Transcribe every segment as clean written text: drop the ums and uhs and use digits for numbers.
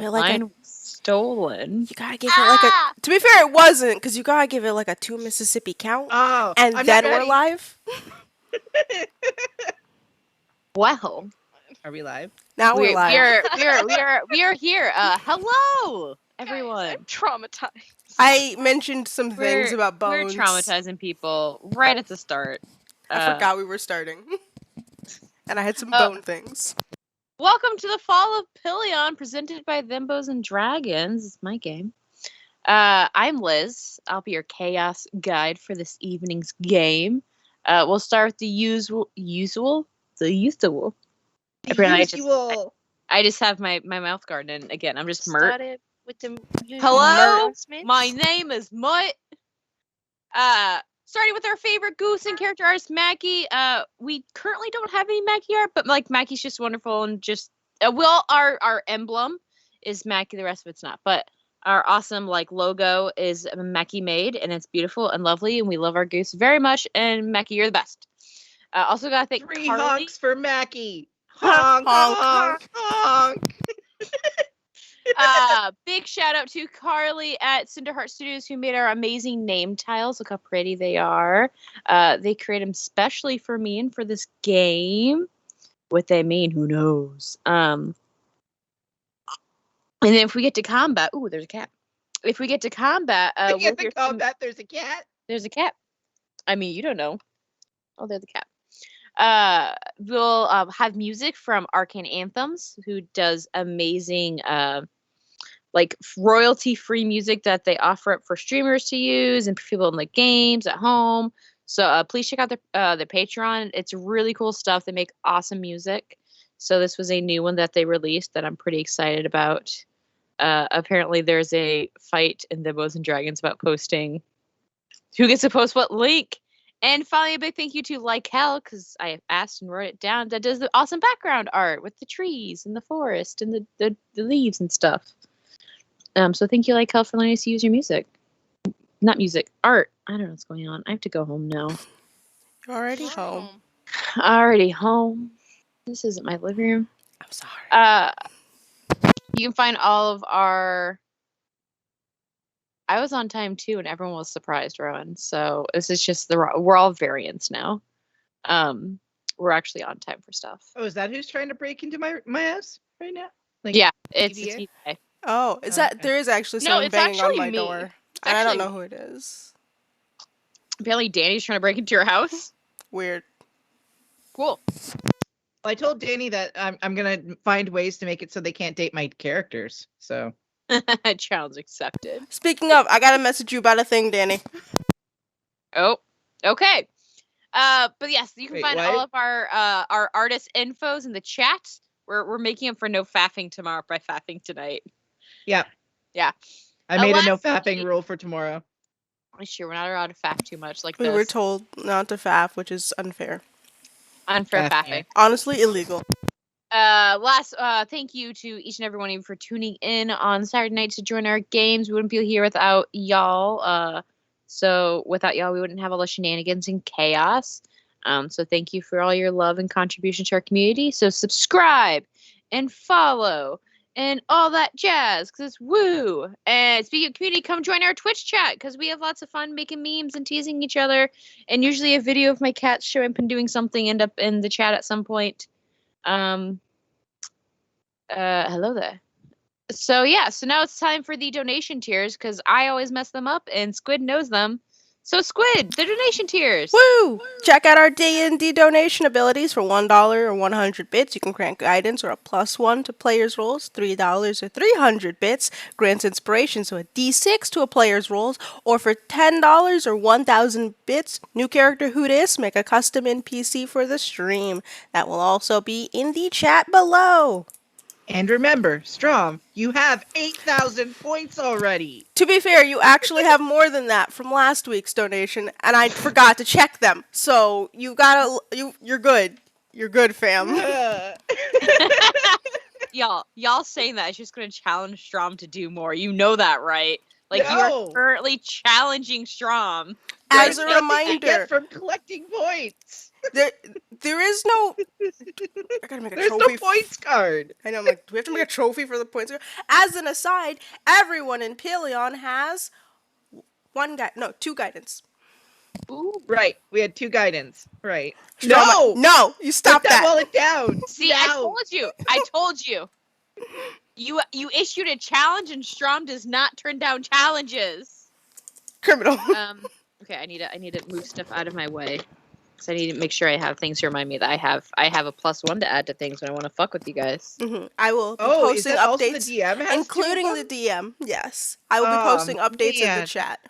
it like Mine was stolen. You gotta give it like a. To be fair, it wasn't, because you gotta give it like a 2 Mississippi count. Oh, and I'm then not we're ready. live. Wow. Are we live? Now we're live. We are here. Hello, everyone. Guys, I'm traumatized. I mentioned some things about bones. We're traumatizing people right at the start. I forgot we were starting. And I had some bone things. Welcome to the Fall of Pilion, presented by Thimbos and Dragons. It's my game. I'm Liz. I'll be your chaos guide for this evening's game. We'll start with the usual. I just have my mouth guard, and again, I'm just Mert. Started with the Hello, my name is Mutt. Starting with our favorite goose and character artist, Mackie. We currently don't have any Mackie art, but like Mackie's just wonderful and just our emblem is Mackie. The rest of it's not, but our awesome like logo is Mackie made, and it's beautiful and lovely, and we love our goose very much. And Mackie, you're the best. Also gotta thank 3 Carly. honks for Mackie. Honk, honk, honk. Big shout out to Carly at Cinderheart Studios, who made our amazing name tiles. Look how pretty they are. They created them specially for me and for this game. What they mean, who knows? And then if we get to combat, ooh, there's a cat. If we get to combat, there's a cat. There's a cat. I mean, you don't know. Oh, there's the cat. We'll have music from Arcane Anthems, who does amazing like royalty-free music that they offer up for streamers to use and for people in like games at home. So please check out the Patreon. It's really cool stuff. They make awesome music. So this was a new one that they released that I'm pretty excited about. Apparently there's a fight in Thimbos and Dragons about posting who gets to post what link. And finally, a big thank you to Lykel, because I asked and wrote it down, that does the awesome background art with the trees and the forest and the leaves and stuff. So thank you, Lykel, for letting us use your music. Not music, art. I don't know what's going on. I have to go home now. You're already home. Already home. This isn't my living room. I'm sorry. You can find all of our... I was on time too, and everyone was surprised, Rowan. So this is just we're all variants now. We're actually on time for stuff. Oh, is that who's trying to break into my house right now? Like, yeah, it's a TJ. Oh, is that there is actually someone banging on my door. And I don't know who it is. Apparently Danny's trying to break into your house. Weird. Cool. Well, I told Danny that I'm gonna find ways to make it so they can't date my characters. So challenge accepted. Speaking of, I gotta message you about a thing, Danny. Oh, okay. But yes, you can find all of our artist infos in the chat. We're making them for no faffing tomorrow by faffing tonight. Yeah. Yeah. I made a no faffing rule for tomorrow. Sure, we're not allowed to faff too much like we this. were told not to faff, which is unfair. Unfair faffing. Honestly, illegal. Last thank you to each and every one of you for tuning in on Saturday nights to join our games. We wouldn't be here without y'all. So without y'all, we wouldn't have all the shenanigans and chaos. So thank you for all your love and contribution to our community. So subscribe and follow and all that jazz, because it's woo. And speaking of community, come join our Twitch chat, because we have lots of fun making memes and teasing each other. And usually a video of my cats showing up and doing something end up in the chat at some point. Hello there. So yeah, so now it's time for the donation tiers, because I always mess them up and Squid knows them. So Squid, the donation tiers. Woo! Check out our D&D donation abilities. For $1 or 100 bits, you can grant guidance or a +1 to players' rolls. $3 or 300 bits grants inspiration, so a D6 to a player's rolls. Or for $10 or 1,000 bits, new character who dis, make a custom NPC for the stream. That will also be in the chat below. And remember, Strom, you have 8,000 points already. To be fair, you actually have more than that from last week's donation, and I forgot to check them. So you're good. You're good, fam. Y'all saying that is just gonna challenge Strom to do more. You know that, right? Like you are currently challenging Strom. As a reminder, from collecting points. There is no. I gotta make a There's trophy. no points card. I know. I'm like, do we have to make a trophy for the points? As an aside, everyone in Pilion has two guidance. Ooh. Right. We had 2 guidance. Right. Strong No! no, you stop Put that wallet down. See, I No. told you. I told you. You issued a challenge, and Strom does not turn down challenges. Criminal. Okay, I need to move stuff out of my way. Because I need to make sure I have things to remind me that I have a +1 to add to things when I want to fuck with you guys. I will be Oh, is posting that also the updates, DM has 2 of including the them? DM. Yes, I will be posting updates in the man. chat.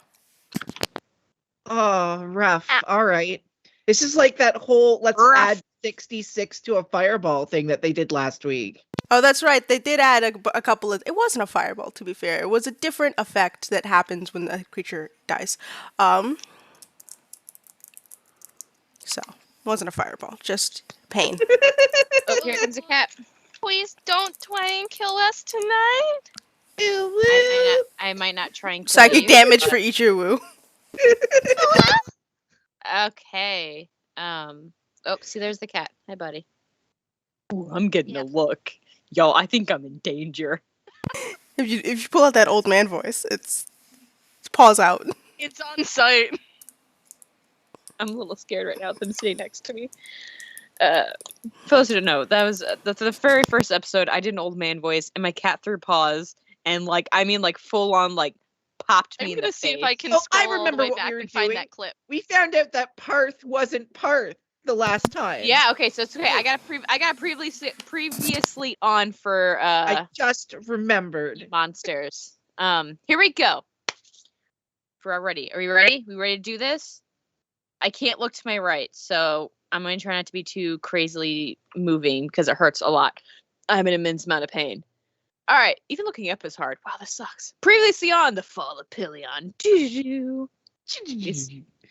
Oh, rough. Ah. All right. This is like that whole let's Rough. add 66 to a fireball thing that they did last week. Oh, that's right. They did add a couple of. It wasn't a fireball, to be fair. It was a different effect that happens when the creature dies. So it wasn't a fireball, just pain. Oh, here comes a cat. Please don't try and kill us tonight. I might not try and kill Psychic you, damage but- for Ichiru. Okay. Oh, see, there's the cat. Hi, buddy. Ooh, I'm getting a look. Yo, I think I'm in danger. If you pull out that old man voice, it's paws out. It's on site. I'm a little scared right now with them sitting next to me. Supposed to know that was the very first episode. I did an old man voice, and my cat threw paws, and like full on popped me I'm in the gonna see face. if I can Oh, scroll I all the remember way what back we were and find doing. that clip. We found out that Parth wasn't Parth the last time. Yeah. Okay. So it's okay. I got previously on for I just remembered. monsters. Here we go. Are we ready? We ready to do this? I can't look to my right, so I'm going to try not to be too crazily moving because it hurts a lot. I'm in an immense amount of pain. All right, even looking up is hard. Wow, this sucks. Previously on The Fall of Pilion. Please,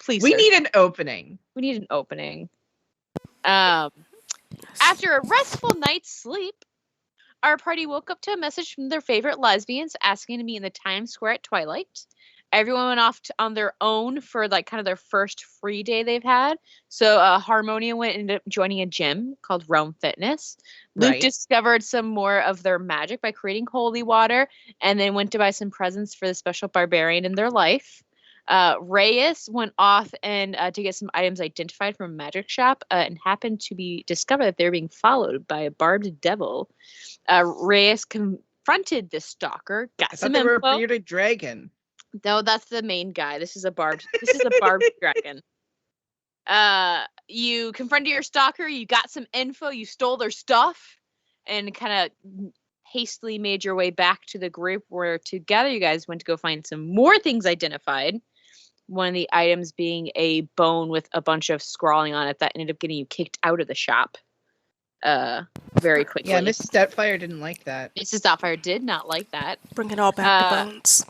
We sir. need an opening. We need an opening. After a restful night's sleep, our party woke up to a message from their favorite lesbians asking to meet in the Times Square at twilight. Everyone went off on their own for kind of their first free day they've had. So Harmonia ended up joining a gym called Realm Fitness. Luke Right. discovered some more of their magic by creating holy water, and then went to buy some presents for the special barbarian in their life. Reyes went off and to get some items identified from a magic shop, and happened to be discovered that they're being followed by a barbed devil. Reyes confronted the stalker, got I thought some they were a info. bearded dragon. No, that's the main guy. This is a barbed dragon. You confronted your stalker, you got some info, you stole their stuff, and kind of hastily made your way back to the group where together you guys went to go find some more things identified. One of the items being a bone with a bunch of scrawling on it that ended up getting you kicked out of the shop. Very quickly. Yeah, Mrs. Doubtfire didn't like that. Mrs. Doubtfire did not like that. Bring it all back to bones.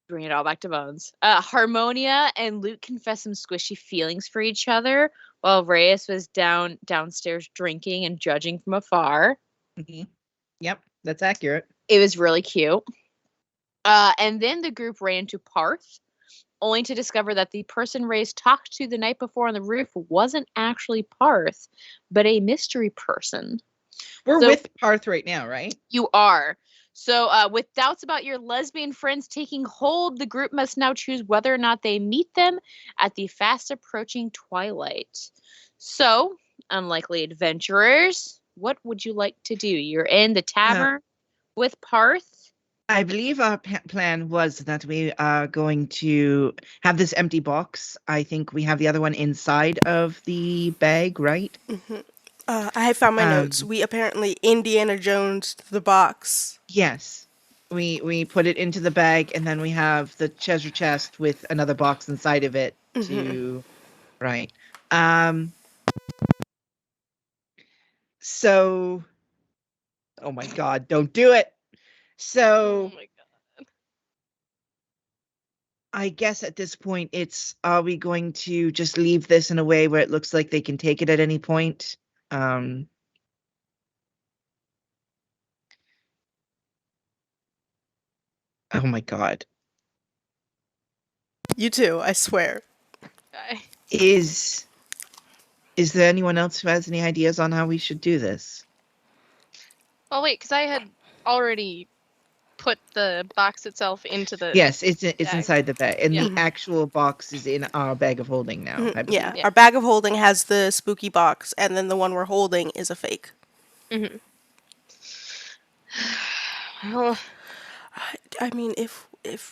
Bring it all back to bones. Harmonia and Luke confessed some squishy feelings for each other, while Reyes was downstairs drinking and judging from afar. Mhm. Yep, that's accurate. It was really cute. And then the group ran to Parth, only to discover that the person Reyes talked to the night before on the roof wasn't actually Parth, but a mystery person. We're So- with Parth right now, right? You are. So, with doubts about your lesbian friends taking hold, the group must now choose whether or not they meet them at the fast approaching twilight. So, unlikely adventurers, what would you like to do? You're in the tavern with Parth. I believe our plan was that we are going to have this empty box. I think we have the other one inside of the bag, right? I have found my notes. We apparently Indiana Jones the box. Yes. We put it into the bag, and then we have the treasure chest with another box inside of it to right. So oh my god, don't do it. So Oh my god. I guess at this point are we going to just leave this in a way where it looks like they can take it at any point? Oh my god. You too, I swear. Guy. Is Is there anyone else who has any ideas on how we should do this? Well, wait, because I had already put the box itself into the Yes, it's bag. inside the bag, and Yeah. the actual box is in our bag of holding now. I believe. Yeah, Yeah. our bag of holding has the spooky box, and then the one we're holding is a fake. Mm-hmm. Well, I mean, if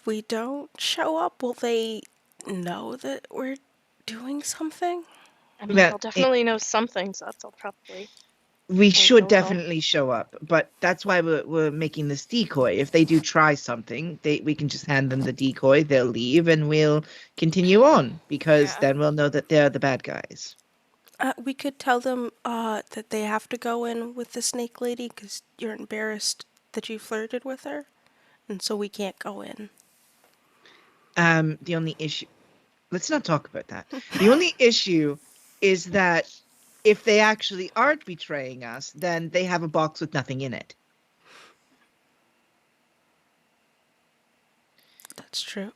we don't show up, will they know that we're doing something? I mean, Well, they'll definitely know something, so that's all probably. We should go. definitely show up, but that's why we're making this decoy. If they do try something, we can just hand them the decoy, they'll leave, and we'll continue on, because Yeah. then we'll know that they're the bad guys. We could tell them that they have to go in with the snake lady because you're embarrassed that you flirted with her, and so we can't go in. The only issue, let's not talk about that. The only issue is that if they actually aren't betraying us, then they have a box with nothing in it. That's true.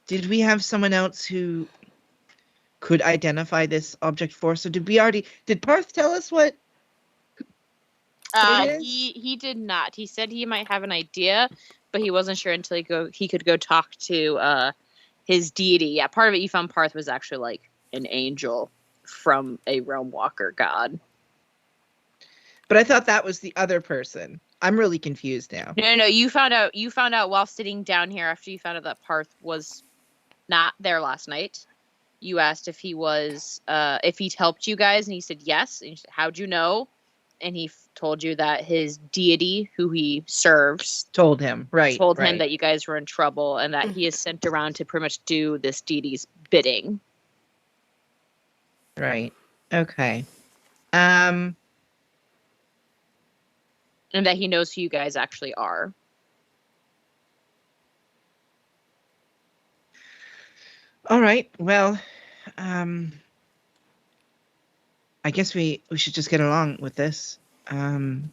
Did we have someone else who could identify this object for us? Or did Parth tell us what it is? He did not. He said he might have an idea, but he wasn't sure until he could go talk to his deity. Yeah, part of it you found Parth was actually like an angel from a realm walker god. But I thought that was the other person. I'm really confused now. No. You found out while sitting down here after you found out that Parth was not there last night. You asked if he was if he'd helped you guys, and he said yes. And you said, how'd you know? And he told you that his deity, who he serves, Told him, right? told right. him that you guys were in trouble, and that he is sent around to pretty much do this deity's bidding. Right. Okay. And that he knows who you guys actually are. All right. Well, I guess we should just get along with this. We'll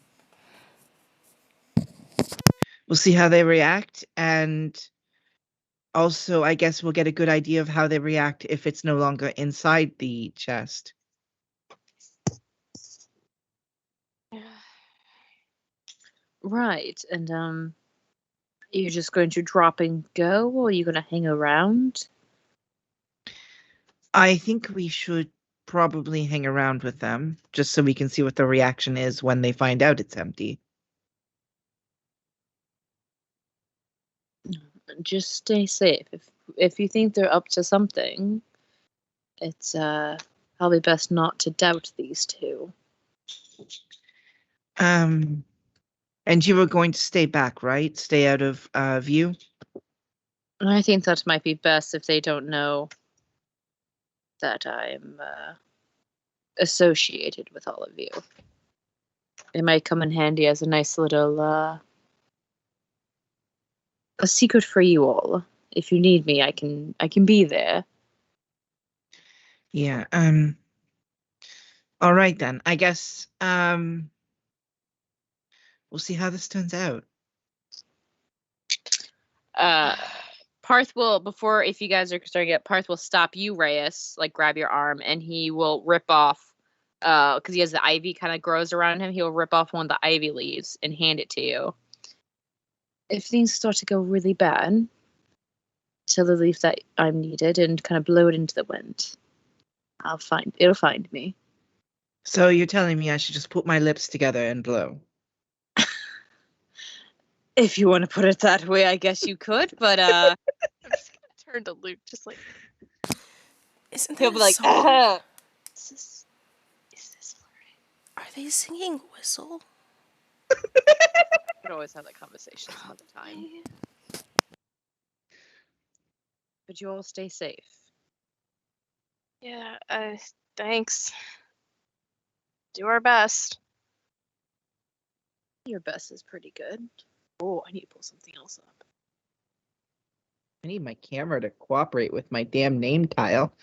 see how they react, and also I guess we'll get a good idea of how they react if it's no longer inside the chest. Right. And you're just going to drop and go, or are you going to hang around? I think we should probably hang around with them just so we can see what the reaction is when they find out it's empty. Just stay safe. If you think they're up to something, it's probably best not to doubt these two. And you were going to stay back, right? Stay out of view? I think that might be best if they don't know that I'm associated with all of you. It might come in handy as a nice little a secret for you all. If you need me, I can be there. Yeah. All right then. I guess we'll see how this turns out. Parth will, before, if you guys are starting it, Parth will stop you, Reyes, like grab your arm, and he will rip off, because he has the ivy kind of grows around him, he'll rip off one of the ivy leaves and hand it to you. If things start to go really bad, tell the leaf that I'm needed and kind of blow it into the wind. It'll find me. So you're telling me I should just put my lips together and blow? If you want to put it that way, I guess you could, but I'm just gonna turn to Luke, just like, Isn't he'll that be a like, song? is this flirting? Are they singing Whistle? we could always have that conversation some other time. But you all stay safe. Yeah, thanks. Do our best. Your best is pretty good. Oh, I need to pull something else up. I need my camera to cooperate with my damn name tile.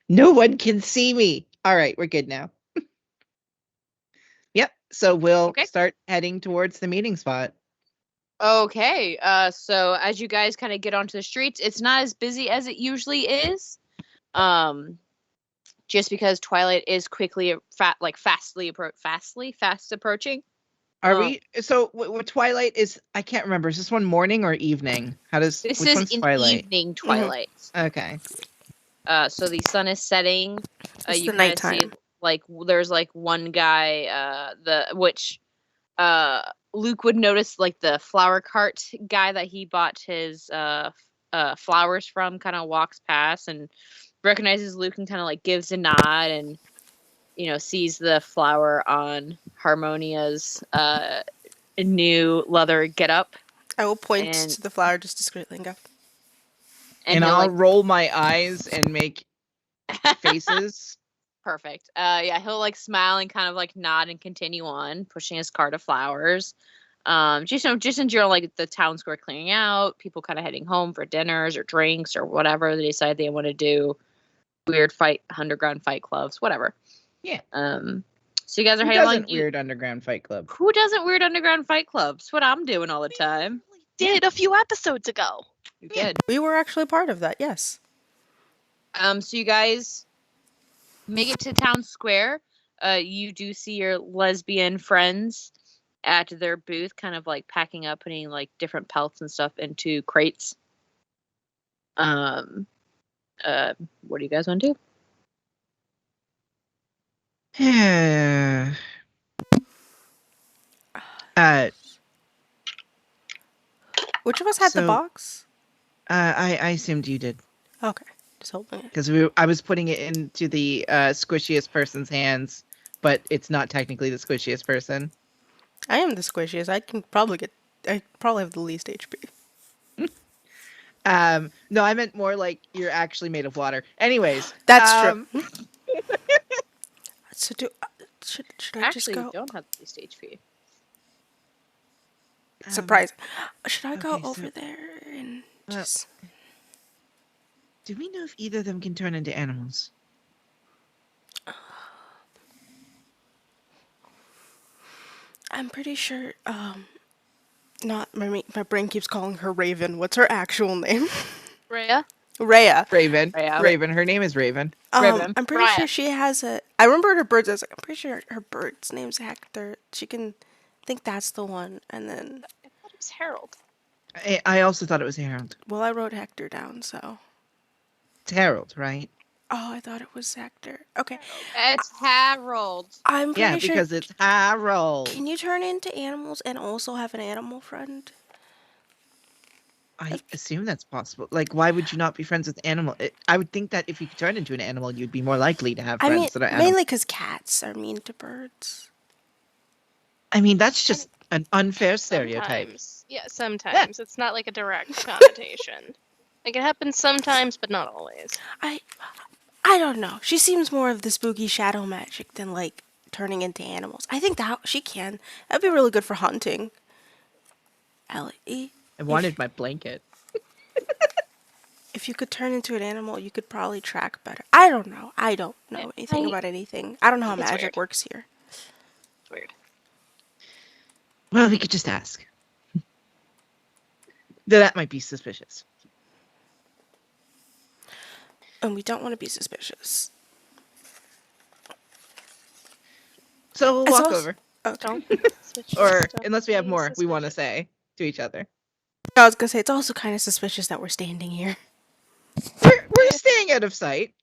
No one can see me. All right, we're good now. Yep. So we'll Okay. start heading towards the meeting spot. Okay. So as you guys kind of get onto the streets, it's not as busy as it usually is. Just because twilight is quickly fast approaching. Are Um, we? So what twilight is? I can't remember. Is this one morning or evening? How does? This Which is one's an twilight? evening twilight. Okay. So the sun is setting. It's You the kind of see nighttime. like there's like one guy, which Luke would notice, like the flower cart guy that he bought his flowers from, kind of walks past and recognizes Luke and kind of like gives a nod and sees the flower on Harmonia's new leather getup, I will point and to the flower just discreetly and go, And he'll I'll like roll my eyes and make faces. perfect. Yeah, he'll like smile and kind of like nod and continue on pushing his cart of flowers. Just in general, like the town square clearing out, people kind of heading home for dinners or drinks or whatever they decide they want to do. Weird underground fight clubs, whatever. Yeah. So you guys are Who heading along. doesn't weird underground fight club? Who doesn't weird underground fight clubs? It's what I'm doing all the time. Did a few episodes ago. You Yeah. did. we were actually part of that, yes. So you guys make it to town square. You do see your lesbian friends at their booth, kind of like packing up, putting like different pelts and stuff into crates. What do you guys want to do? Which of us had the So- box? I assumed you did Okay, just hoping it. because I was putting it into the squishiest person's hands, but it's not technically the squishiest person. I am the squishiest. I probably have the least HP. No, I meant more like you're actually made of water. Anyways, That's true. So should I just Actually, go? you don't have the least HP. Surprise. Should I go okay, so- over there and Well- just? Do we know if either of them can turn into animals? I'm pretty sure. Not my brain keeps calling her Raven. What's her actual name? Rhea? Rhea. Raven. Rhea. Raven. Her name is Raven. Raven. I'm pretty Rhea. sure she has a. I remember her bird's. I was like, I'm pretty sure her bird's name's Hector. She can. I think that's the one. And then, I thought it was Harold. I also thought it was Harold. well, I wrote Hector down. So. It's Harold, right? Oh, I thought it was Hector. Okay. It's Harold. I'm pretty Yeah, sure. because it's Harold. Can you turn into animals and also have an animal friend? I assume that's possible. Like, why would you not be friends with animal? I would think that if you could turn into an animal, you'd be more likely to have I friends mean, that are animals. mainly because cats are mean to birds. I mean, that's just an unfair stereotype. Sometimes. Yeah, sometimes. It's not like a direct connotation. Like it happens sometimes, but not always. I don't know. She seems more of the spooky shadow magic than like turning into animals. I think that she can. That'd be really good for hunting. Ellie, I wanted my blanket. if you could turn into an animal, you could probably track better. I don't know. I don't know anything I- about anything. I don't know how It's magic weird. works here. It's weird. Well, we could just ask. Though that might be suspicious. And we don't want to be suspicious. So we'll It's walk also- over. Okay. Don't switch Or, stuff. unless we have Be more we want to suspicious. say to each other. I was gonna say it's also kind of suspicious that we're standing here. We're staying out of sight.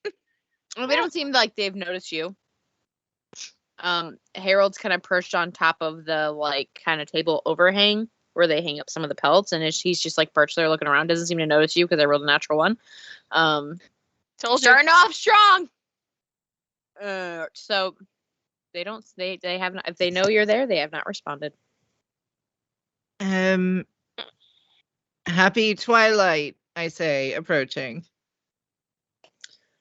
Well, they don't seem like they've noticed you. Harold's kind of perched on top of the like kind of table overhang where they hang up some of the pelts, and he's just like perched there looking around. Doesn't seem to notice you because I rolled a natural one. Told you. Starting off strong. So they don't. They have not. If they know you're there, they have not responded. Happy twilight, I say, approaching.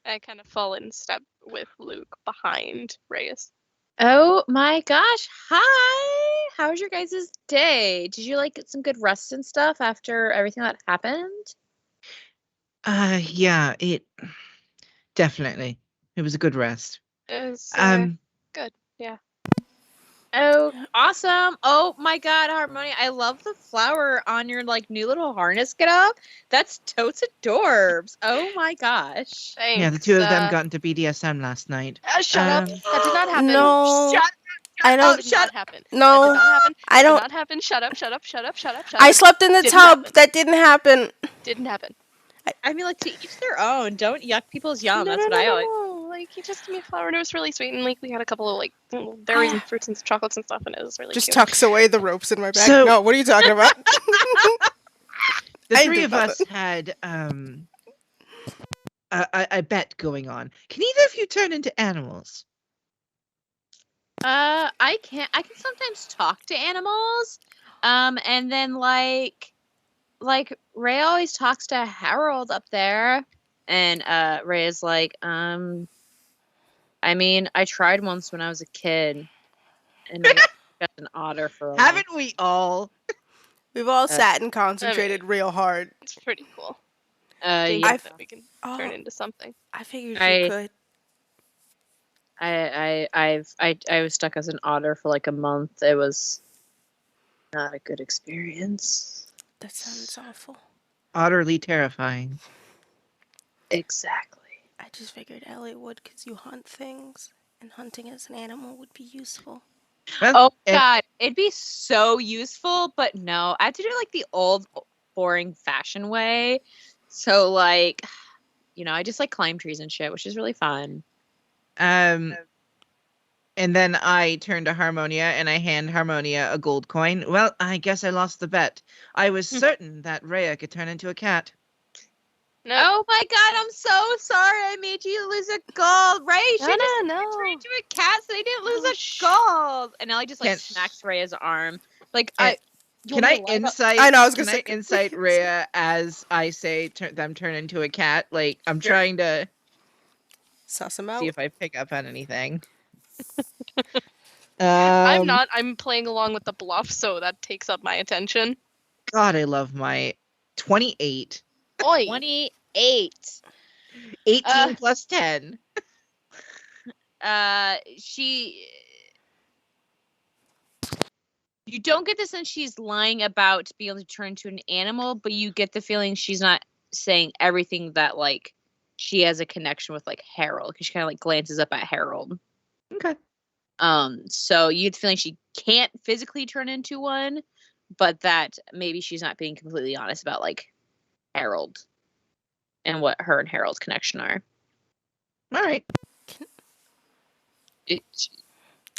I kind of fall in step with Luke behind Reyes. Oh my gosh! Hi. How was your guys' day? Did you like get some good rest and stuff after everything that happened? Yeah, it definitely. It was a good rest. Is Um, good. Yeah. Oh, awesome. Oh my God, Harmonia. I love the flower on your like new little harness get up. That's totes adorbs. Oh my gosh. Thanks. Yeah, the two of them got into BDSM last night. Shut up. That did not happen. No, Shut I up. don't. Oh, That did shut not up. happen. That No, did not happen. I That did don't. not happen. Shut up. Shut up. Shut up. Shut up. Shut I up. slept in the Didn't tub. happen. That didn't happen. Didn't happen. I mean, like, to each their own. Don't yuck people's yum. No, That's no, what no, I no, always. no. Like he just gave me a flower and it was really sweet and like we had a couple of like little berries and fruits and chocolates and stuff and it was really Just cute. tucks away the ropes in my bag. So- No, what are you talking about? The I three did of us nothing. had a bet going on. Can either of you turn into animals? I can sometimes talk to animals. And then like Ray always talks to Harold up there, and Ray is like, I mean, I tried once when I was a kid, and I got an otter for a long Haven't we all? We've all sat and concentrated real hard. It's pretty cool. Yeah. Thinking that we can turn Oh, into something. I figured I- you could. I was stuck as an otter for like a month. It was not a good experience. That sounds awful. Utterly terrifying. Exactly. I just figured Ellie would because you hunt things, and hunting as an animal would be useful. Well, Oh and- God, it'd be so useful, but no, I have to do it like the old, boring fashion way. So like, I just like climb trees and shit, which is really fun. and then I turn to Harmonia and I hand Harmonia a gold coin. Well, I guess I lost the bet. I was certain that Rhea could turn into a cat. No. Oh my God, I'm so sorry I made you lose a gold. Ray, she No, just no. turned into a cat, so they didn't lose Oh, a gold. And Ellie just like Can't- smacks Rhea's arm. Like, And- you Can want me I to lie about- insight? I know, I was Can gonna I say- insight Rhea as I say them turn into a cat? Like I'm Sure. trying to Suss him see out. if I pick up on anything. I'm not. I'm playing along with the bluff, so that takes up my attention. God, I love my 28. Oi. 28. 18 plus 10. You don't get the sense she's lying about being able to turn into an animal, but you get the feeling she's not saying everything that like she has a connection with like Harold, because she kind of like glances up at Harold. Okay. So you get the feeling she can't physically turn into one, but that maybe she's not being completely honest about like Harold and what her and Harold's connection are. All right.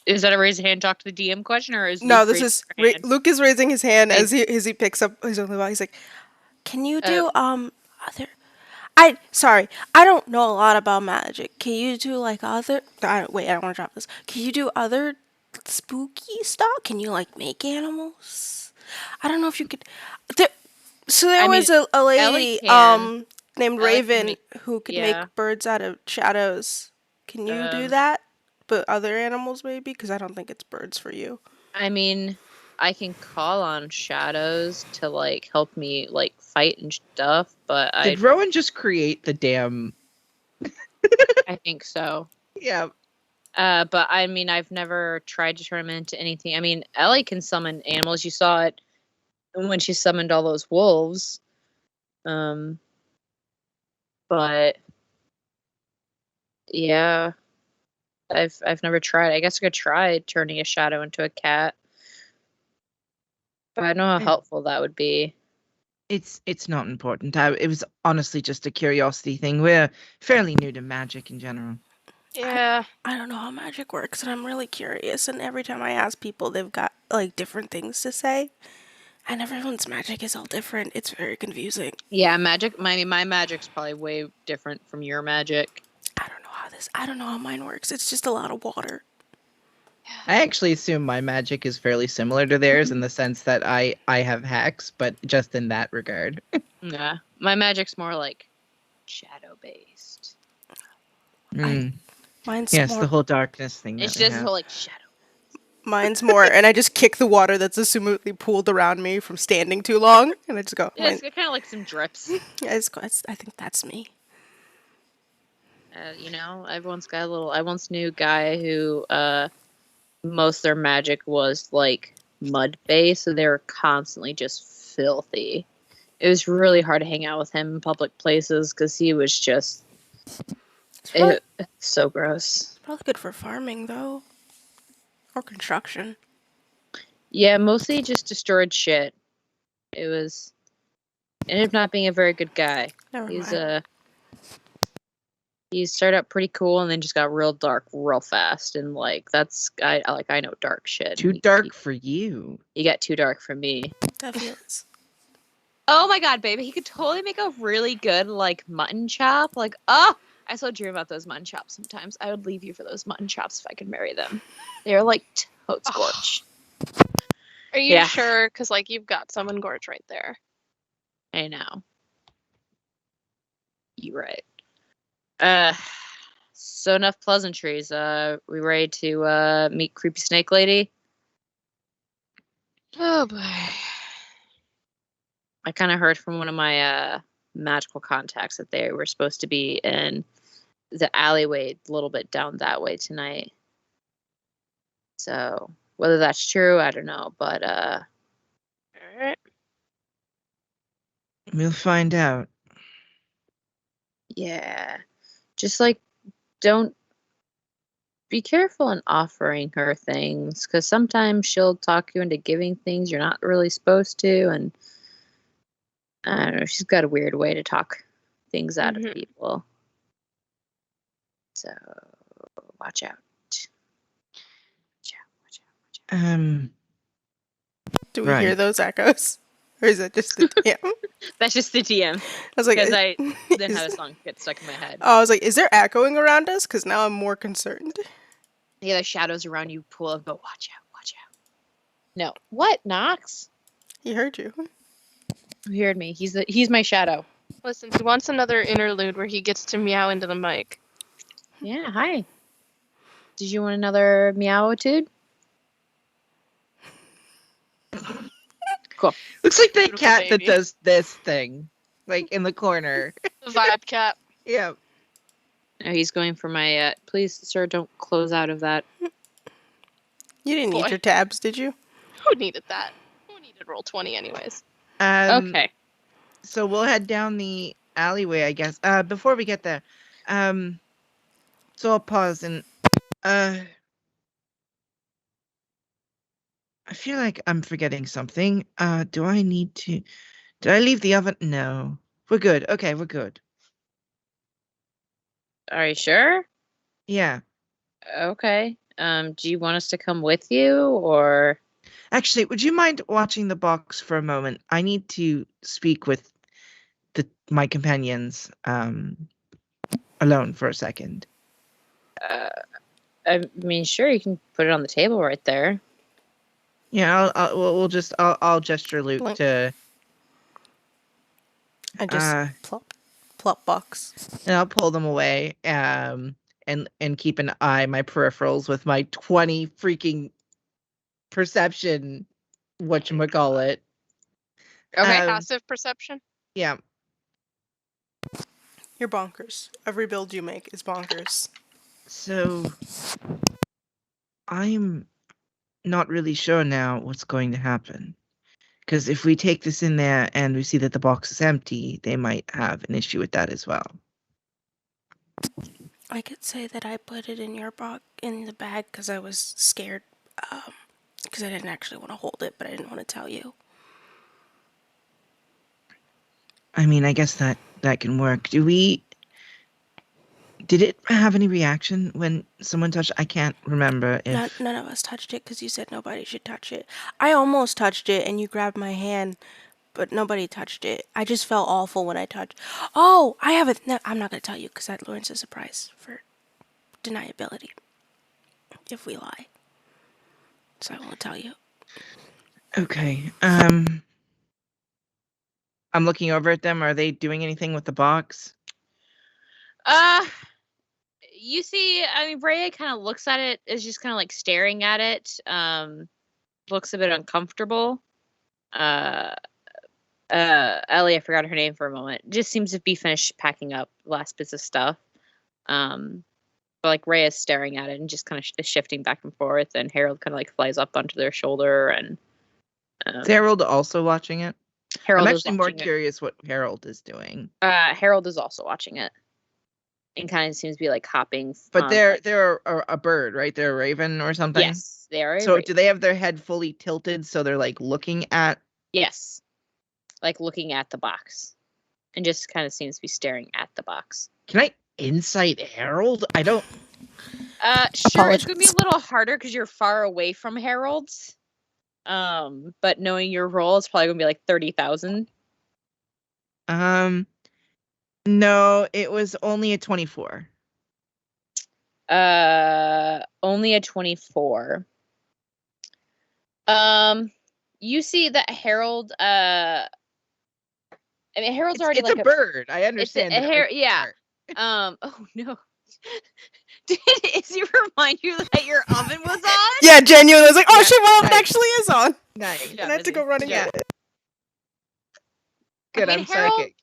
Is that a raise a hand talk to the DM question, or is No, Luke this raising is her hand? Luke is raising his hand Hey. as he picks up his only ball. He's like, "Can you do other?" I don't know a lot about magic. Can you do like other? I don't want to drop this. Can you do other spooky stuff? Can you like make animals? I don't know if you could. There was a lady can. named Ellie can Raven make- who could yeah. make birds out of shadows. Can you do that? But other animals maybe, because I don't think it's birds for you. I mean, I can call on shadows to like help me like fight and stuff, but Did Rowan just create the damn? I think so. Yeah. But I mean, I've never tried to turn them into anything. I mean, Ellie can summon animals. You saw it when she summoned all those wolves. But yeah, I've never tried. I guess I could try turning a shadow into a cat, but I don't know how Yeah. helpful that would be. It's not important. It was honestly just a curiosity thing. We're fairly new to magic in general. Yeah. I don't know how magic works, and I'm really curious. And every time I ask people, they've got like different things to say, and everyone's magic is all different. It's very confusing. Yeah, magic. My magic's probably way different from your magic. I don't know how mine works. It's just a lot of water. I actually assume my magic is fairly similar to theirs in the sense that I have hacks, but just in that regard. Yeah, my magic's more like shadow based. Mine's Yes, more. the whole darkness thing. It's that we just have. whole like shadow. Mine's more, and I just kick the water that's assumedly pooled around me from standing too long, and I just go. Yeah, it's kind of like some drips. I think that's me. Everyone's got a little. I once knew a guy who most of their magic was like mud based, so they were constantly just filthy. It was really hard to hang out with him in public places because he was just so gross. Probably good for farming though, or construction. Yeah, mostly just destroyed shit. It was ended up not being a very good guy. Never He's mind. he started out pretty cool and then just got real dark real fast, and like that's I know dark shit. Too dark for you. He got too dark for me. That feels. Oh my god, baby, he could totally make a really good like mutton chop. Like, oh, I so dream about those mutton chops sometimes. I would leave you for those mutton chops if I could marry them. They're like toad scorch. Are you Yeah. sure? Because like you've got some in Gorge right there. I know. You're right. So enough pleasantries. We ready to meet creepy snake lady? Oh boy. I kind of heard from one of my magical contacts that they were supposed to be in the alleyway a little bit down that way tonight. So whether that's true, I don't know. But All right. We'll find out. yeah, just like don't be careful in offering her things, because sometimes she'll talk you into giving things you're not really supposed to, and I don't know, she's got a weird way to talk things out of people. So watch out. Do we hear Right. those echoes, or is that just the DM? That's just the DM. I was like, Because I didn't is- have a song get stuck in my head. Oh, I was like, is there echoing around us? Because now I'm more concerned. Yeah, the shadows around you pull up, but watch out, watch out. No. What, Knox? He heard you. Who heard me? He's my shadow. Listen, he wants another interlude where he gets to meow into the mic. Yeah, hi. Did you want another meowitude? Cool. Looks like the Beautiful cat that baby. does this thing, like in the corner. The vibe cat. Yeah. Oh, he's going for my, please, sir, don't close out of that. You didn't Boy. need your tabs, did you? Who needed that? Who needed roll 20 anyways? Okay. So we'll head down the alleyway, I guess. Before we get there, so I'll pause and I feel like I'm forgetting something. Do I need to? Did I leave the oven? No, we're good. Okay, we're good. Are you sure? Yeah. Okay. Do you want us to come with you, or? Actually, would you mind watching the box for a moment? I need to speak with my companions alone for a second. I mean, sure, you can put it on the table right there. Yeah, I'll gesture Luke Blink. to. I just plop box. And I'll pull them away. And keep an eye my peripherals with my 20 freaking perception. Whatchamacallit. Okay. Passive perception? Yeah. You're bonkers. Every build you make is bonkers. So I'm not really sure now what's going to happen. Because if we take this in there and we see that the box is empty, they might have an issue with that as well. I could say that I put it in your in the bag because I was scared. Because I didn't actually want to hold it, but I didn't want to tell you. I mean, I guess that can work. Did it have any reaction when someone touched? I can't remember if None of us touched it because you said nobody should touch it. I almost touched it and you grabbed my hand, but nobody touched it. I just felt awful when I touched. Oh, I have a. No, I'm not going to tell you because that learns a surprise for deniability if we lie. So I won't tell you. Okay. I'm looking over at them. Are they doing anything with the box? You see, I mean, Rhea kind of looks at it, is just kind of like staring at it. Looks a bit uncomfortable. Ellie, I forgot her name for a moment. Just seems to be finished packing up last bits of stuff. But but like Rhea is staring at it and just kind of is shifting back and forth, and Harold kind of like flies up onto their shoulder, and Is Harold also watching it? Harold I'm is actually more watching it. curious what Harold is doing. Harold is also watching it, and kind of seems to be like hopping. But they're a bird, right? They're a raven or something. Yes, they are. So do they have their head fully tilted so they're like looking at? Yes, like looking at the box, and just kind of seems to be staring at the box. Can I insight Harold? I don't. Sure, it's gonna be Apologies. a little harder because you're far away from Harold's. But knowing your role, it's probably gonna be like 30,000. No, it was only a 24. Only a 24. You see that Harold. I mean, Harold's already It's like a bird. I It's understand. a that, hair. like, Yeah. bird. Oh no. Did Izzy remind you that your oven was on? Yeah, genuinely. I was like, oh Yeah, shit, well, it nice. actually is on. Nice. Yeah, And I had to Izzy. go running Yeah. at it. Good. I mean, I'm psychic.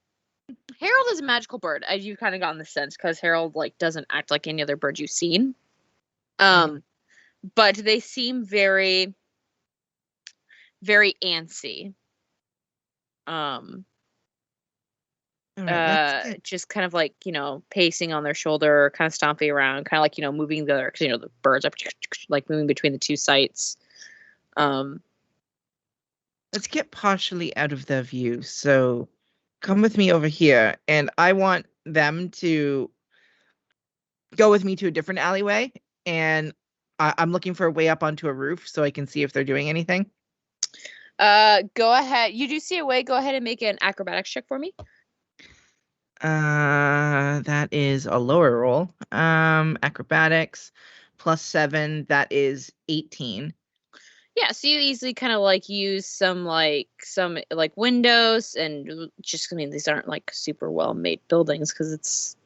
Harold is a magical bird. You've kind of gotten the sense because Harold like doesn't act like any other bird you've seen. But they seem very, very antsy. All right, that's good. Just kind of like, pacing on their shoulder, kind of stomping around, kind of like, moving the other, because, the birds are like moving between the two sites. Let's get partially out of their view. So come with me over here, and I want them to go with me to a different alleyway, and I'm looking for a way up onto a roof so I can see if they're doing anything. Go ahead. You do see a way. Go ahead and make an acrobatics check for me. That is a lower roll. Acrobatics +7. That is 18. Yeah, so you easily kind of like use some windows, and just, I mean, these aren't like super well made buildings because it's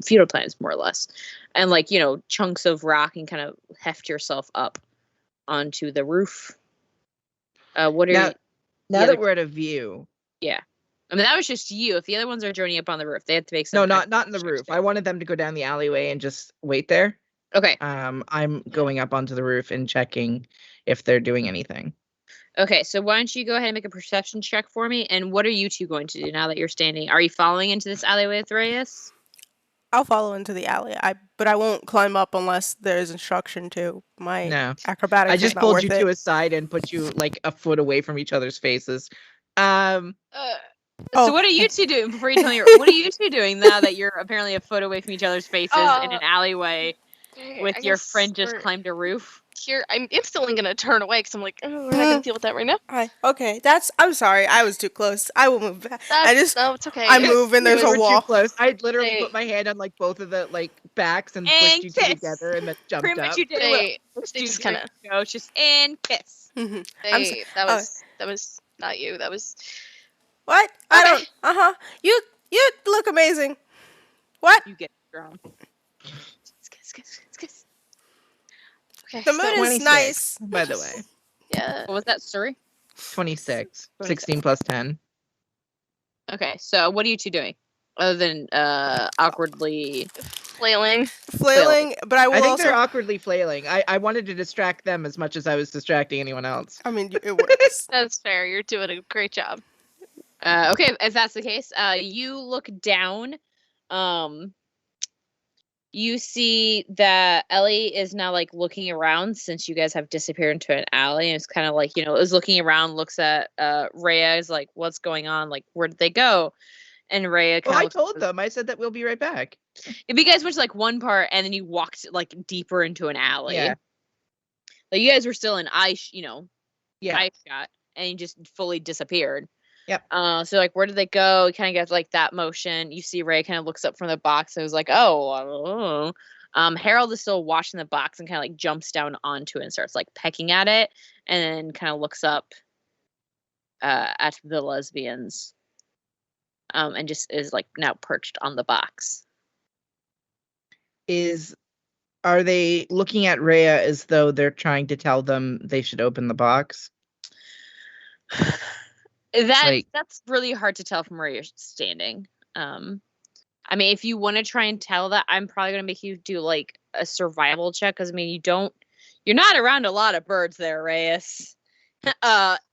feudal times more or less, and like, chunks of rock, and kind of heft yourself up onto the roof. What are Now, you? now that we're at a view. Yeah. I mean, that was just you. If the other ones are journeying up on the roof, they have to make some. No, not in the roof. I wanted them to go down the alleyway and just wait there. Okay. I'm going up onto the roof and checking if they're doing anything. Okay, so why don't you go ahead and make a perception check for me? And what are you two going to do now that you're standing? Are you following into this alleyway with Reyes? I'll follow into the alley. But I won't climb up unless there's instruction to. My No. acrobatics I is just not pulled worth you it. to a side and put you like a foot away from each other's faces. So what are you two doing before you tell me? What are you two doing now that you're apparently a foot away from each other's faces in an alleyway with your friend just climbed a roof? Here, I'm instantly gonna turn away because I'm like, oh, we're not gonna deal with that right now. Okay, I'm sorry. I was too close. I will move back. No, it's okay. I move and there's You a were wall. too close. I literally Hey. put my hand on like both of the like backs and And pushed you two kiss. together and then jumped Pretty much up. you did. They What just kind of. go, just and kiss. That was not you. That was. What? I don't. You look amazing. What? You get drawn. Kiss. Okay. The moon is 26, nice. by the way. Yeah. What was that, sorry? 26. 16 plus 10. Okay, so what are you two doing other than awkwardly Flailing. But I will I think also. they're awkwardly flailing. I wanted to distract them as much as I was distracting anyone else. I mean, it works. That's fair. You're doing a great job. Okay, if that's the case, you look down. You see that Ellie is now like looking around since you guys have disappeared into an alley, and it's kind of like, is looking around, looks at Rhea, is like, what's going on? Like, where did they go? And Rhea kind of. Well, I told them. I said that we'll be right back. If you guys went to like one part and then you walked like deeper into an alley. Yeah. Like you guys were still in eye shot, and you just fully disappeared. Yep. So like, where did they go? You kind of get like that motion. You see Ray kind of looks up from the box and was like, oh. Harold is still watching the box and kind of like jumps down onto it and starts like pecking at it, and then kind of looks up at the lesbians, and just is like now perched on the box. Are they looking at Rhea as though they're trying to tell them they should open the box? That's really hard to tell from where you're standing. I mean, if you want to try and tell that, I'm probably gonna make you do like a survival check because I mean, you're not around a lot of birds there, Reyes.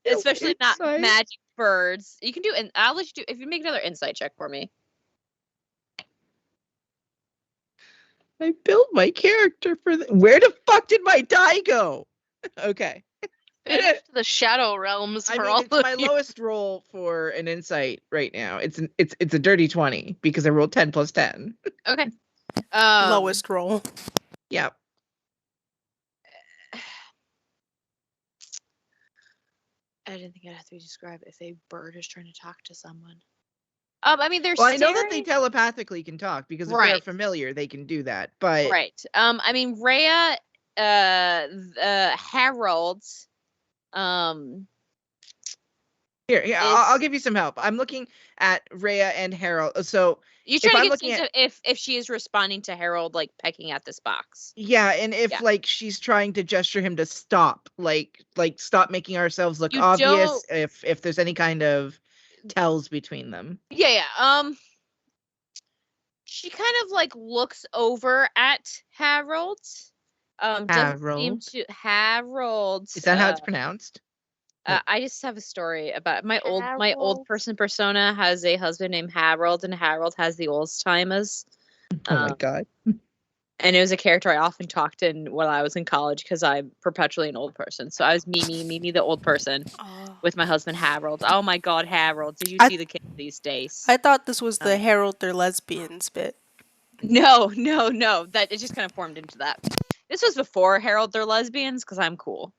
Especially not Insight. magic birds. You can do, and I'll let you do if you make another insight check for me. I built my character for where the fuck did my die go? Okay. Banished to the shadow realms I for mean, all it's of my you. lowest roll for an insight right now. It's a dirty 20 because I rolled 10 plus 10. Okay. Lowest roll. Yeah. I didn't think I'd have to describe if a bird is trying to talk to someone. I mean, they're Well, I know that they staring- telepathically can talk because if they're Right. familiar, they can do that. But Right. I mean, Rhea, Harold, here, I'll is- give you some help. I'm looking at Rhea and Harold. So you if try to I'm get looking sense at- of if she is responding to Harold like pecking at this box. yeah, and if Yeah. like she's trying to gesture him to stop, like stop making ourselves look You obvious, don't- if there's any kind of tells between them. Yeah. She kind of like looks over at Harold. Doesn't seem Harold. to Harold. Is that how it's pronounced? I just have a story about my old Harold. person persona has a husband named Harold, and Harold has the Alzheimer's. Oh my god. And it was a character I often talked in when I was in college because I'm perpetually an old person. So I was Mimi the old person with my husband Harold. Oh my god, Harold! Did you I- see the kids these days? I thought this was the Harold they're lesbians bit. No. That it just kind of formed into that. This was before Harold they're lesbians because I'm cool.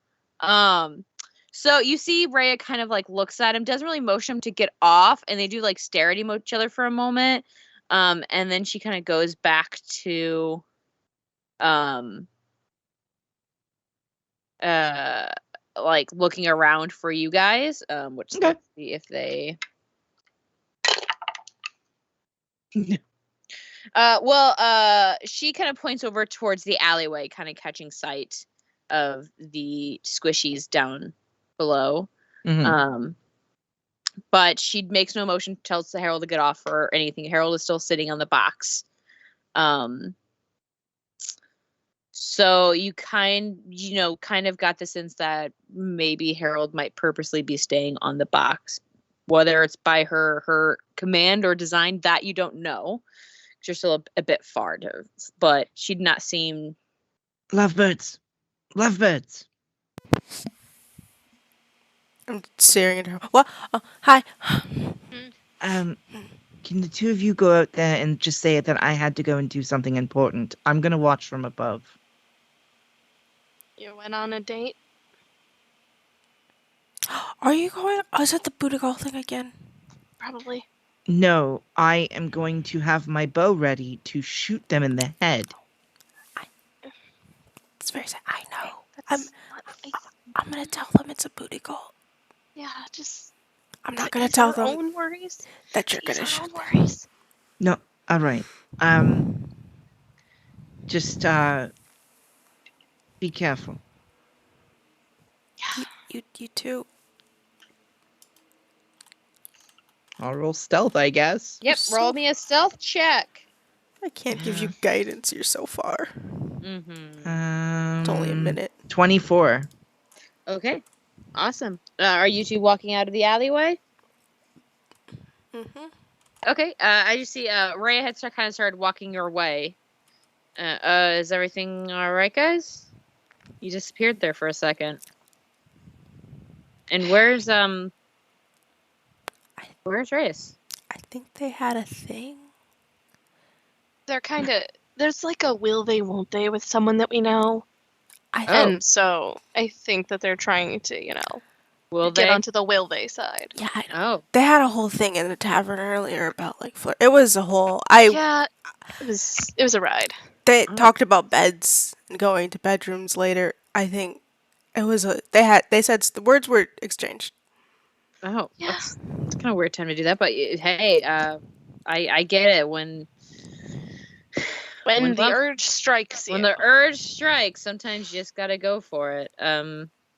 So you see Rhea kind of like looks at him, doesn't really motion him to get off, and they do like stare at each other for a moment. And then she kind of goes back to like looking around for you guys. Which Okay. let's see if they she kind of points over towards the alleyway, kind of catching sight of the squishies down below. Mhm. But she makes no motion, tells the Harold to get off or anything. Harold is still sitting on the box. So you kind of got the sense that maybe Harold might purposely be staying on the box, whether it's by her command or design, that you don't know. You're still a bit far to, but she'd not seem. Lovebirds. Lovebirds. I'm staring at her. What? Oh, hi. Can the two of you go out there and just say that I had to go and do something important? I'm gonna watch from above. You went on a date? Are you going? Oh, is it the Budigal thing again? Probably. No, I am going to have my bow ready to shoot them in the head. It's very sad. I know. That's not nice. I'm gonna tell them it's a Budigal. Yeah, just. I'm not gonna These tell are them own worries. that you're These gonna are shoot own them. worries. No, all right. Just be careful. You too. I'll roll stealth, I guess. Yep, So- roll me a stealth check. I can't give you guidance. You're so far. Mm-hmm. It's only a minute. 24. Okay, awesome. Are you two walking out of the alleyway? Mm-hmm. Okay, I just see Rhea had kind of started walking your way. Is everything all right, guys? You disappeared there for a second. And where's Reyes? I think they had a thing. They're kind of. There's like a will they, won't they with someone that we know. I Oh. And so I think that they're trying to, Will get they? onto the will they side. yeah. I know. Oh, They had a whole thing in the tavern earlier about like flirt. It was a whole. Yeah, it was a ride. They Oh. talked about beds and going to bedrooms later. I think it was a. They said the words were exchanged. oh, Yeah. that's kind of weird time to do that. But hey, I get it when When the love- urge strikes you. when the urge strikes, sometimes you just gotta go for it.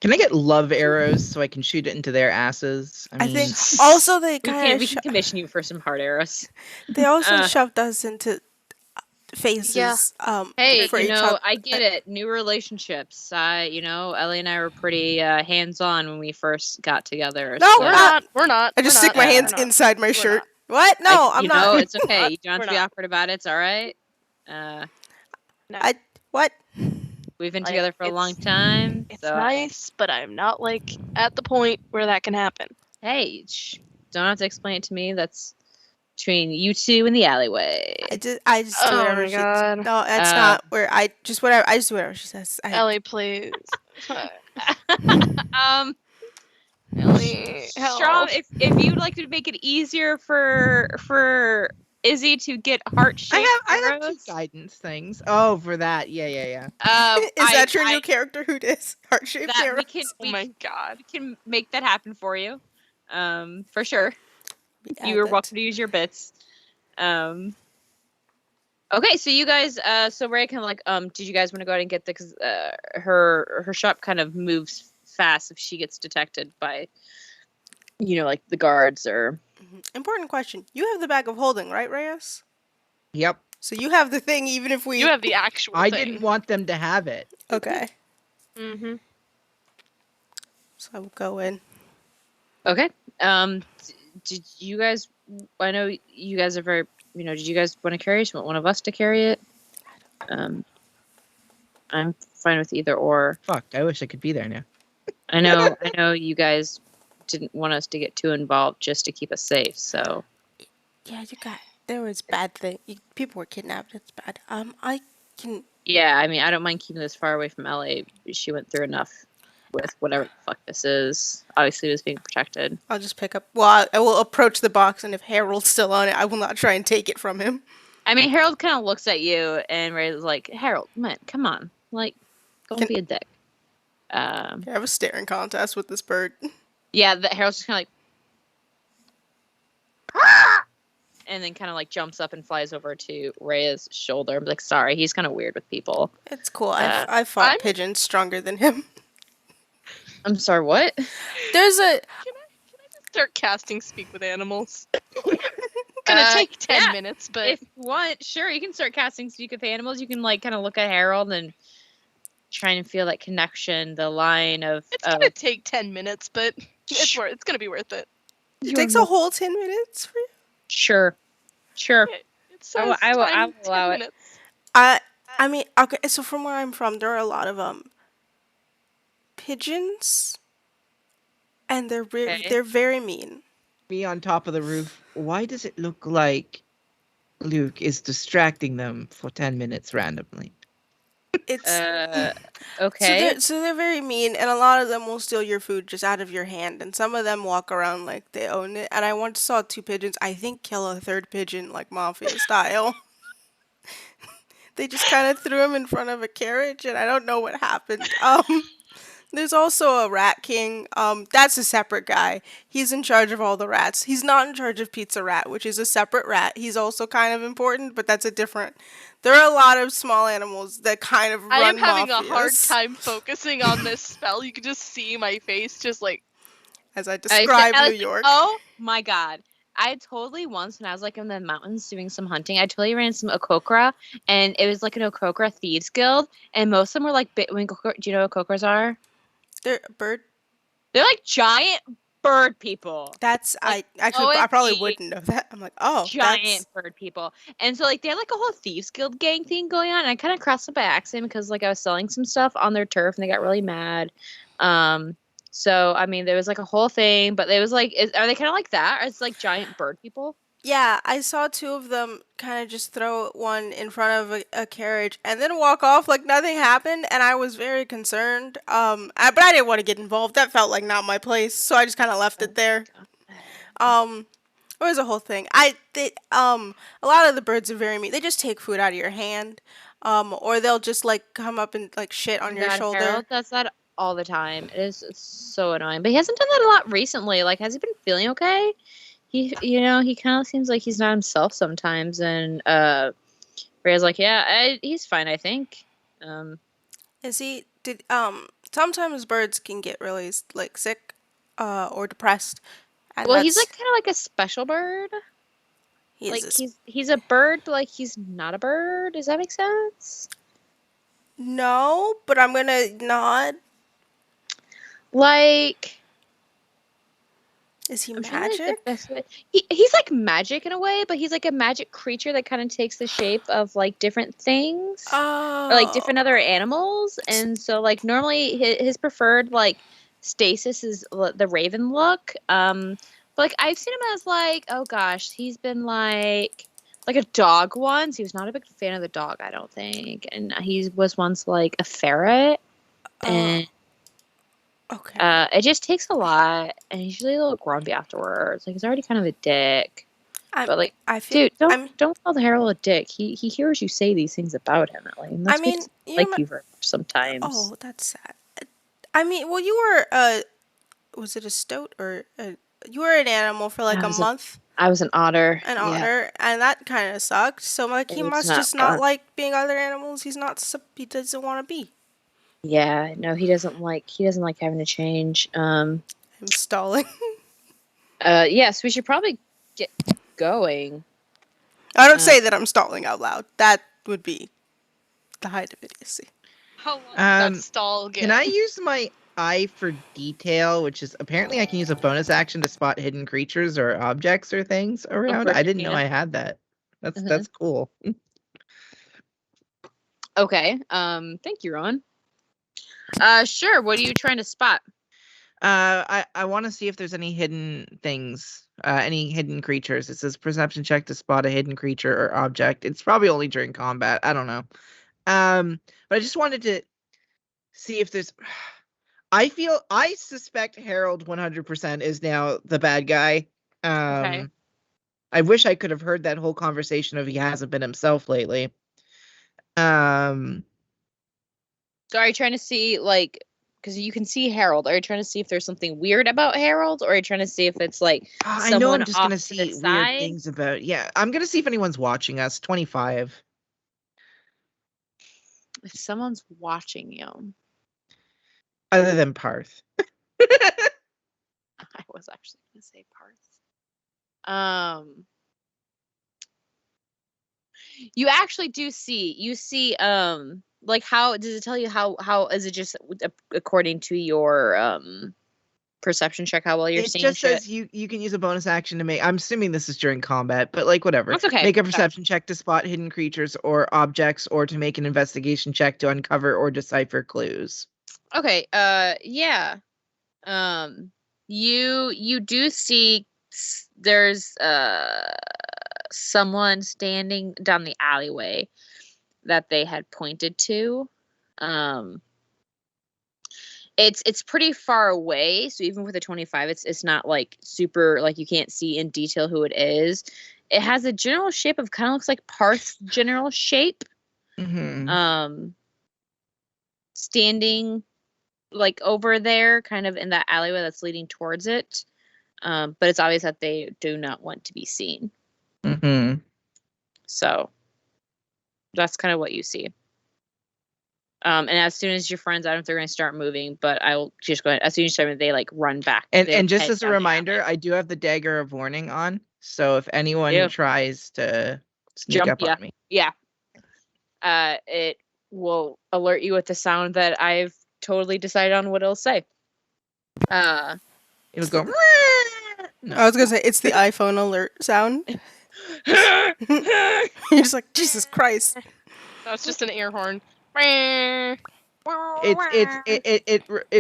Can I get love arrows so I can shoot it into their asses? I think also they kind We of can commission you for some hard arrows. they also Uh, shoved us into phases Hey, for you each know, other. I get it. New relationships. Ellie and I were pretty hands-on when we first got together. No, so We're not. We're not. I just we're stick not, my we're hands not, inside my we're shirt. not. What? No, I'm not. It's okay. You don't have We're to be not. awkward about it. It's all right. Uh, No. What? we've been Like, together for a long it's- time. It's So nice, but I'm not like at the point where that can happen. hey, don't have to explain it to me. That's between you two in the alleyway. I just do Oh whatever my she. God. No, that's not where I just whatever. I just do whatever she says. Ellie, please. um, Ellie, Strom, help. if you'd like to make it easier for Izzy to get heart-shaped I have 2 arrows, guidance things. Oh, for that. Yeah. Is that your new character? Who does heart shaped that arrows? Oh my God. we can make that happen for you, for sure. Yeah, You are that- welcome to use your bits. Okay, so you guys, so Ray kind of like, did you guys want to go ahead and get the, because her shop kind of moves fast if she gets detected by, like the guards or. Important question. You have the bag of holding, right, Reyes? Yep. So you have the thing, even if we. You have the actual I thing. didn't want them to have it. Okay. Mm-hmm. So I will go in. Okay. Did you guys? I know you guys are very. Did you guys want to carry it? Do you want one of us to carry it? I'm fine with either or. Fuck, I wish I could be there now. I know you guys didn't want us to get too involved just to keep us safe. So. Yeah, you got. There was bad thing. People were kidnapped. It's bad. I can. Yeah, I mean, I don't mind keeping this far away from LA. She went through enough with whatever the fuck this is. Obviously, it was being protected. I'll just pick up. Well, I will approach the box, and if Harold's still on it, I will not try and take it from him. I mean, Harold kind of looks at you, and Ray's like, Harold, man, come on. Like, don't be a dick. I have a staring contest with this bird. Yeah, Harold's just kind of like, and then kind of like jumps up and flies over to Ray's shoulder. I'm like, sorry, he's kind of weird with people. It's cool. I fought I'm- pigeons stronger than him. I'm sorry, what? There's a. Start casting speak with animals. Gonna take 10 yeah. minutes, but If you want, sure, you can start casting Speak with Animals. You can like kind of look at Harold and try and feel that connection, the line of. it's gonna take 10 minutes, but it's gonna be worth it. It takes a whole 10 minutes for you. Sure. It says I will time 10 allow it. minutes. I mean, okay. So from where I'm from, there are a lot of pigeons, and Okay. they're very mean. Me on top of the roof. Why does it look like Luke is distracting them for 10 minutes randomly? It's Okay. So they're very mean, and a lot of them will steal your food just out of your hand, and some of them walk around like they own it. And I once saw 2 pigeons, I think, kill a third pigeon like mafia style. They just kind of threw him in front of a carriage, and I don't know what happened. There's also a rat king. That's a separate guy. He's in charge of all the rats. He's not in charge of Pizza Rat, which is a separate rat. He's also kind of important, but that's a different. There are a lot of small animals that kind of run I am having a hard mafias, time focusing on this spell. You can just see my face just like as I describe New York. Oh my god. I totally once when I was like in the mountains doing some hunting, I totally ran some okokra, and it was like an okokra thieves guild, and most of them were like do you know what okokras are? They're bird. They're like giant bird people. That's Like, I probably OMG. wouldn't know that. I'm like, oh, Giant bird people. And so like they had like a whole thieves guild gang thing going on, and I kind of crossed it by accident because like I was selling some stuff on their turf and they got really mad. So I mean there was like a whole thing, but it was like are they kind of like that? Or it's like giant bird people? Yeah, I saw 2 of them kind of just throw one in front of a carriage and then walk off like nothing happened, and I was very concerned. But I didn't want to get involved. That felt like not my place, so I just kind of left it there. It was a whole thing. A lot of the birds are very mean. They just take food out of your hand, or they'll just like come up and like shit on your God, shoulder. Harold does that all the time. It's so annoying. But he hasn't done that a lot recently. Like, has he been feeling okay? He kind of seems like he's not himself sometimes. And Rhea's like, yeah, he's fine, I think. Is he? sometimes birds can get really like sick, or depressed, and Well, he's that's like kind of like a special bird. he is Like this. he's a bird, but like he's not a bird. Does that make sense? No, but I'm gonna nod. Like Is he I'm trying to think the magic? best way. He's like magic in a way, but he's like a magic creature that kind of takes the shape of like different things. Or like Oh, different other animals, and so like normally his preferred like stasis is the raven look. But like I've seen him as like, oh gosh, he's been like a dog once. He was not a big fan of the dog, I don't think, and he was once like a ferret, oh, and okay. it just takes a lot, and he's usually a little grumpy afterwards. Like he's already kind of a dick. I'm. But like, I feel. dude, I'm. don't call the Herald a dick. He hears you say these things about him, Ellie, and I that's why he mean, doesn't like you very much oh, sometimes. that's sad. I mean, well, you were was it a stoat or you were an animal for like I a was a month, I was an otter. an Yeah, otter, and that kind of sucked. So like, it he was must not just not fun. like being other animals. He doesn't want to be. Yeah, no, he doesn't like having to change. I'm stalling. Yes, we should probably get going. I don't Uh, say that I'm stalling out loud. That would be the height of idiocy. How long did that Um, stall get? Can I use my eye for detail, which is apparently I can use a bonus action to spot hidden creatures or objects or things around? course I you didn't know can. I had that. Mhm. That's cool. Okay. Thank you, Ron. Sure. What are you trying to spot? I want to see if there's any hidden things, any hidden creatures. It says perception check to spot a hidden creature or object. It's probably only during combat. I don't know. But I just wanted to see if there's. I suspect Harold 100% is now the bad guy. Okay. I wish I could have heard that whole conversation if he hasn't been himself lately. Um, So are you trying to see like because you can see Harold? Are you trying to see if there's something weird about Harold, or are you trying to see if it's like I know someone I'm just off gonna to the see weird side? things about. Yeah, I'm gonna see if anyone's watching us. 25, If someone's watching you. other than Parth. I was actually gonna say Parth. You actually do see. You see. Like how does it tell you how is it just according to your perception check how well you're It seeing just shit? says you can use a bonus action to make. I'm assuming this is during combat, but like whatever. That's okay. Make a Sorry. perception check to spot hidden creatures or objects, or to make an investigation check to uncover or decipher clues. Okay. Yeah. You do see there's someone standing down the alleyway that they had pointed to. It's pretty far away, so even with a 25, it's not like super like you can't see in detail who it is. It has a general shape of kind of looks like Parth's general shape. Mm-hmm. Standing like over there, kind of in that alleyway that's leading towards it. But it's obvious that they do not want to be seen. Mm-hmm. So that's kind of what you see. And as soon as your friends, I don't know if they're going to start moving, but I will just go ahead. As soon as you start moving, they like run back. And just head as a down the reminder, alley. I do have the dagger of warning on, so if anyone Yeah. tries to sneak Jump up ya. on me, Yeah. It will alert you with the sound that I've totally decided on what it'll say. it'll go. No. I was gonna say it's the iPhone alert sound. You're just like Jesus Christ. That's just an air horn. It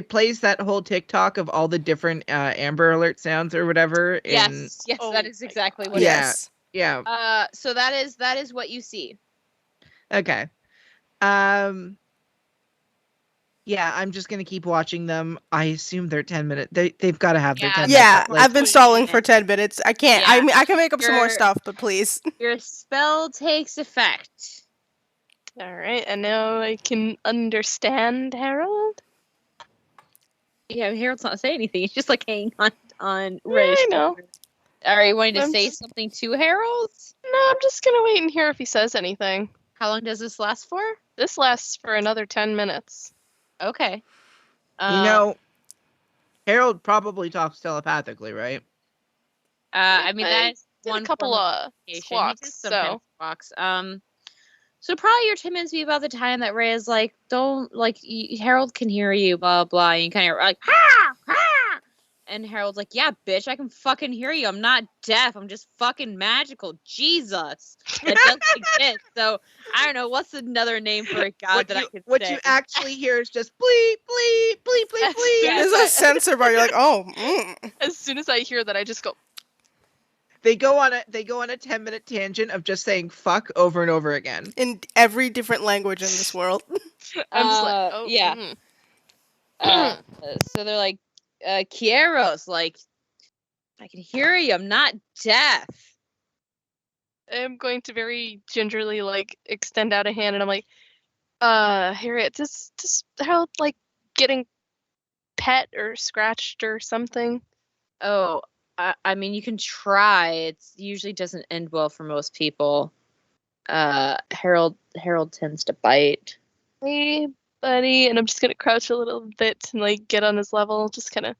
plays that whole TikTok of all the different Amber Alert sounds or whatever. Yes, Oh that is my exactly God. what it is. Yes. Yeah. So that is what you see. Okay. Yeah, I'm just gonna keep watching them. I assume they're 10 minutes. They've got to have their Yeah, 10 Yeah, minutes. Like, I've been stalling for 10 minutes. I can't. Yeah. I mean, I can make up some more You're- stuff, but please. Your spell takes effect. All right, and now I can understand Harold. Yeah, Harold's not saying anything. He's just like hanging on Yeah, Ray's I know. shoulder. Are you wanting to I'm say just- something to Harold? No, I'm just gonna wait and hear if he says anything. How long does this last for? This lasts for another 10 minutes. Okay. Harold probably talks telepathically, right? I mean, I that's did one a couple form of communication. He squawks, does sometimes so squawks. So probably your 10 minutes be about the time that Ray is like, don't, like, Harold can hear you, blah, blah, and you kind of like, ha, ha! And Harold's like, yeah, bitch, I can fucking hear you. I'm not deaf. I'm just fucking magical. Jesus. That doesn't exist. So, I don't know. What's another name for a god that I could what say? you actually hear is just bleep, bleep, bleep, bleep, As bleep. soon There's a sensor bar. You're like, oh. as soon as I hear that, I just go, They go on a 10-minute tangent of just saying fuck over and over again. In every different language in this world. I'm just like, oh, yeah. So they're like, Kieros, like, I can hear you. I'm not deaf. I'm going to very gingerly like extend out a hand, and I'm like, Harriet, does Harold like getting pet or scratched or something? Oh, I mean, you can try. It usually doesn't end well for most people. Harold tends to bite. Hey, buddy, and I'm just gonna crouch a little bit and like get on his level, just kind of.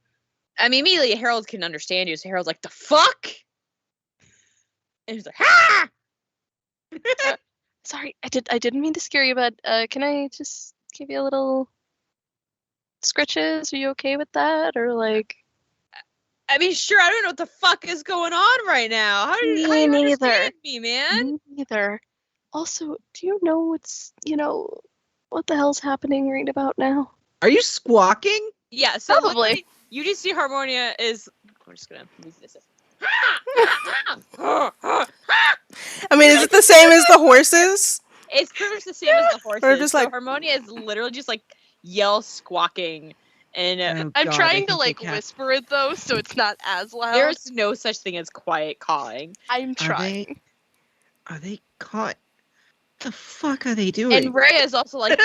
I mean, immediately Harold can understand you, so Harold's like, the fuck? And he's like, ha! Sorry, I didn't mean to scare you, but can I just give you a little scratches? Are you okay with that, or like? I mean, sure, I don't know what the fuck is going on right now. How do you Me understand me, man? Me neither. Also, do you know what the hell's happening right about now? Are you squawking? Yeah, so Probably. literally, you just see Harmonia is. I'm just gonna use this. I mean, is it the same as the horses? It's pretty much the same as the horses. just So like- Harmonia is literally just like yell squawking, and Oh, I'm God, I trying to think they like can't- whisper it though, so it's not as loud. there's no such thing as quiet cawing. I'm trying. Are they caught? What the fuck are they doing? And Rhea is also like,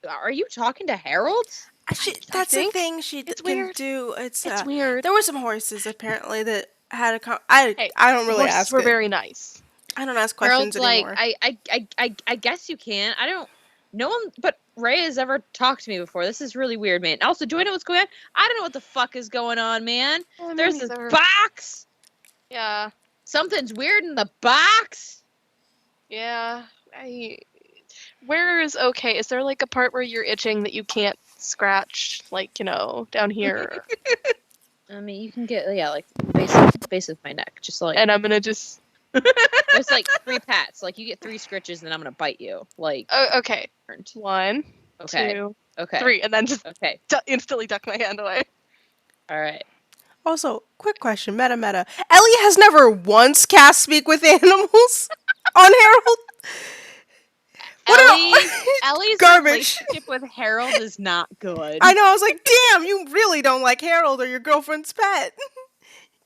are you talking to Harold? That's the think thing she it's can weird. do. It's weird. there were some horses apparently that had a. Hey, I don't really Horses ask. were very nice. I don't ask questions Harold's like, anymore. I guess you can. I don't. No one but Ray has ever talked to me before. This is really weird, man. Also, do I know what's going on? I don't know what the fuck is going on, man. Yeah, me There's this neither. box. Yeah, Something's weird in the box. yeah. Where is okay? Is there like a part where you're itching that you can't scratch, like down here? I mean, you can get like base of my neck, just like. And I'm gonna just. There's like 3 pats. Like you get 3 scritches, and then I'm gonna bite you. Like. Oh, okay. 1, Okay. 2, Okay. 3, and then just Okay. instantly duck my hand away. All right. Also, quick question, meta. Ellie has never once cast Speak with Animals on Harold. Ellie's Garbage. relationship with Harold is not good. I know. I was like, damn, you really don't like Harold or your girlfriend's pet.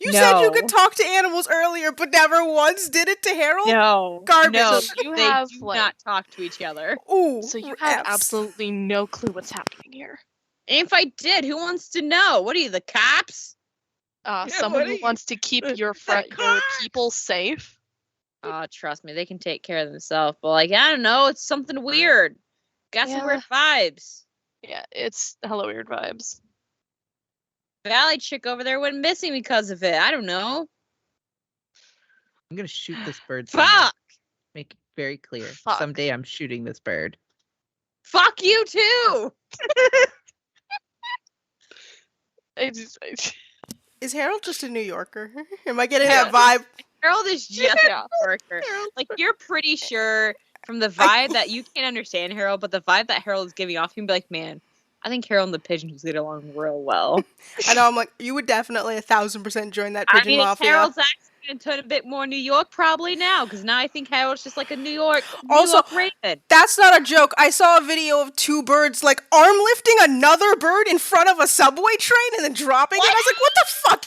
You said you could talk to animals earlier, but never once did it to Harold? No. Garbage. No, So you they have, do like- not talk to each other. Ooh. So you have raps. absolutely no clue what's happening here. And if I did, who wants to know? What are you, the cops? Someone what who are you- wants to keep your cops! people safe. Trust me, they can take care of themselves. But like, I don't know, it's something weird. Got some Yeah. weird vibes. Yeah, it's hella weird vibes. Valley chick over there went missing because of it. I don't know. I'm gonna shoot this bird. someday. Fuck. Make it very clear. Fuck. Someday I'm shooting this bird. Fuck you too. Is Harold just a New Yorker? Am I getting that vibe? Harold is just Yeah. a worker. Like you're pretty sure from the vibe that you can't understand Harold, but the vibe that Harold is giving off, you can be like, man, I think Harold and the pigeons get along real well. I know. I'm like, you would definitely 1,000% join that I pigeon mean, mafia. Harold's accent going to turn a bit more New York probably now, because now I think Harold's just like a New York Raven. That's not a joke. I saw a video of 2 birds like arm lifting another bird in front of a subway train and then dropping it. I was like, what the fuck?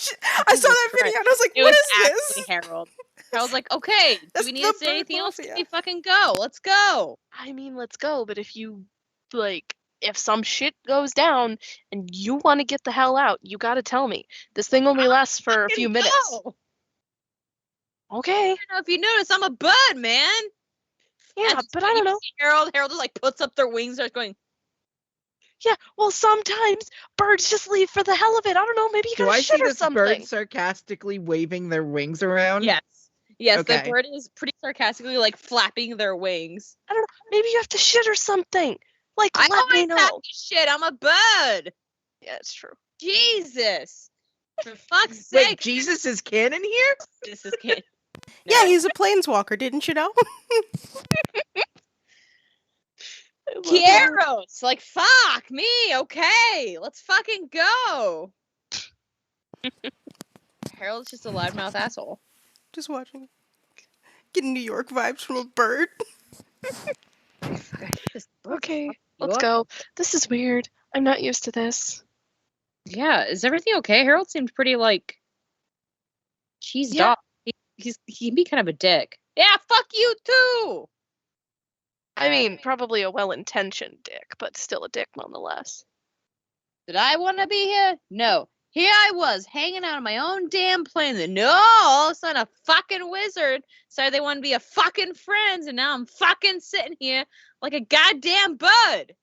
I saw that Jesus video and I was like, It what was is actually this? Harold. Harold's like, okay, do That's we need the to say bird anything else? mafia. We fucking go. Let's go. I mean, let's go, but if you, if some shit goes down and you want to get the hell out, you gotta tell me. This thing only lasts for a few Fucking minutes. go. Okay. I don't know if you notice, I'm a bird, man. Yeah, And but I don't you know. see Harold just like puts up their wings, starts going. Yeah, well, sometimes birds just leave for the hell of it. I don't know, maybe you Do got I a shit see or this something. bird sarcastically waving their wings around? Yes. Yes, Okay. the bird is pretty sarcastically like flapping their wings. I don't know, maybe you have to shit or something. Like, I let me always have know. to shit. I'm a bird. Yeah, it's true. Jesus. For fuck's Wait, sake. Jesus is canon here? This is kid. Yeah, he's a planeswalker, didn't you know? I love her. Kieros. Like, fuck me. Okay. Let's fucking go. Harold's just a loudmouth asshole. Just watching. Getting New York vibes from a bird. Okay, You let's up? go. This is weird. I'm not used to this. Yeah, is everything okay? Harold seemed pretty like cheesed Yeah. off. He can be kind of a dick. Yeah, fuck you too. I mean, probably a well-intentioned dick, but still a dick nonetheless. Did I want to be here? No. Here I was, hanging out on my own damn planet. No, all of a sudden a fucking wizard decided they want to be a fucking friends, and now I'm fucking sitting here like a goddamn bud.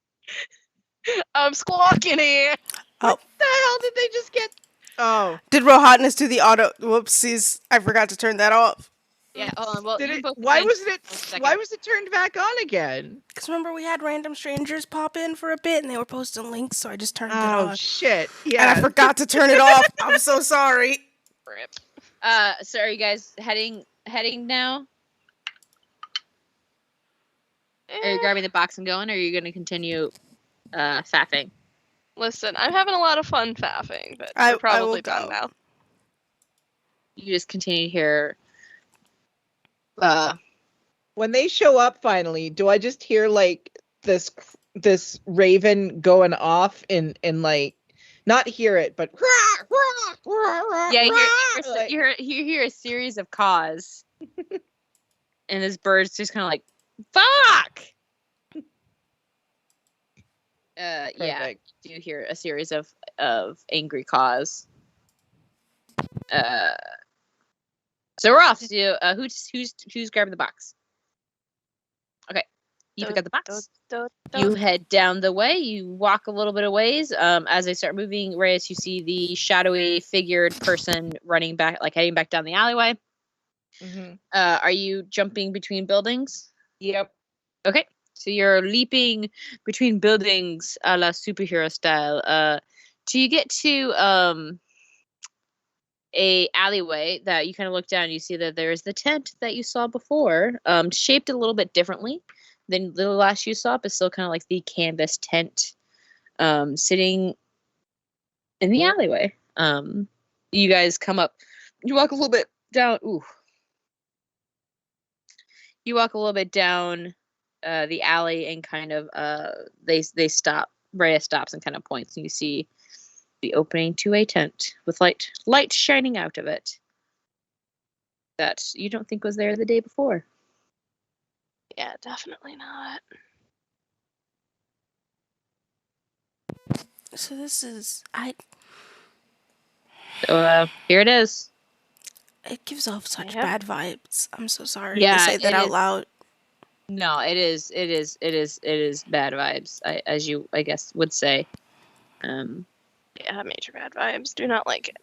I'm squawking here. Oh, The hell did they just get? Oh, did Rohotness do the auto? Whoopsies! I forgot to turn that off. Yeah, hold on. Well, did you it? both Why can- wasn't it? one second. Why was it turned back on again? Because remember we had random strangers pop in for a bit and they were posting links, so I just turned it Oh on. shit! And Yeah. I forgot to turn it off. I'm so sorry. Rip. So are you guys heading now? Are you grabbing the box and going, or are you going to continue faffing? Listen, I'm having a lot of fun faffing, but I we're probably will done go. now. You just continue here. When they show up finally, do I just hear like this raven going off in like not hear it, but Yeah, like, you hear a series of caws, and this bird's just kind of like, "Fuck!" Yeah, perfect. you hear a series of angry caws. So we're off to who's grabbing the box? Okay, you pick up the box. You head down the way. You walk a little bit of ways. As they start moving, Reyes, you see the shadowy figured person running back, like heading back down the alleyway. Mhm. Are you jumping between buildings? Yep. Okay, so you're leaping between buildings a la superhero style. Till you get to a alleyway that you kind of look down and you see that there's the tent that you saw before, shaped a little bit differently than the last you saw, but still kind of like the canvas tent sitting in the alleyway. You guys come up, you walk a little bit down. Ooh. You walk a little bit down the alley and kind of they stop. Rhea stops and kind of points, and you see the opening to a tent with light shining out of it that you don't think was there the day before. Yeah, definitely not. So this is So here it is. It gives off such Yep. bad vibes. I'm so sorry Yeah, to say that it out is. loud. No, it is bad vibes, as you I guess would say. Yeah, major bad vibes. Do not like it.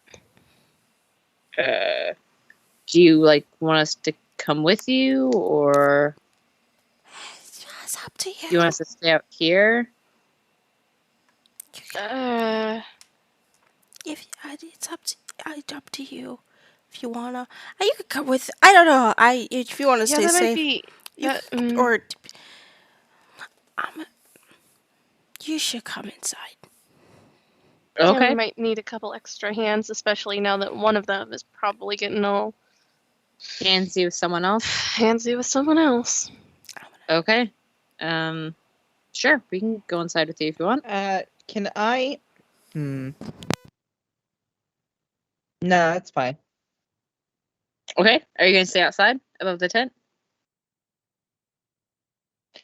Do you want us to come with you, or It's up to you. do you want us to stay out here? It's up to you. If you wanna, you could come with. I don't know. If you wanna Yeah, stay that might safe, be. you That, or you should come inside. yeah, Okay. we might need a couple extra hands, especially now that one of them is probably getting all Handsy with someone else. handsy with someone else. Okay. Sure, we can go inside with you if you want. Can I? No, that's fine. Okay. Are you gonna stay outside above the tent?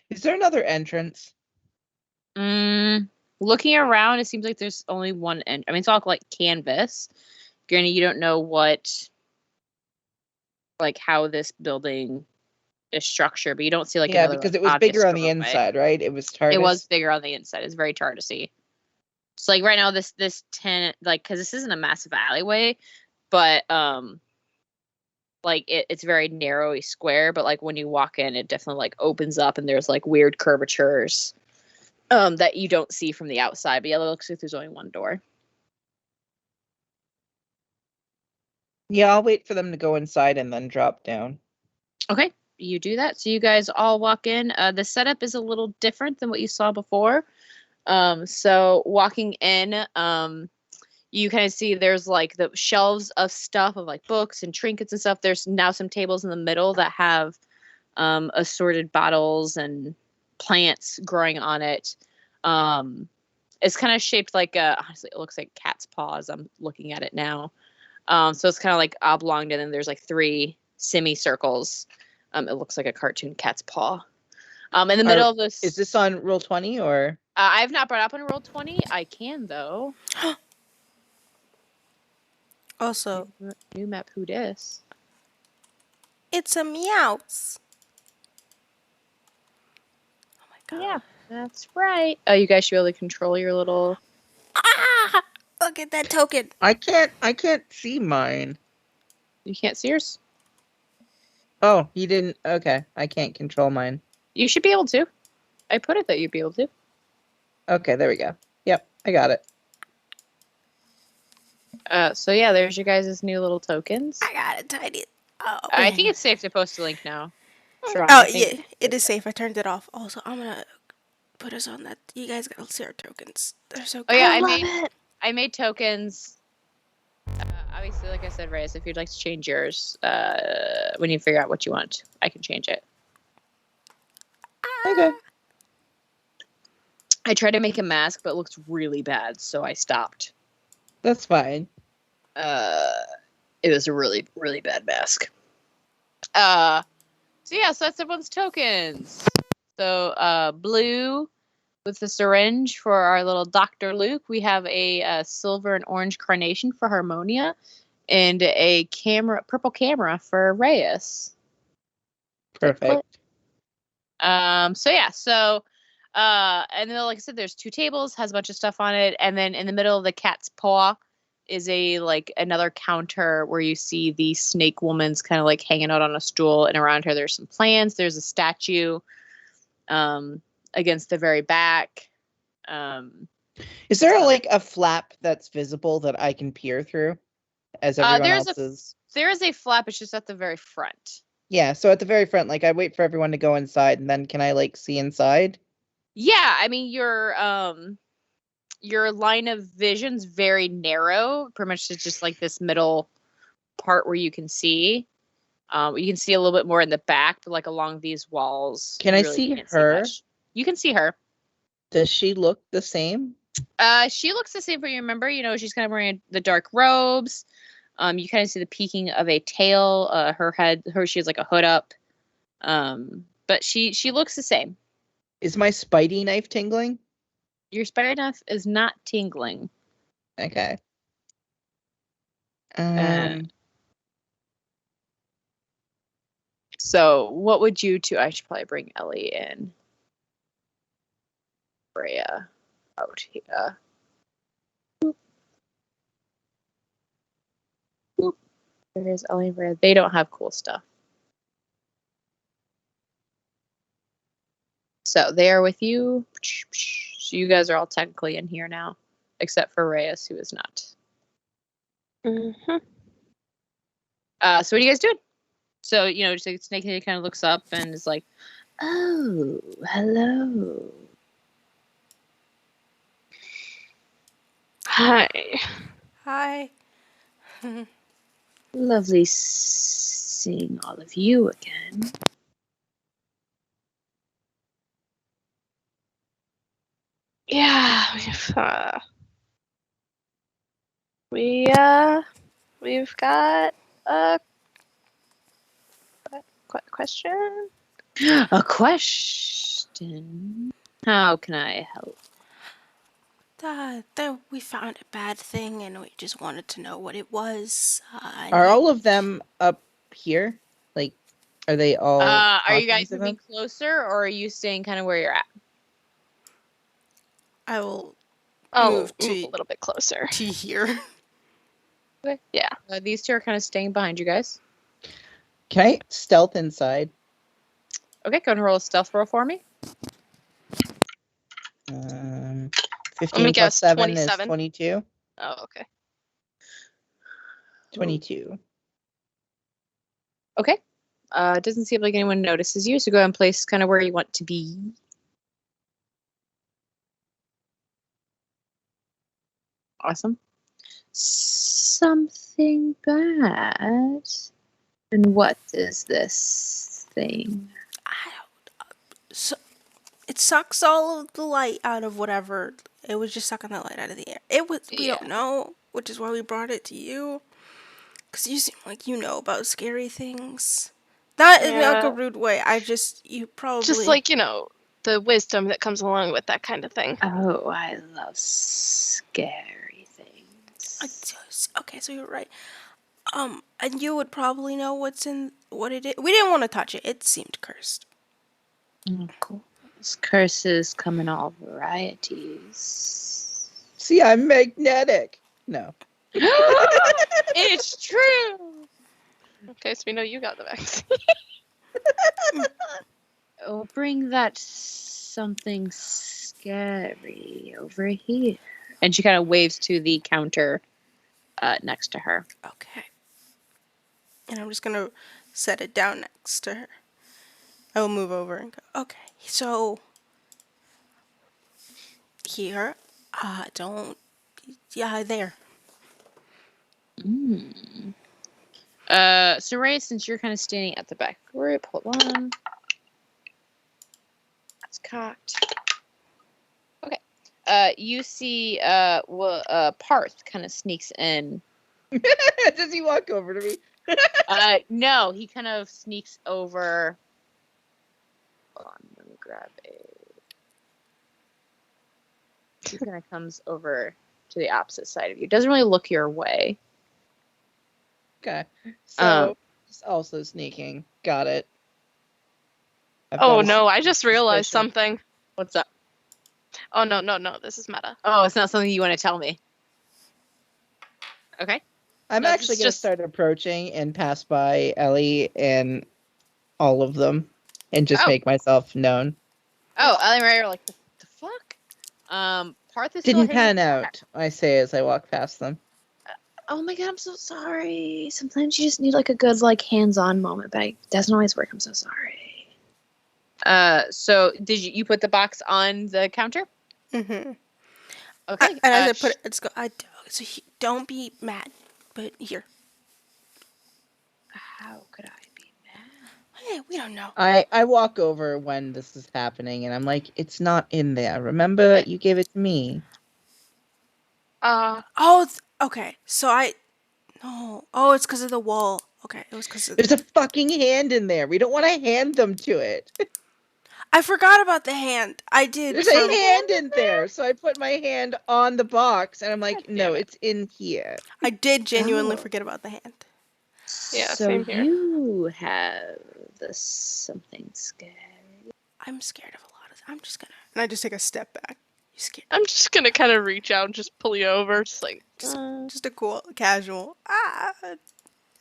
Is there another entrance? Looking around, it seems like there's only one end. I mean, it's all like canvas. Granted, you don't know how this building is structured, but you don't see Yeah, another because it was obvious bigger on the doorway. inside, right? It was hard. It was bigger on the inside. It's very hard to see. So like right now, this tent, like, because this isn't a massive alleyway, but like it's very narrowy square, but like when you walk in, it definitely like opens up and there's like weird curvatures that you don't see from the outside. But yeah, it looks like there's only one door. Yeah, I'll wait for them to go inside and then drop down. Okay, you do that. So you guys all walk in. The setup is a little different than what you saw before. So walking in, you kind of see there's like the shelves of stuff of like books and trinkets and stuff. There's now some tables in the middle that have assorted bottles and plants growing on it. It's kind of shaped like honestly, it looks like cat's paws. I'm looking at it now. So it's kind of like oblong, and then there's like 3 semicircles. It looks like a cartoon cat's paw. In the middle of this, Is this on roll 20 or? I have not brought up on roll 20. I can though. Also, New map. Who dis? it's a meows. Oh my god. Yeah, that's right. Oh, you guys should be able to control your little. Ah! Look at that token. I can't see mine. You can't see yours. Oh, you didn't. Okay, I can't control mine. You should be able to. I put it that you'd be able to. Okay, there we go. Yep, I got it. So yeah, there's your guys' new little tokens. I got a tiny. Oh, I think it's safe to post a link now. Sure. Oh yeah, it is safe. I turned it off. Also, I'm gonna put us on that. You guys gotta see our tokens. They're so. Oh yeah, I love it. I made tokens. Obviously, like I said, Reyes, if you'd like to change yours, when you figure out what you want, I can change it. Okay. I tried to make a mask, but it looks really bad, so I stopped. That's fine. It was a really, really bad mask. So yeah, so that's everyone's tokens. So blue with the syringe for our little Dr. Luke. We have a silver and orange carnation for Harmonia, and a purple camera for Reyes. Perfect. So yeah, so and then like I said, there's 2 tables, has a bunch of stuff on it, and then in the middle of the cat's paw is a like another counter where you see the snake woman's kind of like hanging out on a stool, and around her there's some plants. There's a statue against the very back. Is there like a flap that's visible that I can peer through as everyone else's? There is a flap, it's just at the very front. Yeah, so at the very front, like I wait for everyone to go inside, and then can I like see inside? Yeah, I mean your line of vision's very narrow. Pretty much it's just like this middle part where you can see. You can see a little bit more in the back, but like along these walls. Can I see her? You can see her. Does she look the same? She looks the same, but you remember, she's kind of wearing the dark robes. You kind of see the peeking of a tail. She has like a hood up. But she looks the same. Is my Spidey knife tingling? Your spider knife is not tingling. Okay. So what would you two? I should probably bring Ellie in. Freya out here. Boop. There's Ellie and Freya. They don't have cool stuff. So they are with you. So you guys are all technically in here now, except for Reyes, who is not. Mm-hmm. So what are you guys doing? So, just like Snake kind of looks up and is like, "Oh, hello." Hi. Hi. Lovely seeing all of you again. Yeah, we've got a question. A question. How can I help? We found a bad thing, and we just wanted to know what it was. Are all of them up here? Like, are they all? Are you talking guys to moving them? closer, or are you staying kind of where you're at? I will I'll Move move to- a little bit closer. to here. Yeah. These two are kind of staying behind you guys. Okay, stealth inside. Okay, go and roll a stealth roll for me. 15 plus guess, 7 is 27. 22. Oh, okay. 22. Okay. It doesn't seem like anyone notices you, so go ahead and place kind of where you want to be. Awesome. Something bad. And what is this thing? So it sucks all of the light out of whatever. It was just sucking the light out of the air. It was. We don't know, which is why we brought it to you. Cause you seem like you know about scary things. Not in like a rude way. You probably Just like, the wisdom that comes along with that kind of thing. Oh, I love scary things. Okay, so you're right. And you would probably know what it is. We didn't want to touch it. It seemed cursed. Oh, cool. Curses come in all varieties. See, I'm magnetic. No. It's true. Okay, so we know you got the vaccine. Oh, bring that something scary over here. And she kind of waves to the counter next to her. Okay. And I'm just gonna set it down next to her. I will move over and go, okay, so here, there. So Ray, since you're kind of standing at the back group, hold on. That's cocked. Okay. You see, Parth kind of sneaks in. Does he walk over to me? No, he kind of sneaks over. Hold on, let me grab a. He kind of comes over to the opposite side of you. Doesn't really look your way. Okay. So, he's also sneaking. Got it. Oh, no, I just realized suspicion. something. What's up? Oh, no, this is meta. Oh, it's not something you want to tell me. Okay. I'm No, this actually is going to just- start approaching and pass by Ellie and all of them and just Oh. make myself known. Oh, Ellie and Ray are like, the fuck? Parth is still Didn't hanging pan out, I say as I walk past them. Oh my god, I'm so sorry. Sometimes you just need like a good hands-on moment, but it doesn't always work. I'm so sorry. So did you put the box on the counter? Mm-hmm. Okay. And as I put it, don't be mad, but here. How could I be mad? Hey, we don't know. I walk over when this is happening and I'm like, it's not in there. Remember, you gave it to me. Okay. So no. Oh, it's because of the wall. Okay, it was because of. There's a fucking hand in there. We don't want to hand them to it. I forgot about the hand. I did. There's a hand in there. So I put my hand on the box and I'm like, no, it's in here. I did genuinely Oh. forget about the hand. Yeah, so same here. you have something scary. I'm scared of a lot of. I'm just gonna. And I just take a step back. You scared? I'm just gonna kind of reach out and just pull you over. Just like, Just a cool, casual.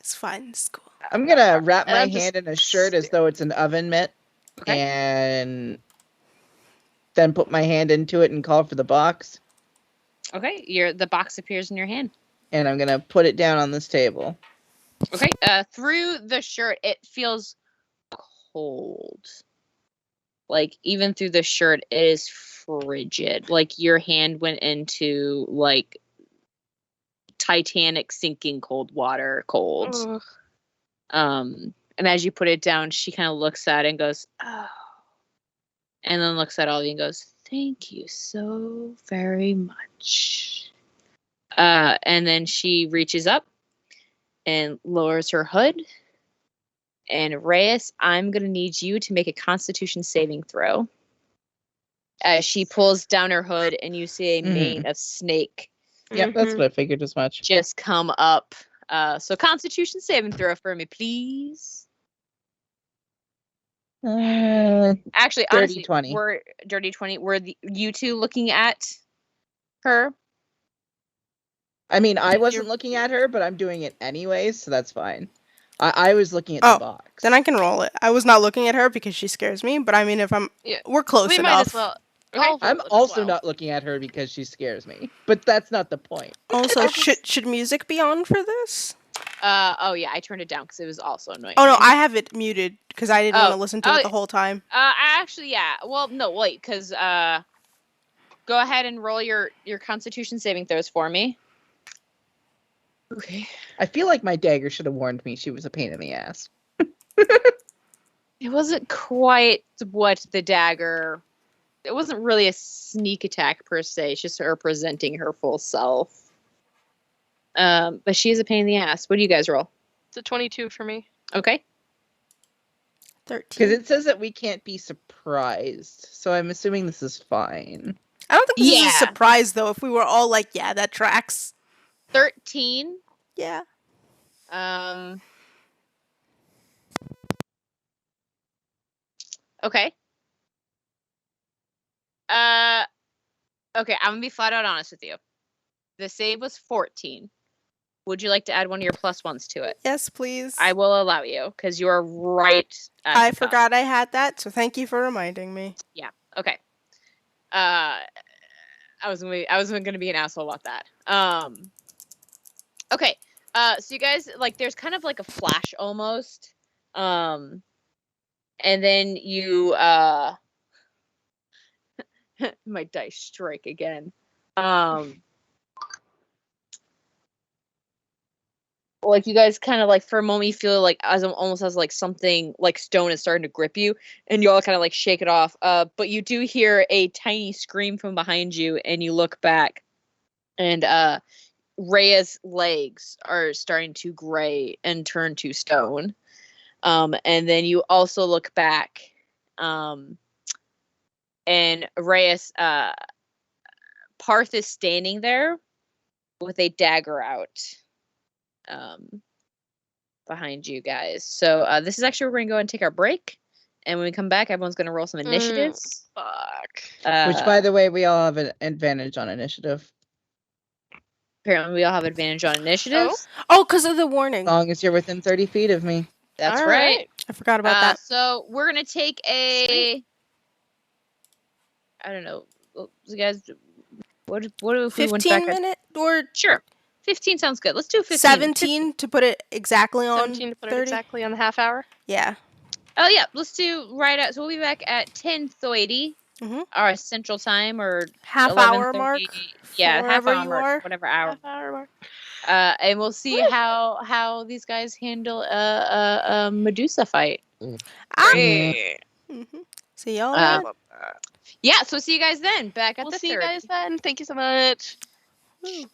It's fine. It's cool. I'm going to wrap And my I'm just hand in a shirt as though it's an oven mitt. Okay. And then put my hand into it and call for the box. Okay, the box appears in your hand. And I'm going to put it down on this table. Okay. Through the shirt, it feels cold. Like even through the shirt, it is frigid. Like your hand went into Titanic sinking cold water, cold. ugh. And as you put it down, she kind of looks at it and goes, "Oh," and then looks at all of you and goes, "Thank you so very much." And then she reaches up and lowers her hood. And Reyes, I'm gonna need you to make a Constitution saving throw. As she pulls down her hood, and you see a mane of snake Yep, that's what I figured as much. just come up. So Constitution saving throw for me, please. Actually, Dirty honestly, 20. we're dirty 20. Were you two looking at her. I mean, I You're- wasn't looking at her, but I'm doing it anyways, so that's fine. I was looking at the Oh, box. Then I can roll it. I was not looking at her because she scares me, but I mean, if we're close We enough. might as well. Okay. I'll I'm roll it as also well. not looking at her because she scares me, but that's not the point. Also, I'll just- should music be on for this? Oh yeah, I turned it down because it was also annoying. Oh no, me. I have it muted because I didn't want to Oh, listen to oh, it the whole time. Actually, yeah. Well, no, wait, because go ahead and roll your Constitution saving throws for me. Okay. I feel like my dagger should have warned me she was a pain in the ass. It wasn't quite what the dagger. It wasn't really a sneak attack per se. It's just her presenting her full self. But she is a pain in the ass. What do you guys roll? It's a 22 for me. Okay. 13. Because it says that we can't be surprised, so I'm assuming this is fine. I don't think this is Yeah. a surprise though. If we were all like, yeah, that tracks. 13. Yeah. Okay. Okay, I'm gonna be flat out honest with you. The save was 14. Would you like to add one of your plus ones to it? Yes, please. I will allow you because you are right. At I the cuff. forgot I had that, so thank you for reminding me. Okay. I was gonna be an asshole about that. Okay. So you guys there's kind of like a flash almost. And then you my dice strike again. Like you guys kind of for a moment you feel almost as something like stone is starting to grip you, and you all kind of shake it off. But you do hear a tiny scream from behind you, and you look back, and Rhea's legs are starting to gray and turn to stone. And then you also look back, and Reyes, Parth is standing there with a dagger out behind you guys. So this is actually, we're going to go and take our break. And when we come back, everyone's going to roll some initiatives. Fuck. Which, by the way, we all have an advantage on initiative. Apparently, we all have advantage on initiatives. Oh, because of the warning. As long as you're within 30 feet of me. That's All right. I forgot about that. So we're going to take a... I don't know. You guys... What if we went 15 back? minute or Sure. 15 sounds good. Let's do 15. 17 to put it exactly on 17 to put 30? it exactly on the half hour. Yeah. Oh, yeah. Let's do right out. So we'll be back at 10:30, Mhm. our central time, or Half hour 11:30. mark. Yeah, half wherever hour you mark, are. whatever hour. Half hour mark. And we'll see how these guys handle a Medusa fight. Ah. Great. Mhm. See y'all Uh, there. Yeah, so see you guys then. Back at We'll the see you 30. guys then. Thank you so much. Woo.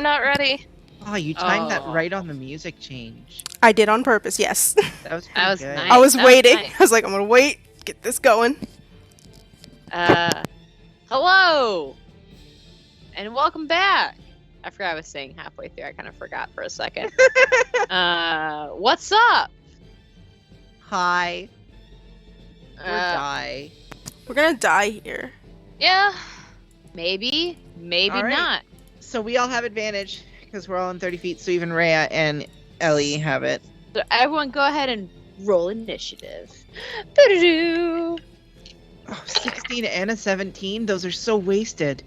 I'm not ready. Oh, you timed that Oh. right on the music change. I did on purpose, yes. That was That pretty was good. nice. I was That was waiting. nice. I was like, I'm gonna wait, get this going. Hello, and welcome back. I forgot I was saying halfway through. I kind of forgot for a second. What's up? Hi. Or Uh, die. We're gonna die here. Yeah, maybe All right. not. So we all have advantage because we're all in 30 feet. So even Rhea and Ellie have it. So everyone, go ahead and roll initiative. Doo-doo-doo. Oh, 16 and a 17. Those are so wasted.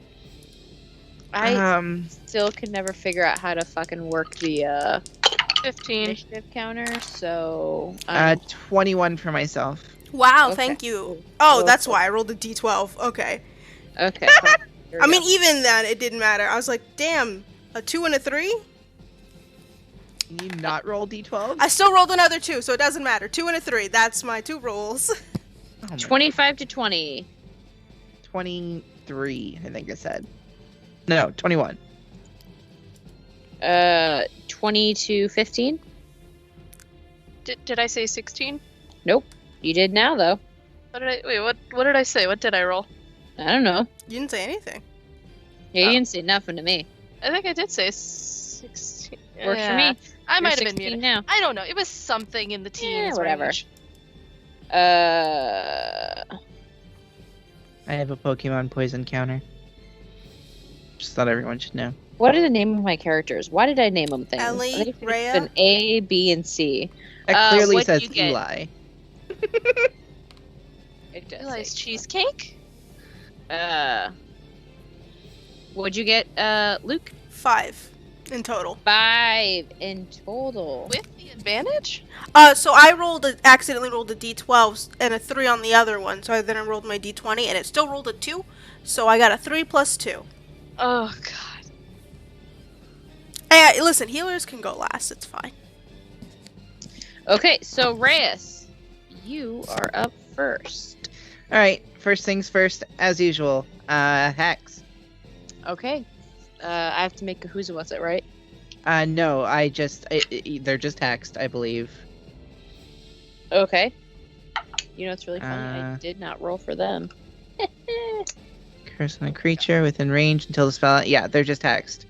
I still can never figure out how to fucking work the 15. initiative counter. So 21 for myself. Wow, Okay. thank you. Oh, Cool, that's cool. why I rolled a d12. Okay. okay. Here we I mean, go. even then, it didn't matter. I was like, damn, a 2 and a 3? Can you not roll d12? I still rolled another 2, so it doesn't matter. 2 and a 3. That's my 2 rolls. Oh my 25 to 20. God. 23, I think I said. No, 21. 20 to 15. Did I say 16? Nope. You did now though. What did I say? What did I roll? I don't know. You didn't say anything. Yeah, Oh. you didn't say nothing to me. I think I did say 16. Works for me. I You're might have been 16 muted. now. I don't know. It was something in the teens. whatever. range. I have a Pokemon poison counter. Just thought everyone should know. What are the name of my characters? Why did I name them things? Ellie, I think it should have Rhea. been A, B, and C. That clearly what do says you get? Eli. It does. Eli's say- cheesecake? What'd you get, Luke? 5 in total. 5 in total. With the advantage? So I accidentally rolled a d12 and a 3 on the other one, so then I rolled my d20 and it still rolled a 2, so I got a 3 plus 2. Oh, God. Hey, listen, healers can go last, it's fine. Okay, so Reyes, you are up first. All right, first things first, as usual. Hex. Okay. I have to make a who's what's it, right? No, they're just hexed, I believe. Okay. You know what's really funny? I Uh, did not roll for them. Curse on a creature within range until the spell. Yeah, they're just hexed.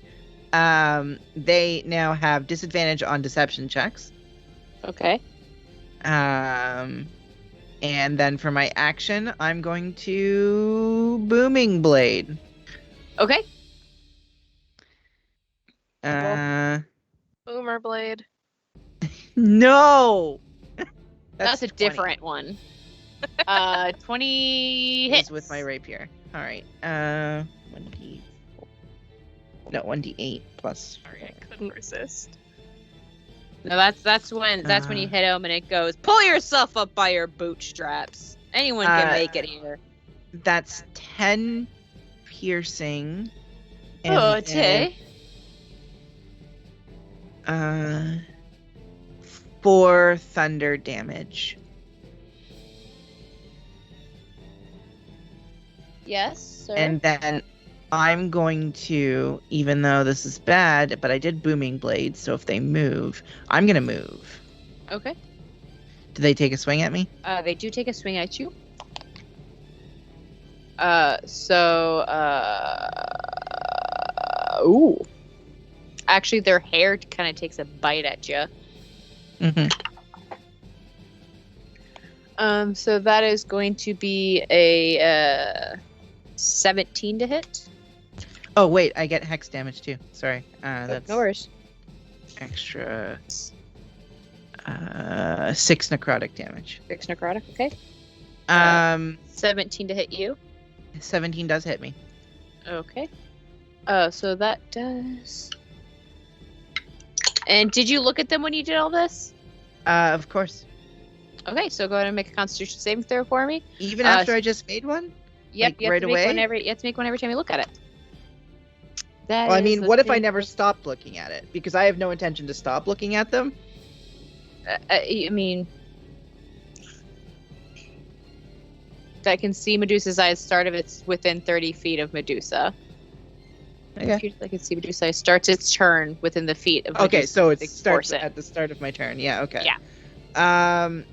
They now have disadvantage on deception checks. Okay. And then for my action, I'm going to Booming Blade. Okay. Boomer blade. No! That's a 20. different one. 20 Is hits. with my rapier. All right. 1d. No, 1d8 plus. Sorry, I couldn't resist. No, that's when you hit him and it goes, pull yourself up by your bootstraps. Anyone can make it here. That's 10 piercing. Oh, then, okay. 4 thunder damage. Yes, sir. And then I'm going to, even though this is bad, but I did Booming Blade, so if they move, I'm going to move. Okay. Do they take a swing at me? They do take a swing at you. Ooh. Actually, their hair kind of takes a bite at you. Mm-hmm. So that is going to be a 17 to hit. Oh, wait, I get hex damage too. Sorry. That's No worries. extra 6 necrotic damage. 6 necrotic, okay. 17 to hit you. 17 does hit me. Okay. So that does. And did you look at them when you did all this? Of course. Okay, so go ahead and make a Constitution saving throw for me. Even after I just made one? Yep, Like, you have right to make away? one every. You have to make one every time you look at it. That Well, I is mean, the what if I thing. never stopped looking at it? Because I have no intention to stop looking at them. I mean, I can see Medusa's eyes start if it's within 30 feet of Medusa. Okay. Like a Medusa starts its turn within the feet of Okay, Medusa. so it Big starts Force. at the start of my turn. Yeah, okay. Yeah.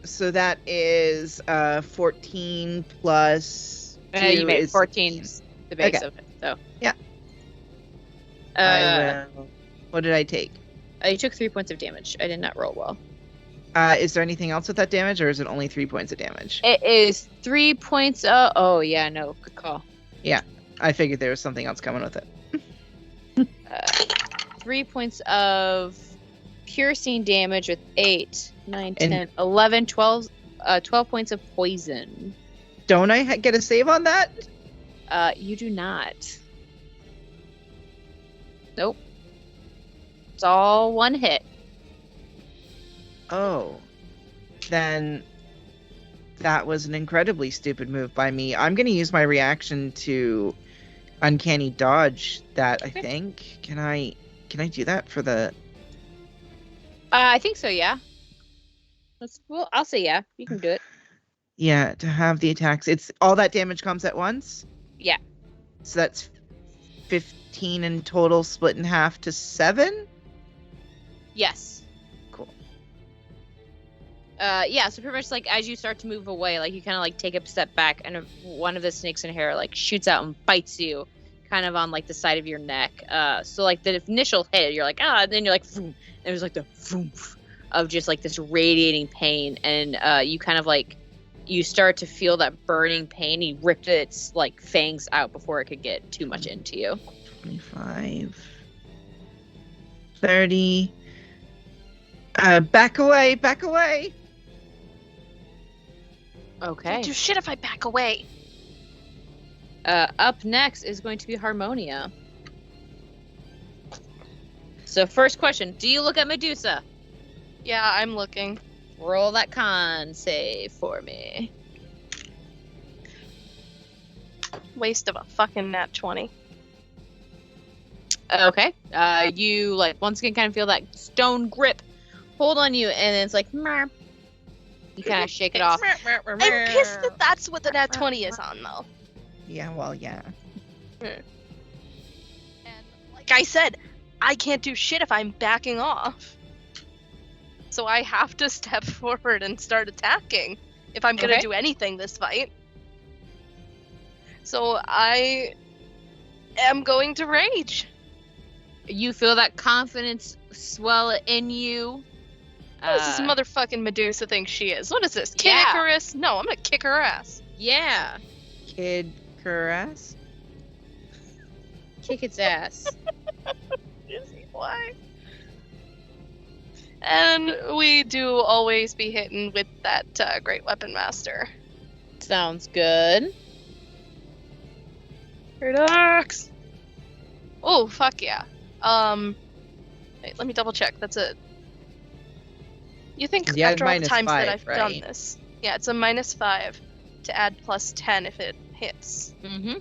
So that is 14 plus 2 You made is 14 16. the base Okay. of it. So Yeah. I will. What did I take? you took 3 points of damage. I did not roll well. Is there anything else with that damage, or is it only 3 points of damage? It is 3 points. Oh yeah, no, good call. I figured there was something else coming with it. 3 points of piercing damage with 8, 9, And- 10, 11, 12, 12 points of poison. Don't I get a save on that? You do not. Nope. It's all one hit. Oh. Then that was an incredibly stupid move by me. I'm going to use my reaction to uncanny dodge that, I think. Can I do that for the... I think so, yeah. Well, I'll say yeah. You can do it. Yeah, to have the attacks. It's all that damage comes at once? Yeah. So that's 15 in total, split in half to 7? Yes. Cool. Yeah, so pretty much like as you start to move away, like you kind of like take a step back and one of the snakes in hair like shoots out and bites you kind of on like the side of your neck. So like the initial hit, you're like, and then you're like, vroom, and there's like the vroom of just like this radiating pain. And you kind of like, you start to feel that burning pain. He ripped its like fangs out before it could get too much into you. 25. 30. Back away, back away. Okay. Can't do shit if I back away. Up next is going to be Harmonia. So first question, do you look at Medusa? Yeah, I'm looking. Roll that con save for me. Waste of a fucking nat 20. Okay. You like once again kind of feel that stone grip hold on you, and then it's like, Mer. You kind of shake it off. I'm pissed that that's what the nat 20 is on, though. Yeah, well, yeah. And like I said, I can't do shit if I'm backing off. So I have to step forward and start attacking if I'm gonna Okay. do anything this fight. So I am going to rage. You feel that confidence swell in you. What does this motherfucking Medusa think she is? What is this? Kid Yeah. Icarus? No, I'm gonna kick her ass. Yeah. Kid Caress? Kick its ass. Why? And we do always be hitting with that Great Weapon Master. Sounds good. Redux! Oh, fuck yeah. Wait, let me double check. That's a... You think Yeah, after all the times that -5, I've done right? this... Yeah, it's a -5 to add +10 if it hits. Mm-hmm.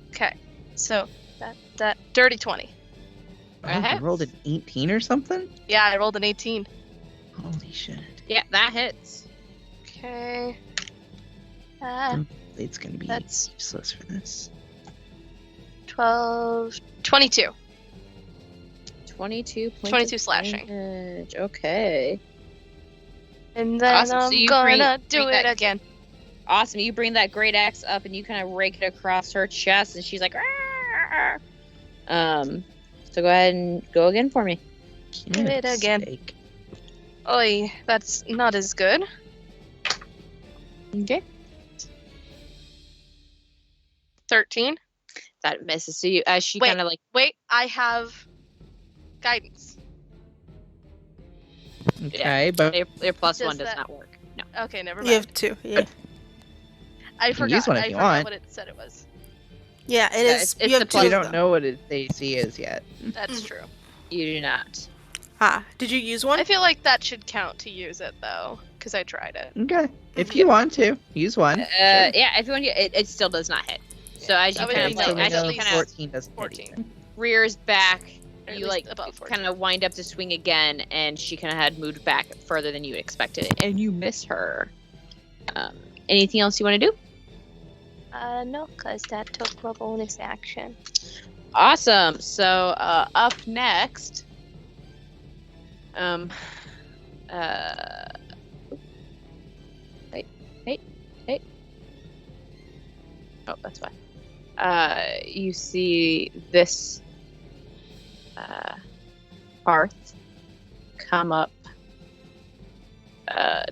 Okay, so that dirty 20. Oh, you Perhaps. rolled an 18 or something? Yeah, I rolled an 18. Holy shit. Yeah, that hits. Okay. It's gonna be That's- useless for this. 12... 22. 22 points 22 of slashing. damage. Okay. And then Awesome, so I'm you gonna bring do that- it again. Awesome. You bring that great axe up and you kind of rake it across her chest, and she's like, "Arr!" So go ahead and go again for me. Do it again. Steak. Oi, that's not as good. Okay. 13. That misses. So you, as she Wait. kind of like, Wait, I have guidance. Okay, but your +1 Does does that- not work. No. Okay, never You mind. have 2. Yeah. I can forgot. use one if I you forgot want. what it said it was. Yeah, it Yeah, is. it's You the have 2. we plus- don't know what its AC is yet. That's true. You do not. Ah, did you use one? I feel like that should count to use it though, because I tried it. Okay, if you want to, use one. Sure. Yeah, if you want to, it still does not hit. So as you That would kind be of nice. so like, we as know you kind of 14 doesn't hit 14. either. rears back, Or at you least like above 14. kind of wind up to swing again, and she kind of had moved back further than you expected, and you miss her. Anything else you want to do? No, because that took my bonus action. Awesome. So up next, wait. Oh, that's fine. You see this Parth come up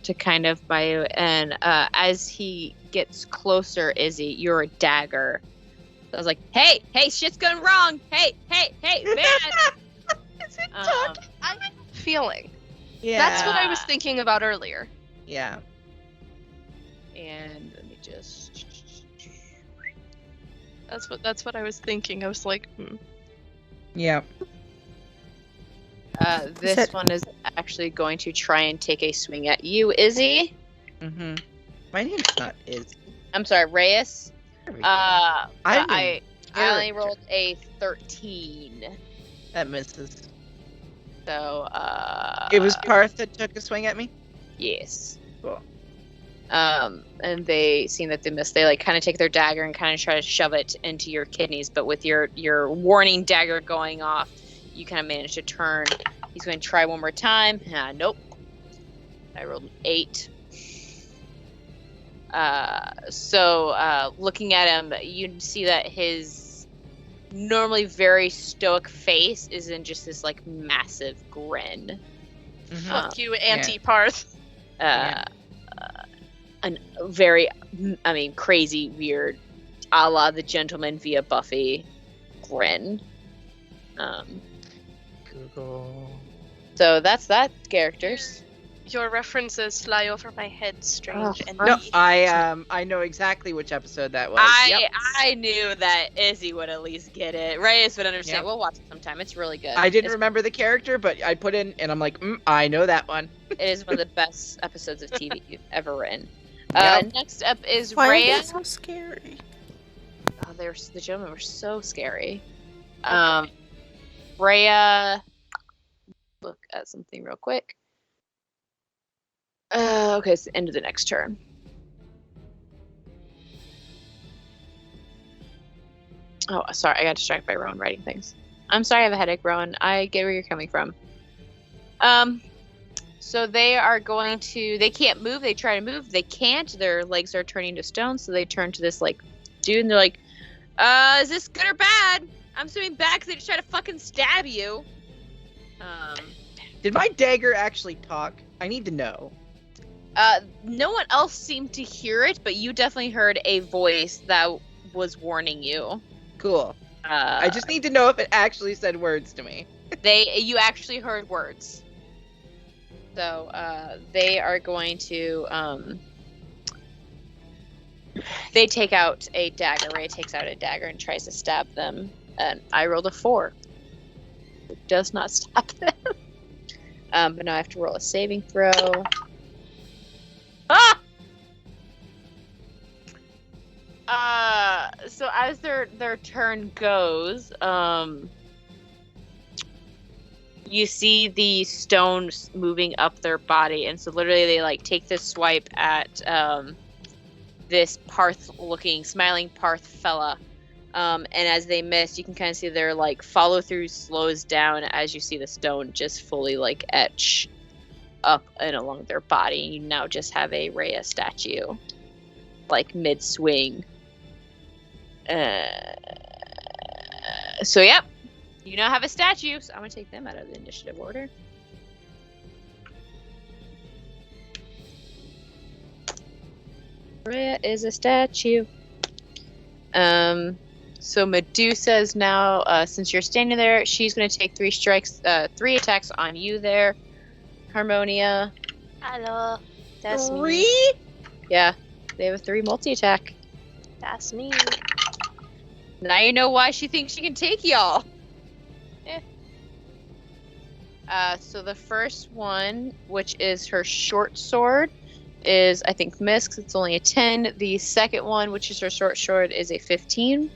to kind of by you, and as he gets closer, Izzy, your dagger. I was like, hey, shit's going wrong. Hey, man. Is it I'm feeling. Yeah. That's what I was thinking about earlier. Yeah. And let me just. That's what I was thinking. I was like, Yeah. This that- one is actually going to try and take a swing at you, Izzy. Mm-hmm. My name's not Izzy. I'm sorry, Reyes. There we go. But I'm I in only character. rolled a 13. That misses. So, It was Parth that took a swing at me? yes. Cool. And they, seeing that they missed, they like kind of take their dagger and kind of try to shove it into your kidneys, but with your warning dagger going off, you kind of manage to turn. He's going to try one more time. Nope. I rolled an 8. So looking at him, you see that his normally very stoic face is in just this like massive grin. Mhm. fuck you, anti-Parth. Yeah. An very, I mean, crazy, weird, a la the gentleman via Buffy grin. Google. So that's that, characters. Your references fly over my head, strange and No, neat. I know exactly which episode that was. Yep. I knew that Izzy would at least get it. Reyes would understand. Yep. We'll watch it sometime. It's really good. I didn't It's- remember the character, but I put in, and I'm like, I know that one. It is one of the best episodes of TV you've ever written. Yep. Next up is Why are they Rhea. so scary? Oh, the gentlemen were so scary. Rhea, look at something real quick. Okay, it's the end of the next turn. Oh, sorry, I got distracted by Rowan writing things. I'm sorry, I have a headache, Rowan. I get where you're coming from. So they are going to. They can't move. They try to move. They can't. Their legs are turning to stone. So they turn to this like dude, and they're like, "Is this good or bad?" I'm assuming bad because they just try to fucking stab you. Did my dagger actually talk? I need to know. No one else seemed to hear it, but you definitely heard a voice that was warning you. Cool. I just need to know if it actually said words to me. You actually heard words. So they are going to they take out a dagger. Ray takes out a dagger and tries to stab them, and I rolled a 4. It does not stop them. But now I have to roll a saving throw. So as their turn goes, you see the stones moving up their body, and so literally they like take this swipe at this Parth-looking, smiling Parth fella. And as they miss, you can kind of see their like follow through slows down as you see the stone just fully like etch up and along their body. You now just have a Rhea statue, like mid swing. So yep, you now have a statue. So I'm gonna take them out of the initiative order. Rhea is a statue. So Medusa is now, since you're standing there, she's going to take 3 strikes, 3 attacks on you there, Harmonia. Hello, that's me. 3? Yeah, they have a 3 multi-attack. That's me. Now you know why she thinks she can take y'all. So the first one, which is her short sword, is, I think, missed 'cause it's only a 10. The second one, which is her short sword, is a 15.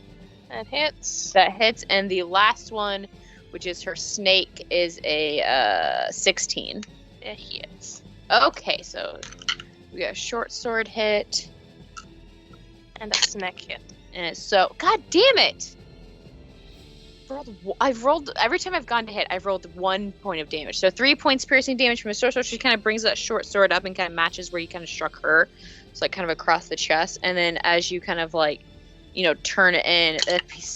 That hits. That hits. And the last one, which is her snake, is a 16. It hits. Okay, so we got a short sword hit. And a snack hit. And so, god damn it! I've rolled every time I've gone to hit. I've rolled 1 point of damage. So 3 points piercing damage from a sword. So she kind of brings that short sword up and kind of matches where you kind of struck her. So like kind of across the chest. And then as you kind of like, turn it in,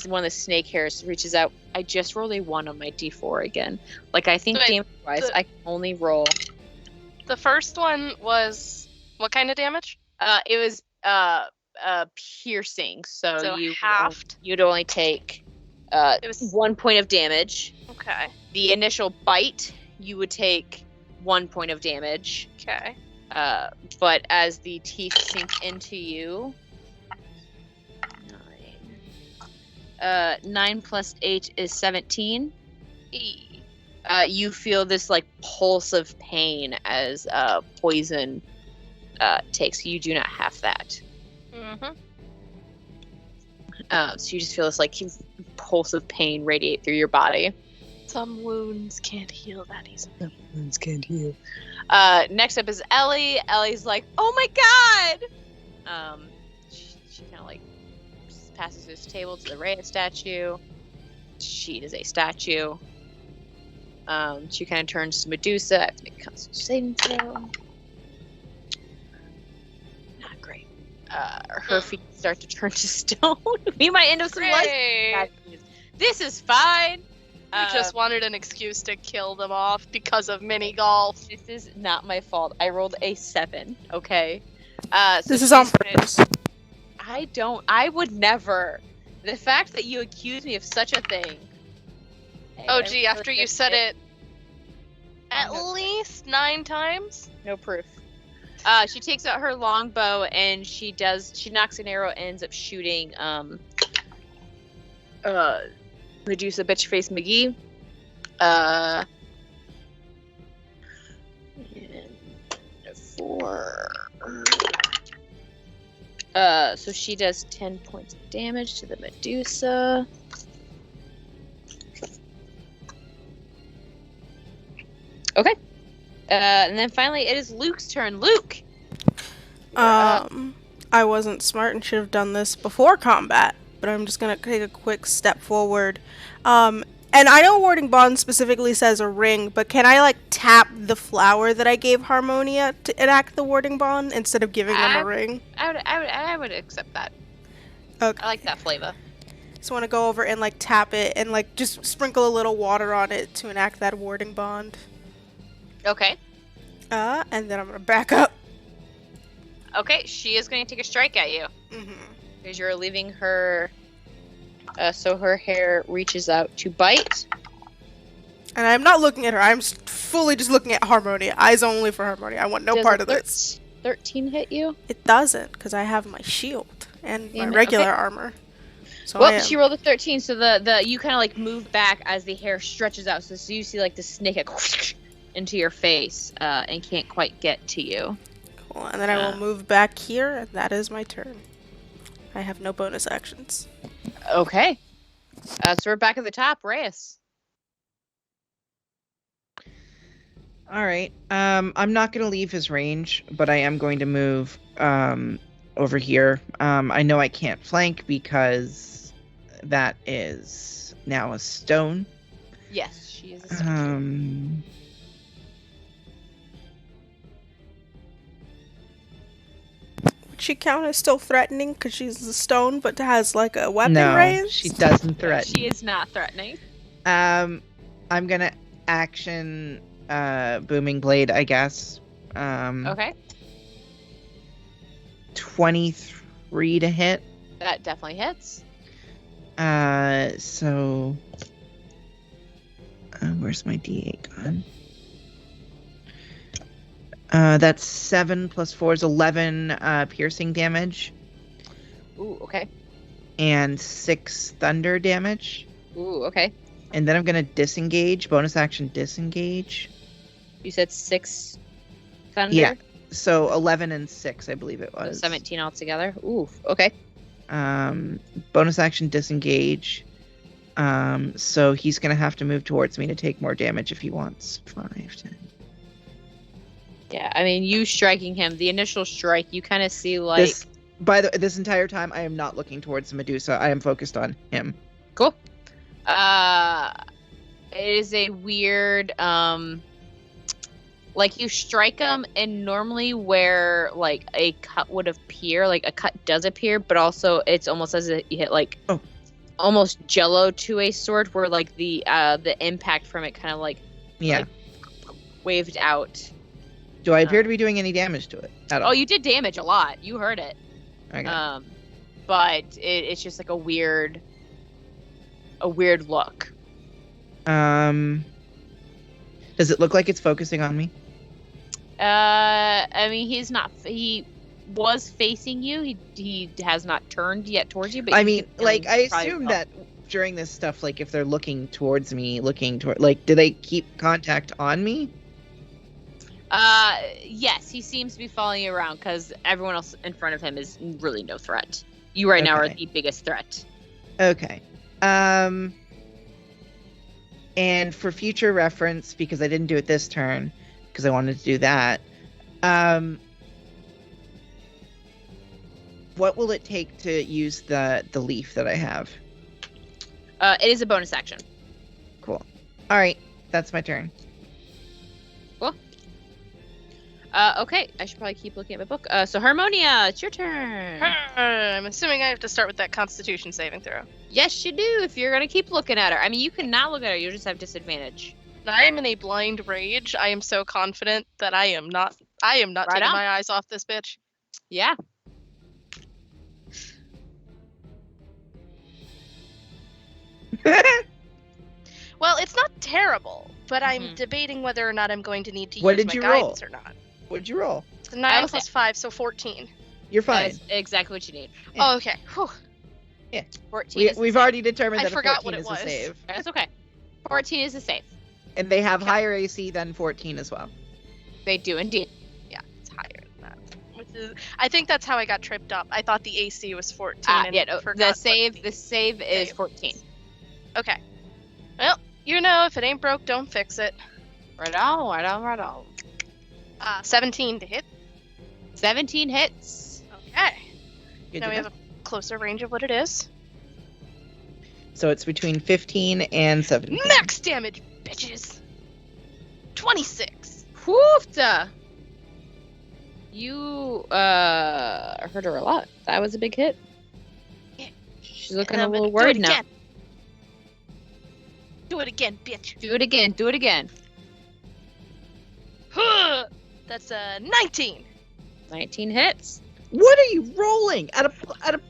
one of the snake hairs reaches out. I just rolled a 1 on my d4 again. Like I think Wait, damage wise, I can only roll. The first one was what kind of damage? It was piercing. So So you halved. you'd only take It was 1 point of damage. okay. The initial bite, you would take 1 point of damage. Okay. But as the teeth sink into you, 9 plus 8 is 17. You feel this like pulse of pain as poison takes. You do not have that. Mm-hmm. So you just feel this like pulse of pain radiate through your body. Some wounds can't heal that easily. Wounds can't heal. Next up is Ellie. Ellie's like, "Oh my god!" She kind of like passes this table to the Rhea statue. She is a statue. She kind of turns to Medusa. I have to make a Constitution saving throw. Not great. Her feet start to turn to stone. We might end up some life. Great. This is fine. I just wanted an excuse to kill them off because of mini golf. This is not my fault. I rolled a 7. Okay. So This is on she's- purpose. I would never. The fact that you accuse me of such a thing. Oh, gee, after you said it at least 9 times? No proof. She takes out her longbow and she knocks an arrow, ends up shooting Medusa Bitchface McGee. And 4. So she does 10 points of damage to the Medusa. Okay. And then finally it is Luke's turn. Luke! You're up. I wasn't smart and should have done this before combat, but I'm just gonna take a quick step forward. And I know Warding Bond specifically says a ring, but can I like tap the flower that I gave Harmonia to enact the Warding Bond instead of giving them a ring? I would accept that. Okay. I like that flavor. So I want to go over and like tap it and like just sprinkle a little water on it to enact that Warding Bond. Okay. And then I'm gonna back up. Okay, she is going to take a strike at you. Mm-hmm. Because you're leaving her... so her hair reaches out to bite. And I'm not looking at her. I'm fully just looking at Harmonia. Eyes only for Harmonia. I want no Does part a of this. 13 hit you? It doesn't, because I have my shield and my Damn it, regular okay. armor. So I Well, am. she rolled a 13, so the you kind of like move back as the hair stretches out. So you see like the snake like, into your face and can't quite get to you. Cool. And then I will move back here, and that is my turn. I have no bonus actions. Okay. So we're back at the top. Reyes. All right. I'm not going to leave his range, but I am going to move over here. I know I can't flank because that is now a stone. Yes, she is a stone. Would she count as still threatening because she's a stone, but has like a weapon No, raised? she doesn't threaten. She is not threatening. I'm gonna action booming blade, I guess. Okay. 23 to hit. That definitely hits. So where's my D8 gone? That's 7 plus 4 is 11 piercing damage. Ooh, okay. And 6 thunder damage. Ooh, okay. And then I'm gonna disengage, bonus action disengage. You said 6 thunder? Yeah. So 11 and 6, I believe it So was. 17 altogether. Ooh, okay. Bonus action disengage. So he's gonna have to move towards me to take more damage if he wants. 5, 10. Yeah, I mean, you striking him, the initial strike, you kind of see like... This entire time, I am not looking towards the Medusa. I am focused on him. Cool. It is a weird, like you strike them, and normally where like a cut would appear, like a cut does appear, but also it's almost as if you hit like almost jello to a sword, where like the impact from it kind of like waved out. Do I appear to be doing any damage to it at all? Oh, you did damage a lot. You heard it. Okay. But it's just like a weird look. Does it look like it's focusing on me? I mean, he was facing you. He has not turned yet towards you. But I you mean, can like, I probably assume tell. that during this stuff, like, if they're looking towards me, like, do they keep contact on me? Yes, he seems to be following you around because everyone else in front of him is really no threat. You right now are Okay. the biggest threat. Okay. And for future reference, because I didn't do it this turn, because I wanted to do that, what will it take to use the leaf that I have? It is a bonus action. Cool. All right, that's my turn. Cool. Okay, I should probably keep looking at my book. So Harmonia, it's your turn. I'm assuming I have to start with that Constitution saving throw. Yes, you do. If you're gonna keep looking at her, I mean, you can not look at her. You just have disadvantage. I am in a blind rage. I am so confident that I am not taking on. my eyes off this bitch. Yeah. Well, it's not terrible, but I'm Mhm. debating whether or not I'm going to need to What use did my you roll? guidance or not. What'd you roll? It's 9 will say- plus 5, so 14. You're That fine. is exactly what you need. Yeah. Oh, okay. Whew. 14 is the We've save. already determined I that a forgot 14 what it is a was. save. That's okay. 14 is the save. And they have Okay. higher AC than 14 as well. They do indeed. Yeah, it's higher than that. Which is, I think that's how I got tripped up. I thought the AC was 14. And Yeah, no, forgot the what save is save. 14. Okay. Well, you know, if it ain't broke, don't fix it. Right on. 17 to hit. 17 hits. Okay. Good Now to we know. have a closer range of what it is. So it's between 15 and 17. Max damage, bitches. 26. Woofta! You hurt her a lot. That was a big hit. Yeah. She's looking And a I'm little gonna worried do it now. again. Do it again, bitch. Do it again. That's 19. 19 hits. What are you rolling? At a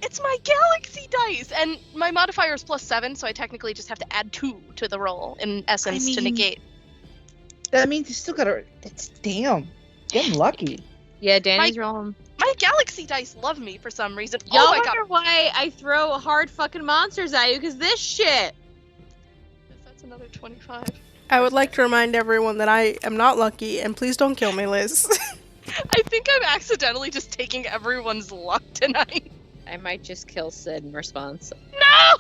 It's my galaxy dice, and my modifier is +7, so I technically just have to add 2 to the roll in essence to mean- negate. that means you still gotta. That's damn. Getting lucky. Yeah, Danny's rolling. My galaxy dice love me for some reason. Y'all Oh my god. wonder why I throw hard fucking monsters at you, because this shit. That's another 25. I would like to remind everyone that I am not lucky, and please don't kill me, Liz. I think I'm accidentally just taking everyone's luck tonight. I might just kill Sid in response. No!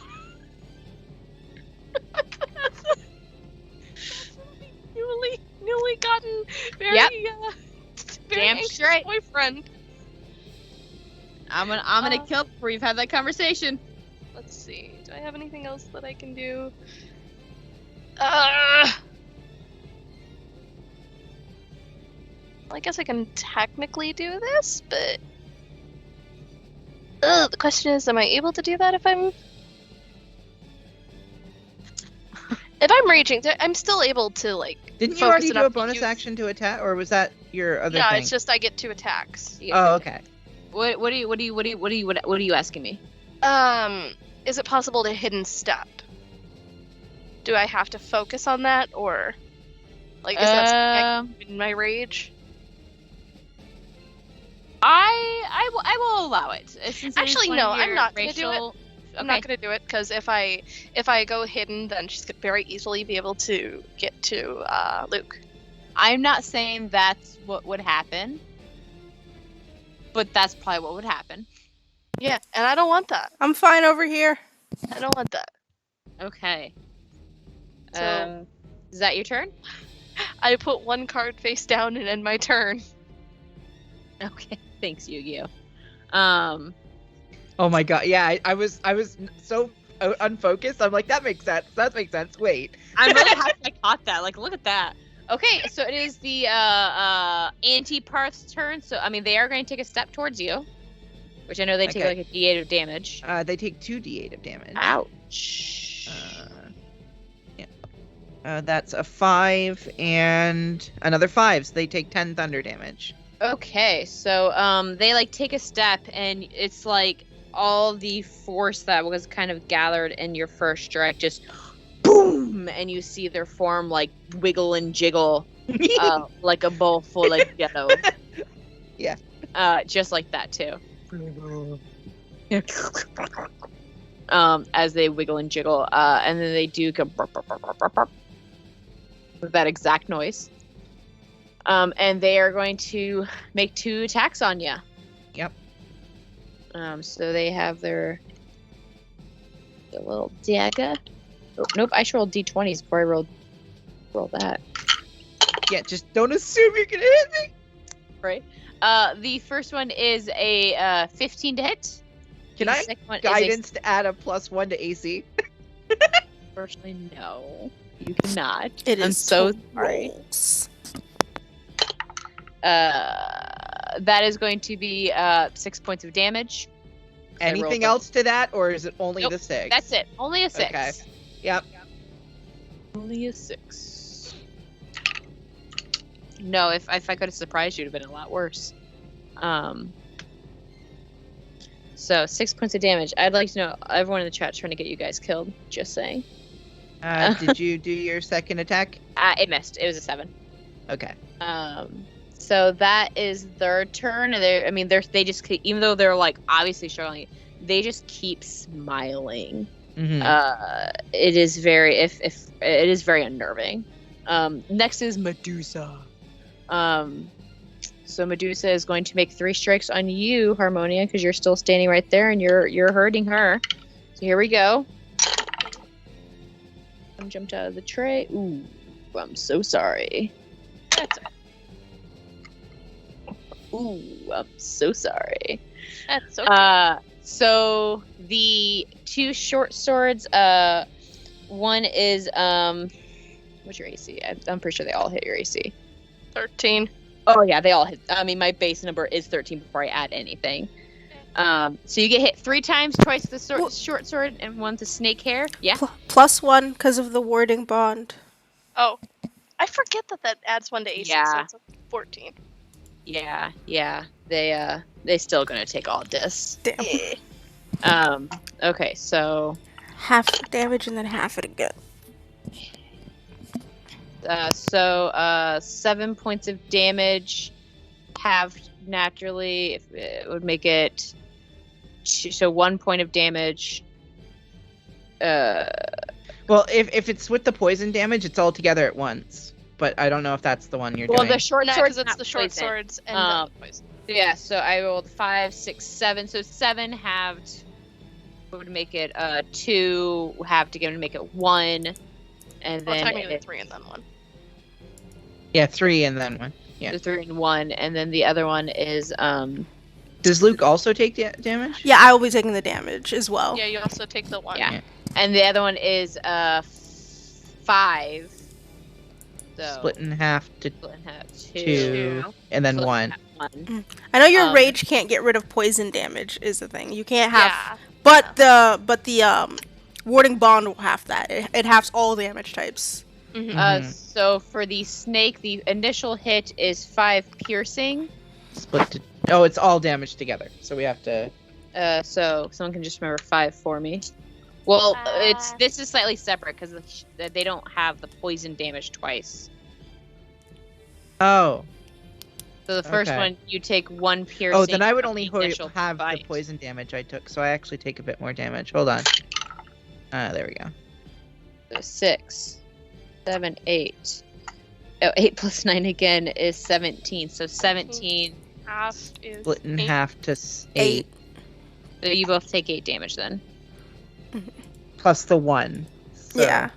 newly gotten very, Yep. very Damn anxious straight. boyfriend. I'm gonna kill before you've had that conversation. Let's see. Do I have anything else that I can do? Well, I guess I can technically do this, but the question is, am I able to do that if I'm raging? I'm still able to like. Didn't you focus already do enough a to bonus use- action to attack, or was that your other Yeah, thing? it's just I get 2 attacks. Oh, okay. What are you asking me? Is it possible to hidden step? Do I have to focus on that, or like is that something I can do in my rage? I will allow it. Since it is Actually, one no, of I'm your not gonna do it. racial- I'm Okay. not gonna do it because if I go hidden, then she's gonna very easily be able to get to Luke. I'm not saying that's what would happen, but that's probably what would happen. Yeah, and I don't want that. I'm fine over here. I don't want that. Okay. So- Is that your turn? I put 1 card face down and end my turn. Okay. Thanks, Yu-Gi-Oh. Oh my god. Yeah, I was so unfocused. I'm like, that makes sense. That makes sense. Wait. I'm really happy I caught that. Like, look at that. Okay, so it is the anti-Parth's turn. So, I mean, they are going to take a step towards you, which I know they take Okay. like a D8 of damage. They take 2d8 of damage. Ouch. Yeah. That's a 5 and another 5. So they take 10 thunder damage. Okay, so they like take a step, and it's like all the force that was kind of gathered in your first strike just boom, and you see their form like wiggle and jiggle like a bowl full of jello. Yeah. Just like that too. As they wiggle and jiggle, and then they do go burp, burp, burp, burp, burp, burp, with that exact noise. And they are going to make 2 attacks on you. Yep. So they have the little dagger. Oh, nope, I should roll d20s before I roll that. Yeah, just don't assume you're gonna hit me. Right. The first one is a 15 to hit. Can The I second one guidance to add a +1 to AC? Unfortunately, no. You cannot. It I'm is so to sorry. rolls. That is going to be 6 points of damage. I rolled Anything them. else to that, or is it only Nope, the 6? That's it. Only a 6. Okay. Yep. Only a 6. No, if I could have surprised you, it would have been a lot worse. So 6 points of damage. I'd like to know, everyone in the chat's trying to get you guys killed. Just saying. Did you do your second attack? It missed. It was a 7. Okay. So that is their turn. And they just keep, even though they're like obviously struggling, they just keep smiling. Mm-hmm. It is very it is very unnerving. Next is Medusa. So Medusa is going to make 3 strikes on you, Harmonia, because you're still standing right there and you're hurting her. So here we go. I jumped out of the tray. Ooh, I'm so sorry. That's Ooh, I'm so sorry. okay. So the 2 short swords, one is what's your AC? I'm pretty sure they all hit your AC. 13. Oh yeah, they all hit. I mean, my base number is 13 before I add anything. So you get hit 3 times, twice the short sword and once the snake hair. Yeah. +1 because of the warding bond. Oh, I forget that adds 1 to AC, so Yeah. it's a 14. Yeah. They still gonna take all this. Damn. Okay, so Half the damage and then half it again. 7 points of damage, halved naturally. If it would make it so 1 point of damage. Well, if it's with the poison damage, it's all together at once. But I don't know if that's the one you're Well, doing. the short No, sword because it's the short swords and Um, the poison. Yeah, so I rolled 5, 6, 7. So 7 halved would make it 2 halved again to make it 1, and Well, then technically 3 and then 1. Yeah, 3 and then 1. Yeah. the 3 and 1, and then the other one is Does Luke also take damage? Yeah, I will be taking the damage as well. Yeah, you also take the 1. Yeah. And the other one is 5. So Split in half to split in half, 2, and then split in 1. half, 1. I know your Um, rage can't get rid of poison damage is the thing. You can't have, Yeah. but the warding bond will have that. It halves all damage types. Mhm. So for the snake, the initial hit is 5 piercing. Split to... Oh, it's all damage together. So we have to... So someone can just remember 5 for me. Well, this is slightly separate because they don't have the poison damage twice. Oh. So the first Okay. one you take 1 piercing. Oh, then I would from only the initial have the bite. poison damage I took, so I actually take a bit more damage. Hold on. There we go. So 6, 7, 8. Oh, 8 plus 9 again is 17. So 17. Half is Split in 8. half to 8. 8. So you both take 8 damage then. Plus the 1. So... Yeah.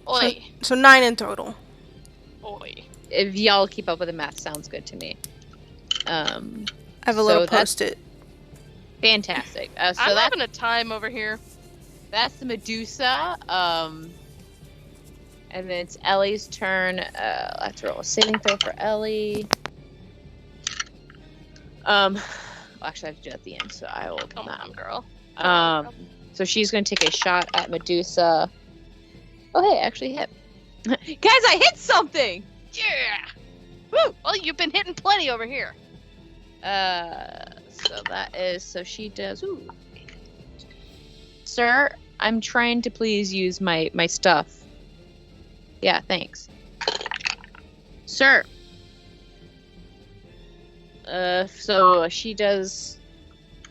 Oi. So 9 in total. Oi. If y'all keep up with the math, sounds good to me. I have a little So that's- post-it. Fantastic. So I'm that's having a time over here. that's the Medusa. And then it's Ellie's turn. I have to roll a saving throw for Ellie. Well, actually, I have to do it at the end, so I will. Come on, girl. So she's going to take a shot at Medusa. Oh, hey, actually hit. Guys, I hit something! Yeah! Woo! Well, you've been hitting plenty over here. So that is, so she does, ooh. Sir, I'm trying to please use my stuff. Yeah, thanks. Sir. So she does,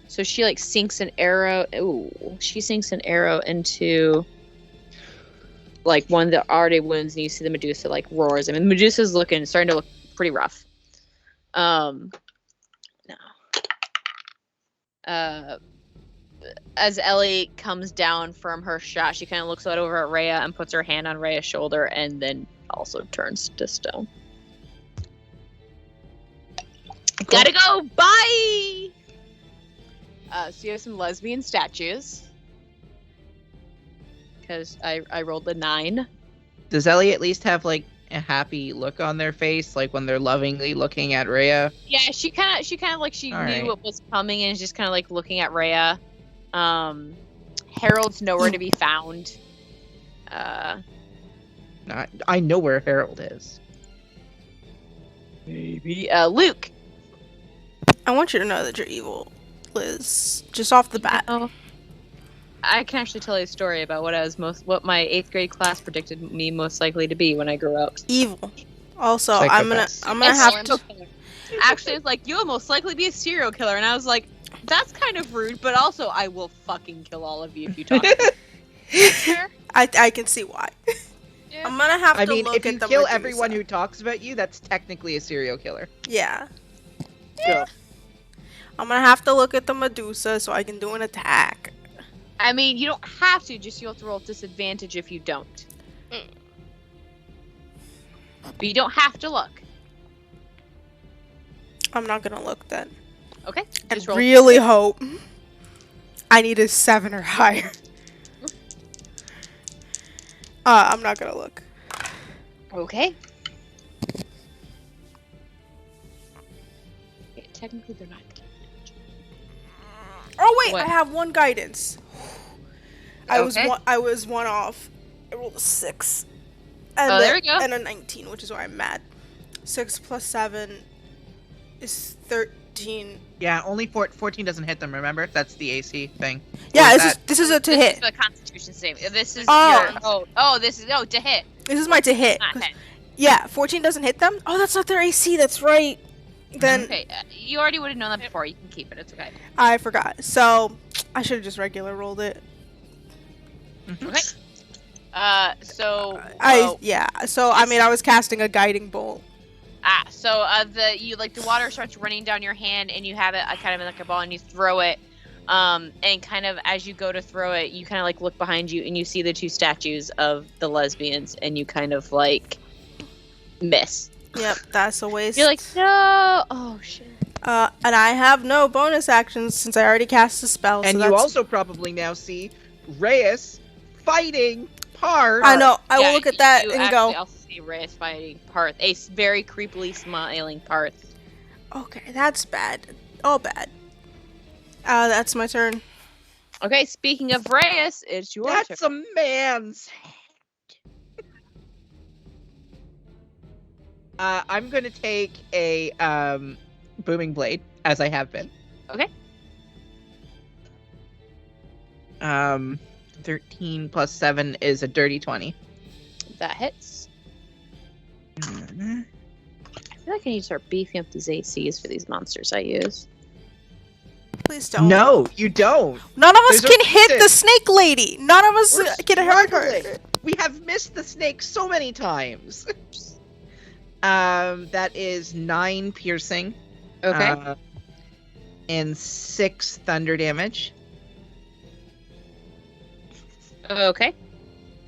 so she like sinks an arrow, ooh, she sinks an arrow into like one that already wounds, and you see the Medusa like roars. I mean, the Medusa's starting to look pretty rough. No. As Ellie comes down from her shot, she kind of looks out over at Rhea and puts her hand on Rhea's shoulder, and then also turns to stone. Cool. Gotta go. Bye. So you have some lesbian statues. Because I rolled a 9. Does Ellie at least have like a happy look on their face, like when they're lovingly looking at Rhea? Yeah, she kind of like she All knew right. what was coming and is just kind of like looking at Rhea. Harold's nowhere to be found. I know where Harold is. Maybe. Luke. I want you to know that you're evil, Liz. Just off the bat. Oh. I can actually tell you a story about what my 8th grade class predicted me most likely to be when I grew up. Evil. Also, I'm gonna It's have to. Actually, it's like, you'll most likely be a serial killer, and I was like, that's kind of rude, but also I will fucking kill all of you if you talk. Sure. I can see why. Yeah. I'm gonna have I to mean, look if you at the kill Medusa. everyone who talks about you, that's technically a serial killer. Yeah. Go. I'm gonna have to look at the Medusa so I can do an attack. I mean, you don't have to, just you'll have to roll disadvantage if you don't. Mm. But you don't have to look. I'm not gonna look then. Okay? I Just roll. really hope I need a 7 or higher. I'm not gonna look. Okay. Okay, technically they're not. Oh wait, What? I have 1 guidance. I Okay. was one off. I rolled a 6. And Oh, there we go. And a 19, which is why I'm mad. 6 plus 7 is 13. Yeah, only 14 doesn't hit them, remember? That's the AC thing. Yeah, Or this is a to This hit. is the Constitution save. This is Oh. this is to hit. This is my to hit. Not hit. Yeah, 14 doesn't hit them. Oh, that's not their AC. That's right. Then Okay, you already would have known that before. You can keep it. It's okay. I forgot. So I should have just regular rolled it. Okay. So So I mean, I was casting a guiding bolt. the water starts running down your hand, and you have it kind of like a ball, and you throw it. And kind of as you go to throw it, you kind of like look behind you, and you see the 2 statues of the lesbians, and you kind of like miss. Yep, that's a waste. You're like, no. Oh shit. And I have no bonus actions since I already cast a spell. And so you that's... also probably now see Reyes fighting Parth. I know. I Yeah, will look at that you and actually go. also see Reyes fighting Parth, a very creepily smiling Parth. Okay, that's bad. All bad. That's my turn. Okay, speaking of Reyes, it's your That's turn. a man's head. I'm going to take a booming blade, as I have been. Okay. 13 plus 7 is a dirty 20. That hits. I feel like I need to start beefing up these ACs for these monsters I use. Please don't. No, you don't. None of us There's a can hit the reason. snake lady. None of us We're can hurt her. struggling. We have missed the snake so many times. That is 9 piercing. Okay. And 6 thunder damage. Okay.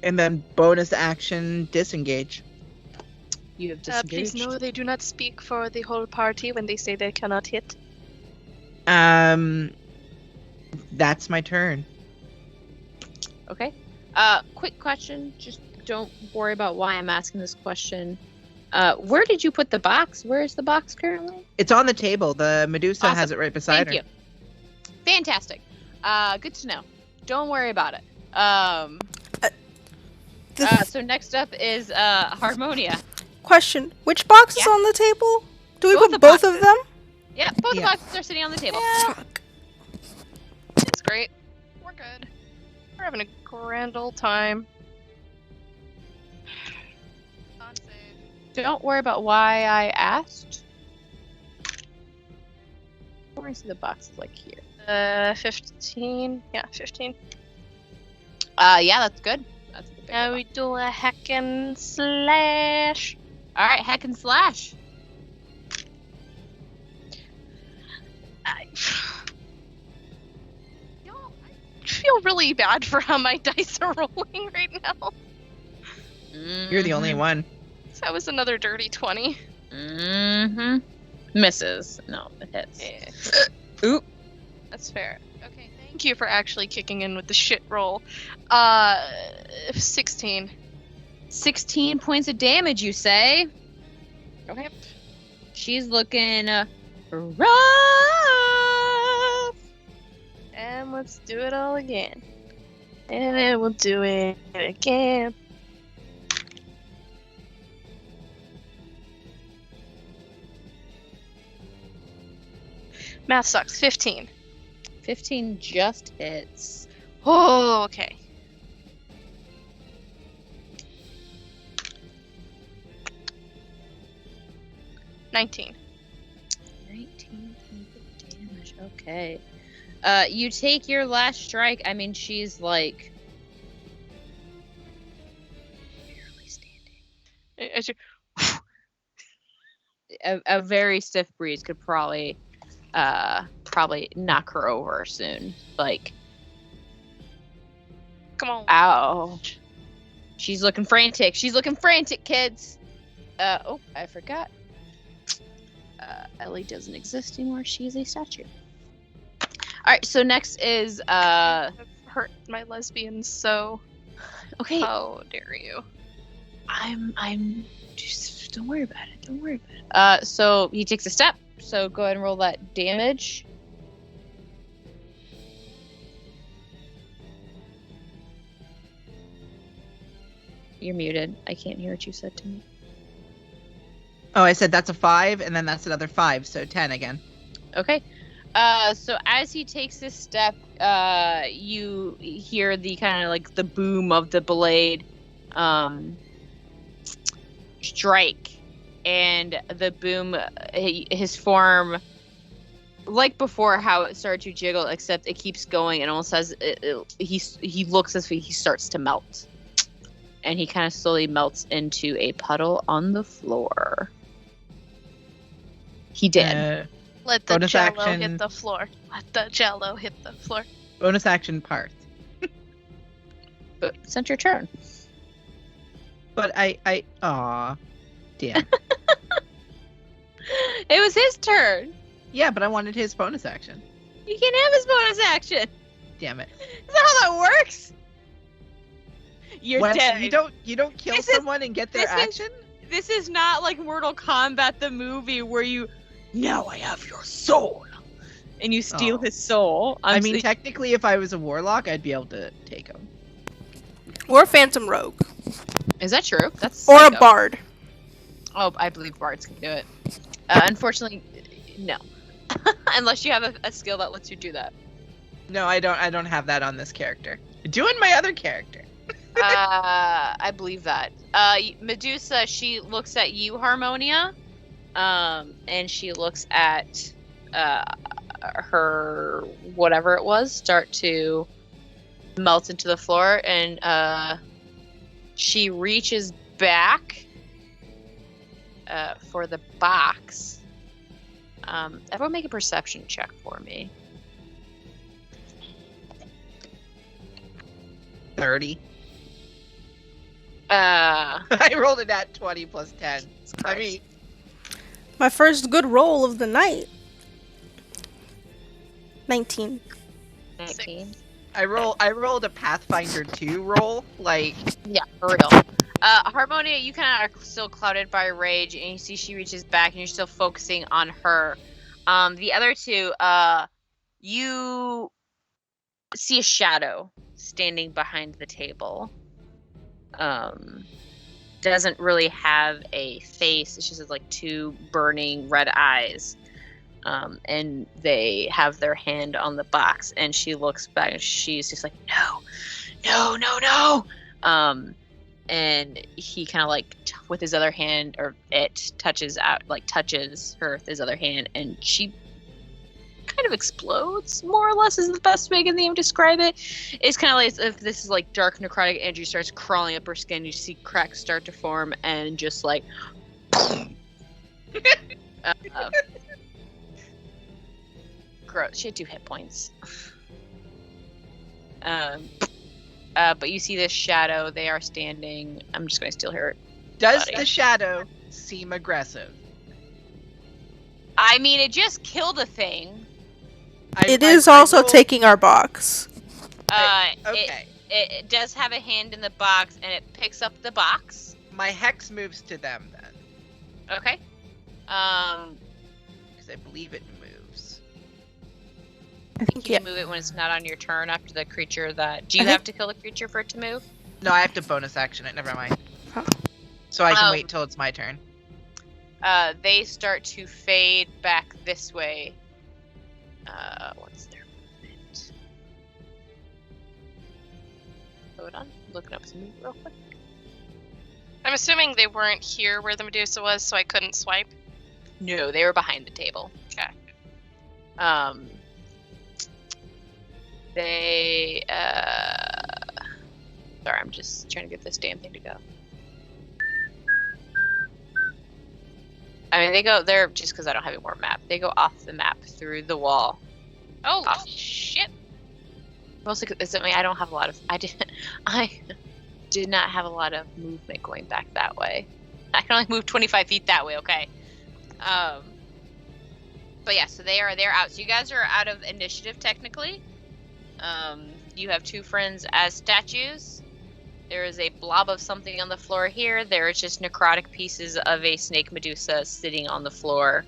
And then bonus action disengage. You have Please disengaged. know they do not speak for the whole party when they say they cannot hit. That's my turn. Okay. Quick question. Just don't worry about why I'm asking this question. Where did you put the box? Where is the box currently? It's on the table. The Medusa has Awesome. it right beside Thank her. you. Fantastic. Good to know. Don't worry about it. So next up is Harmonia. Question: which box is Yeah. on the table? Do we Both put the both of boxes. them? Yeah, both Yeah. boxes are sitting on the table. Fuck. It's great. We're good. We're having a grand old time. Con save. Don't worry about why I asked. Where is the box? Like here. 15. Yeah, 15. Yeah, that's good. That's a big Now box. we do a hack and slash. All right, hack and slash. I feel really bad for how my dice are rolling right now. You're the only one. That was another dirty 20. Mm-hmm. Misses. No, it hits. Yeah. Oop. That's fair. Okay, thank you for actually kicking in with the shit roll. 16. 16 points of damage, you say? Okay. She's looking rough. And let's do it all again. And then we'll do it again. Math sucks. 15. 15 just hits. Oh, okay. $19. 19 points of damage. Okay. You take your last strike. I mean, she's like barely standing. As you- A very stiff breeze could probably knock her over soon. Like, Come on. ow. She's looking frantic. She's looking frantic, kids. Oh, I forgot. Ellie doesn't exist anymore. She's a statue. All right, so next is I've hurt my lesbians, so okay. how dare you? I'm just don't worry about it. Don't worry about it. So he takes a step. So go ahead and roll that damage. You're muted. I can't hear what you said to me. Oh, I said that's a 5, and then that's another 5, so 10 again. Okay. So as he takes this step, you hear the kind of like the boom of the blade strike, and the boom, his form, like before, how it started to jiggle, except it keeps going and almost has he looks as if he starts to melt, and he kind of slowly melts into a puddle on the floor. He did. Let the Bonus jello action. hit the floor. Let the jello hit the floor. Bonus action part. But it's not your turn. But aw, damn. It was his turn. Yeah, but I wanted his bonus action. You can't have his bonus action. Damn it. Is that how that works? You're Wes, dead. You don't kill This is- someone and get their this is- action? This is not like Mortal Kombat the movie where you now I have your soul and you steal Oh. his soul. I mean, technically, if I was a warlock, I'd be able to take him. Or a phantom rogue. is that true? That's Or a psycho. bard. Oh, I believe bards can do it. Unfortunately, no. Unless you have a skill that lets you do that. No, I don't have that on this character. Doing my other character. I believe that. Medusa, she looks at you, Harmonia, and she looks at her whatever it was start to melt into the floor, and she reaches back for the box. Everyone make a perception check for me. 30. Uh, I rolled it at 20 plus 10. I mean, My first good roll of the night. 19. 19. I rolled a Pathfinder 2 roll. Like, Yeah, for real. Harmonia, you kind of are still clouded by rage, and you see she reaches back, and you're still focusing on her. The other two, you see a shadow standing behind the table. Doesn't really have a face. It's just like two burning red eyes. And they have their hand on the box, and she looks back, and she's just like, no. And he kind of like with his other hand, or it touches her with his other hand, and she kind of explodes, more or less, is the best way I can describe it. It's kind of like if this is like dark necrotic energy starts crawling up her skin. You see cracks start to form, and just like gross. She had 2 hit points. But you see this shadow. They are standing. I'm just going to steal her. does body. the shadow seem aggressive? I mean, it just killed a thing. It is also rolled- taking our box. Okay. It does have a hand in the box, and it picks up the box. My hex moves to them then, Okay. because I believe it moves. I think, You yeah. can move it when it's not on your turn after the creature that... Do you I think- have to kill the creature for it to move? No, I have to bonus action it. Never mind. Huh. So I can wait till it's my turn. They start to fade back this way. What's their movement? Hold on. Looking up some movement real quick. I'm assuming they weren't here where the Medusa was, so I couldn't swipe. No, they were behind the table. Okay. They, sorry, I'm just trying to get this damn thing to go. I mean, they're, just because I don't have any more map, they go off the map through the wall. Oh, Oh. shit. Mostly because I don't have a lot of, I did not have a lot of movement going back that way. I can only move 25 feet that way, okay. But yeah, so they're out. So you guys are out of initiative technically. You have 2 friends as statues. There is a blob of something on the floor here. There is just necrotic pieces of a snake Medusa sitting on the floor.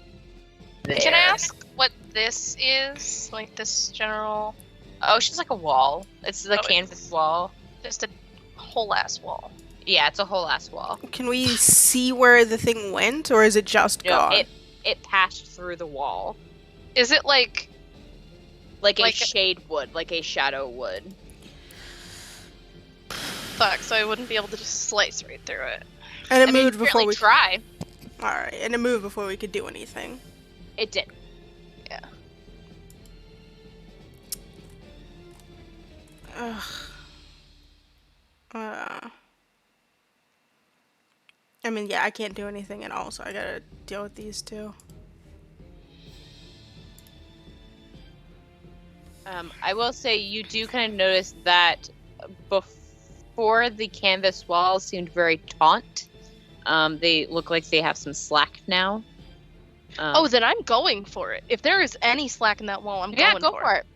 Can I there. ask what this is? Like this general, Oh, it's just like a wall. It's the Oh, canvas it's- wall. just a whole ass wall. Yeah, it's a whole ass wall. Can we see where the thing went, or is it just No, gone? it passed through the wall. Is it like, Like a Like- shade would, like a shadow would. fuck, so I wouldn't be able to just slice right through it? And it I mean, moved before we. try. All right, and it moved before we could do anything. It did. Ugh. I mean, yeah, I can't do anything at all, so I gotta deal with these 2. I will say you do kind of notice that before the canvas walls seemed very taut. They look like they have some slack now. Oh, then I'm going for it. If there is any slack in that wall, I'm yeah, going go for it. it.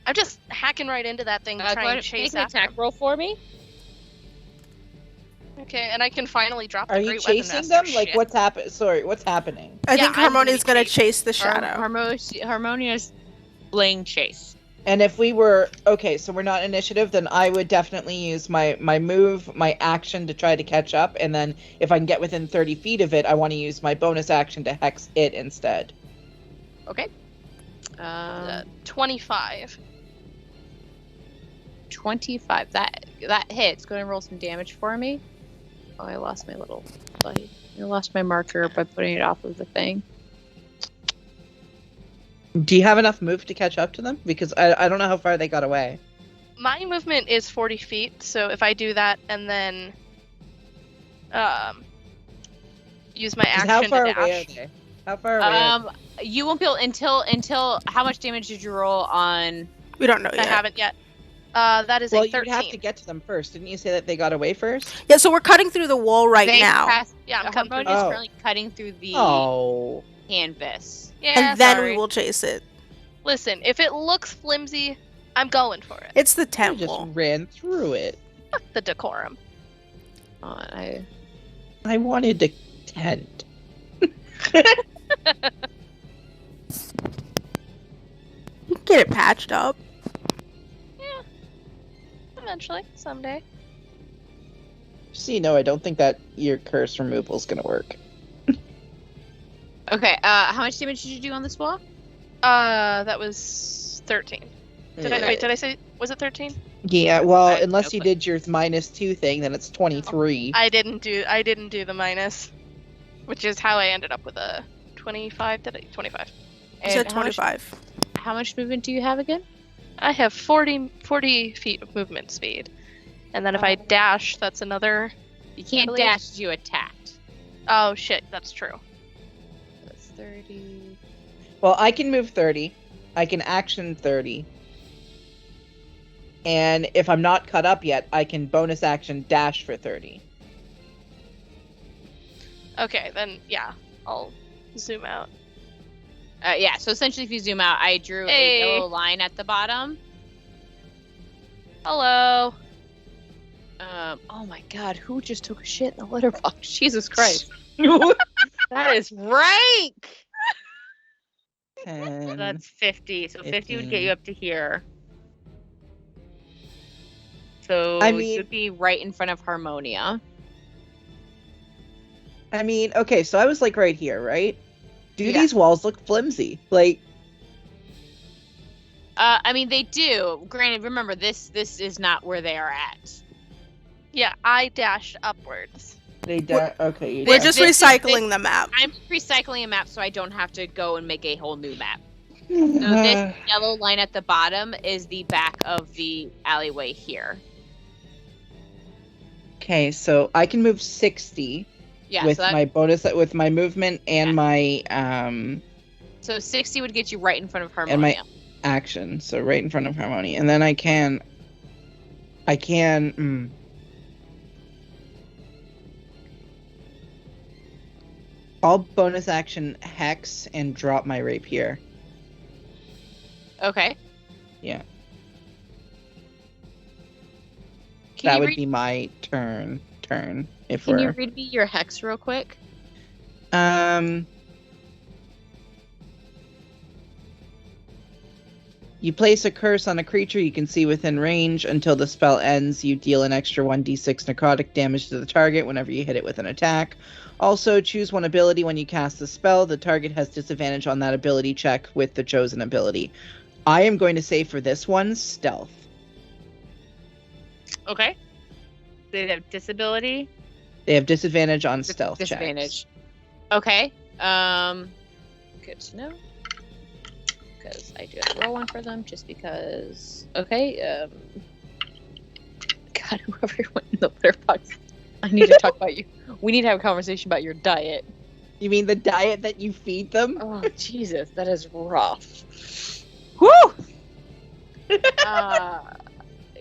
I'm just hacking right into that thing, Go trying ahead, to chase make an after attack him. roll for me. Okay, and I can finally drop the Are you Great Weapon chasing Master them? Like, shit. what's happening? Sorry, what's happening? I Yeah, think I'm Harmonia's gonna gonna be chase the shadow. Harmonia's bling chase. And if we were okay, so we're not initiative, then I would definitely use my move, my action to try to catch up, and then if I can get within 30 feet of it, I want to use my bonus action to hex it instead. Okay. 25. 25. That hits. Go ahead and roll some damage for me. Oh, I lost my little. I lost my marker by putting it off of the thing. Do you have enough move to catch up to them? Because I don't know how far they got away. My movement is 40 feet, so if I do that and then use my 'Cause action how to far dash. away are they? How far away? You won't be able until how much damage did you roll on? We don't know I yet. haven't yet. That is Well, a you'd 13. have to get to them first. Didn't you say that they got away first? Yeah, so we're cutting through the wall right They now, passed- Yeah, I'm cutting through. Harmonia's Oh. currently cutting through the Oh. canvas. Yeah, and then sorry. we will chase it. Listen, if it looks flimsy, I'm going for it. It's the I temple. just ran through it. Fuck the decorum. I I wanted to tent. You can get it patched up. Eventually, someday. So you know, I don't think that your curse removal is gonna work. Okay, how much damage did you do on this wall? That was 13. Did I say, was it 13? Yeah, well, I- unless you okay. did your -2 thing, then it's 23. I didn't do the minus, which is how I ended up with a 25. 25. You said And how much- 25. How much movement do you have again? I have 40 feet of movement speed. And then if I dash, that's another... You can't believe- dash as you attacked. Oh, shit, that's true. That's 30. Well, I can move 30. I can action 30. And if I'm not cut up yet, I can bonus action dash for 30. Okay, then, yeah, I'll zoom out. Yeah, so essentially if you zoom out, I drew a Hey. yellow line at the bottom. Hello. Oh my god, who just took a shit in the litter box? Jesus Christ. That is rank! 10. That's 50. So 50 would get 15. you up to here. So I mean- you'd be right in front of Harmonia. I mean, okay, so I was like right here, right? Do Yeah. these walls look flimsy? Like, I mean, they do. Granted, remember, this is not where they are at. Yeah, I dashed upwards. they okay. You We're dash. just this- recycling the map. I'm recycling a map so I don't have to go and make a whole new map. So this yellow line at the bottom is the back of the alleyway here. Okay, so I can move 60 Yeah, with so, my bonus, with my movement and Yeah. my so 60 would get you right in front of And my- Harmonia. action, so right in front of Harmony, and then I can. I'll bonus action hex and drop my rapier. Okay. Yeah. Can That you would read, be my turn. If Can we're you read me your hex real quick? You place a curse on a creature you can see within range. Until the spell ends, you deal an extra 1d6 necrotic damage to the target whenever you hit it with an attack. Also, choose one ability when you cast the spell. The target has disadvantage on that ability check with the chosen ability. I am going to say for this one, stealth. Okay. They have disability. They have disadvantage on stealth Disadvantage. checks. Okay. Good to know. Because I do have to roll one for them, just because. Okay. God, whoever went in the litter box, I need to talk about you. We need to have a conversation about your diet. You mean the diet that you feed them? Oh Jesus, that is rough. Woo!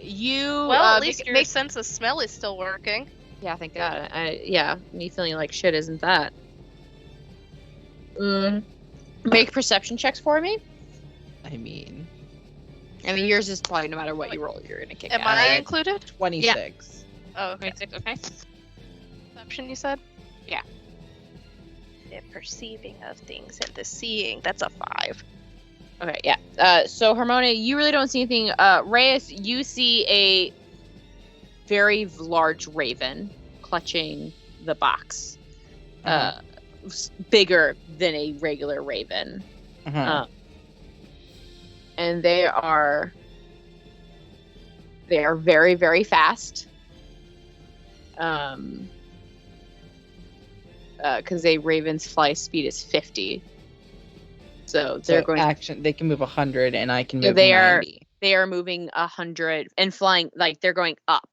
You. Well, at least make, your make- sense of smell is still working. Yeah, thank God. Yeah, me feeling like shit isn't that. Make perception checks for me. I mean, I mean, yours is probably no matter what you roll, you're gonna kick Am ass. I included? 26. Oh, okay. 26, okay. Perception, you said? Yeah. The perceiving of things and the seeing. That's a 5. Okay, yeah. So Harmonia, you really don't see anything. Reyes, you see a very large raven clutching the box. Bigger than a regular raven. Uh-huh. And they are very, very fast. Because a raven's fly speed is 50. So they're So going. action. They can move 100, and I can move They are- 90. They are moving 100 and flying, like they're going up.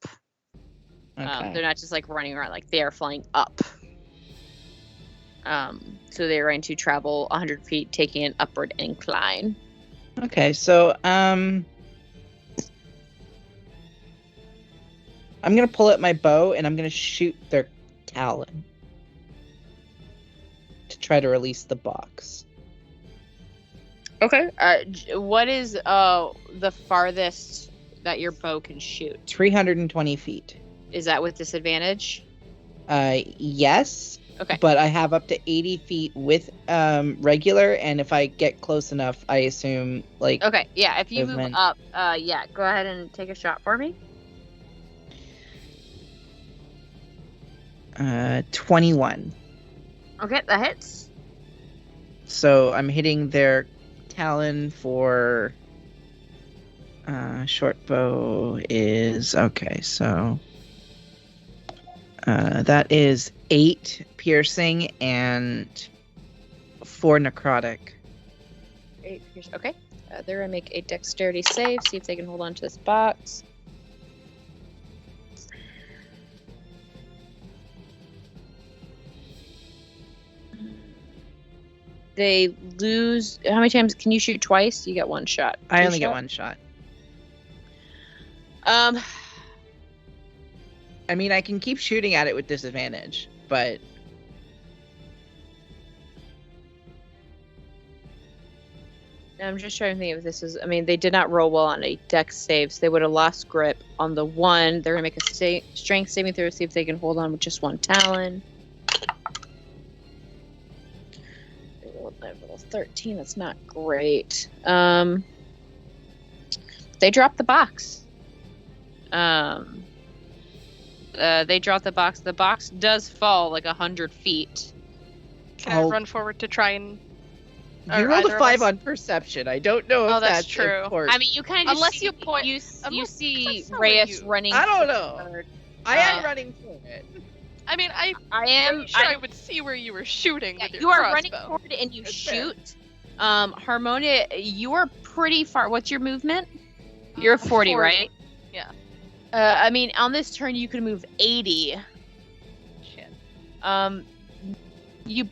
Okay. They're not just like running around, like they are flying up. So they're going to travel 100 feet, taking an upward incline. Okay, so I'm gonna pull out my bow and I'm gonna shoot their talon to try to release the box. Okay. What is the farthest that your bow can shoot? 320 feet. Is that with disadvantage? Yes. Okay. But I have up to 80 feet with regular, and if I get close enough, I assume like. Okay. Yeah. If you Movement. move up, yeah, go ahead and take a shot for me. 21. Okay, that hits. So I'm hitting their talon for short bow is okay, so that is 8 piercing and 4 necrotic. 8 piercing. Okay. They're gonna make a dexterity save. See if they can hold on to this box. They lose. How many times can you shoot twice? You get one shot. I Two only get shot? one shot. Um, I mean, I can keep shooting at it with disadvantage, but I'm just trying to think if this is. I mean, they did not roll well on a dex save, so they would have lost grip on the one. They're gonna make a strength saving throw, see if they can hold on with just one talon. They rolled level 13. That's not great. They drop the box. They drop the box. The box does fall like 100 feet. Can I run forward to try and? you Or rolled either a of 5 us? on perception. I don't know if Oh, that's that's true. important. I mean, you kind of Unless see, you point- you unless- see that's not what Reyes you- running. I don't know. forward. I am uh, running for it. I mean, I I'm am. sure I would see where you were shooting Yeah, with your you are crossbow. running forward and you That's fair. shoot. Harmonia, you are pretty far. What's your movement? You're 40, right? Yeah. I mean, on this turn, you could move 80. Shit. You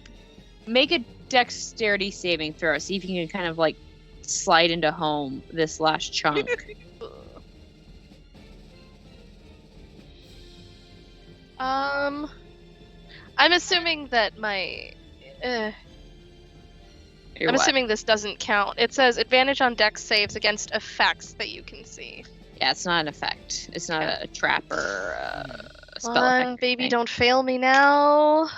make a dexterity saving throw. See if you can kind of like slide into home this last chunk. I'm assuming that my. You're I'm what? assuming this doesn't count. It says advantage on dex saves against effects that you can see. Yeah, it's not an effect. It's not a trap or a spell Come on, effect or baby, anything. don't fail me now.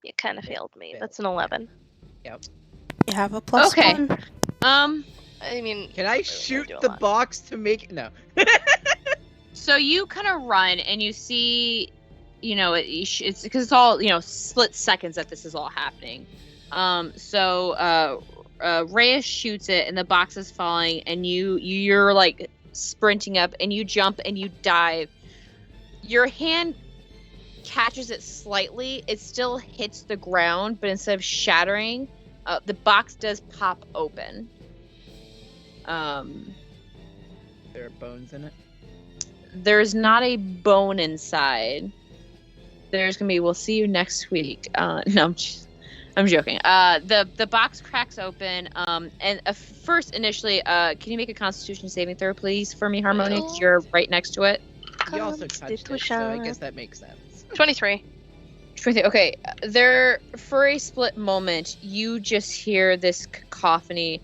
You kind of failed me. Failed. That's an 11. You have a plus Okay. 1. I mean, Can I really shoot do a the lot. box to make it? No. So you kind of run and you see, you know, it's because it's all, you know, split seconds that this is all happening. Reyes shoots it and the box is falling and you're like sprinting up and you jump and you dive. Your hand catches it slightly. It still hits the ground, but instead of shattering, the box does pop open. There are bones in it. There's not a bone inside. There's gonna be. We'll see you next week. No, I'm joking. The box cracks open. And first, initially, can you make a Constitution saving throw, please, for me, Harmonia? 'Cause you're right next to it. You also touched it, so I guess that makes sense. 23. Okay, there for a split moment, you just hear this cacophony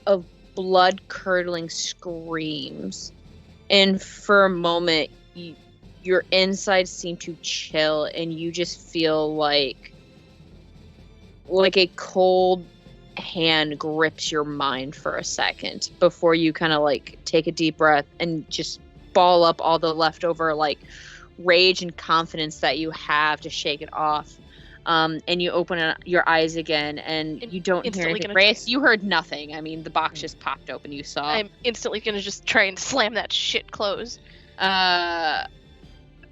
of blood-curdling screams, and for a moment, your insides seem to chill, and you just feel like a cold hand grips your mind for a second before you kind of like take a deep breath and just ball up all the leftover like rage and confidence that you have to shake it off. And you open your eyes again and you don't hear Instantly anything. gonna- Reyes, you heard nothing. I mean, the box just popped open. You saw. I'm instantly gonna just try and slam that shit closed.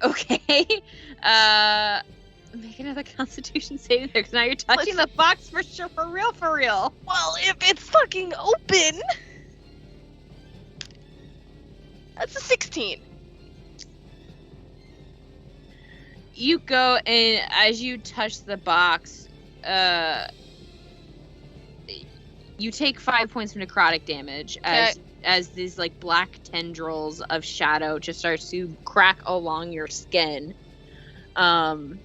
Okay. Make another Constitution saving throw because now you're touching the box for sure, for real, for real. Well, if it's fucking open. That's a 16. You go and as you touch the box, you take 5 points of necrotic damage as these like black tendrils of shadow just starts to crack along your skin. But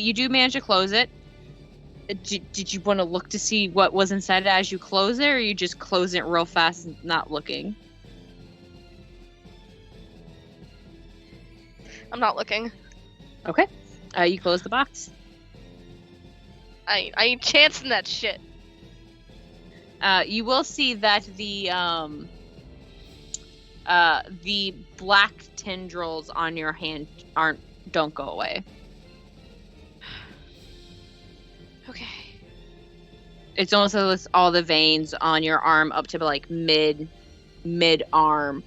you do manage to close it. Did you want to look to see what was inside it as you close it, or you just close it real fast and not looking? I'm not looking. Okay. You close the box. I ain't chancing that shit. You will see that the black tendrils on your hand don't go away. Okay. It's almost as if all the veins on your arm up to like mid arm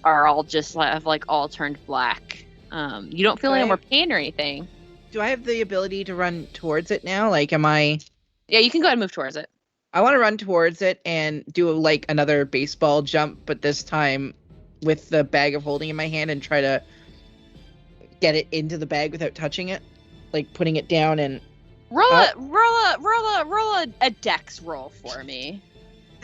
are all just all turned black. You don't feel any more pain or anything. Do I have the ability to run towards it now? Like, am I? Yeah, you can go ahead and move towards it. I want to run towards it and do like another baseball jump, but this time with the bag of holding in my hand and try to get it into the bag without touching it, like putting it down and roll a dex roll for me.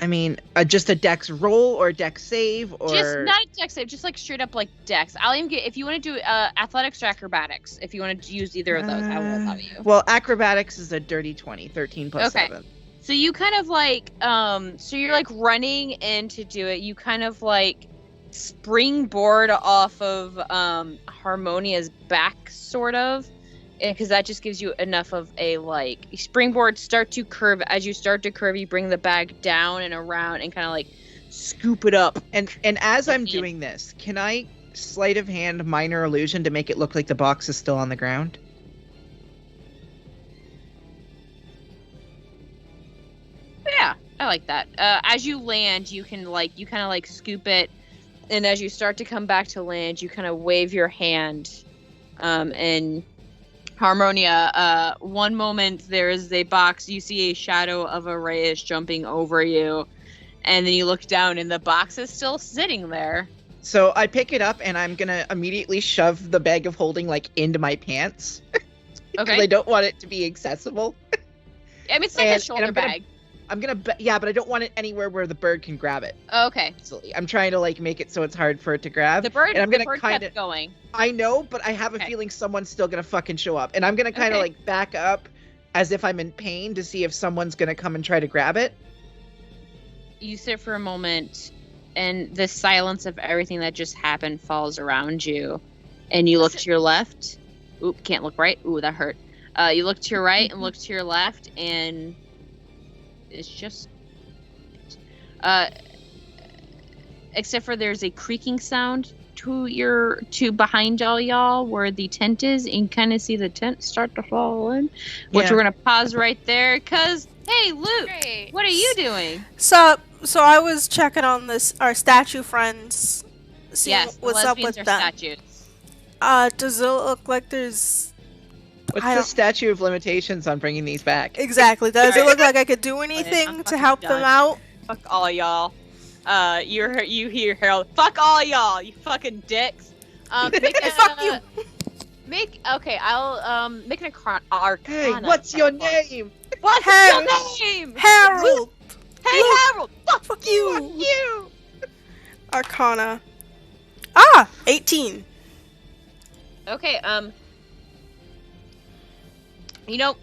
I mean, just a dex roll or a dex save or just not a dex save, just like straight up like dex. I'll even get if you want to do athletics or acrobatics. If you want to use either of those, I will allow you. Well, acrobatics is a dirty 20, 13 plus 7. So you kind of like so you're like running in to do it. You kind of like springboard off of Harmonia's back, sort of. Because that just gives you enough of a like springboard, start to curve. As you start to curve, you bring the bag down and around and kind of like scoop it up. And as I'm doing this, can I sleight of hand minor illusion to make it look like the box is still on the ground? Yeah, I like that. As you land, you can you kind of like scoop it, and as you start to come back to land, you kind of wave your hand, and Harmonia, one moment there is a box, you see a shadow of a Reyes jumping over you, and then you look down and the box is still sitting there. So I pick it up and I'm gonna immediately shove the bag of holding like into my pants. Okay. I don't want it to be accessible. I mean, it's like a shoulder bag. But I don't want it anywhere where the bird can grab it. Okay. Easily. I'm trying to like make it so it's hard for it to grab. The bird, and I'm gonna kind of going. I know, but I have a feeling someone's still gonna fucking show up, and I'm gonna kind of like back up, as if I'm in pain to see if someone's gonna come and try to grab it. You sit for a moment, and the silence of everything that just happened falls around you, and you look to your left. Oop, can't look right. Ooh, that hurt. You look to your right and look to your left, and it's just except for there's a creaking sound to behind all y'all where the tent is, and you kind of see the tent start to fall in, which we're gonna pause right there because hey, Luke, what are you doing? So I was checking on our statue friends, seeing Yes, what's up with them. Statues. Does it look like there's What's the statute of limitations on bringing these back? exactly? Does it look like I could do anything to help them out? Fuck all y'all. You hear Harold. Fuck all y'all, you fucking dicks. Fuck you. I'll make an arcana. Hey, what's your name? What's your name? Harold. Hey, Harold. Fuck you. Fuck you. Arcana. 18. Okay, you know,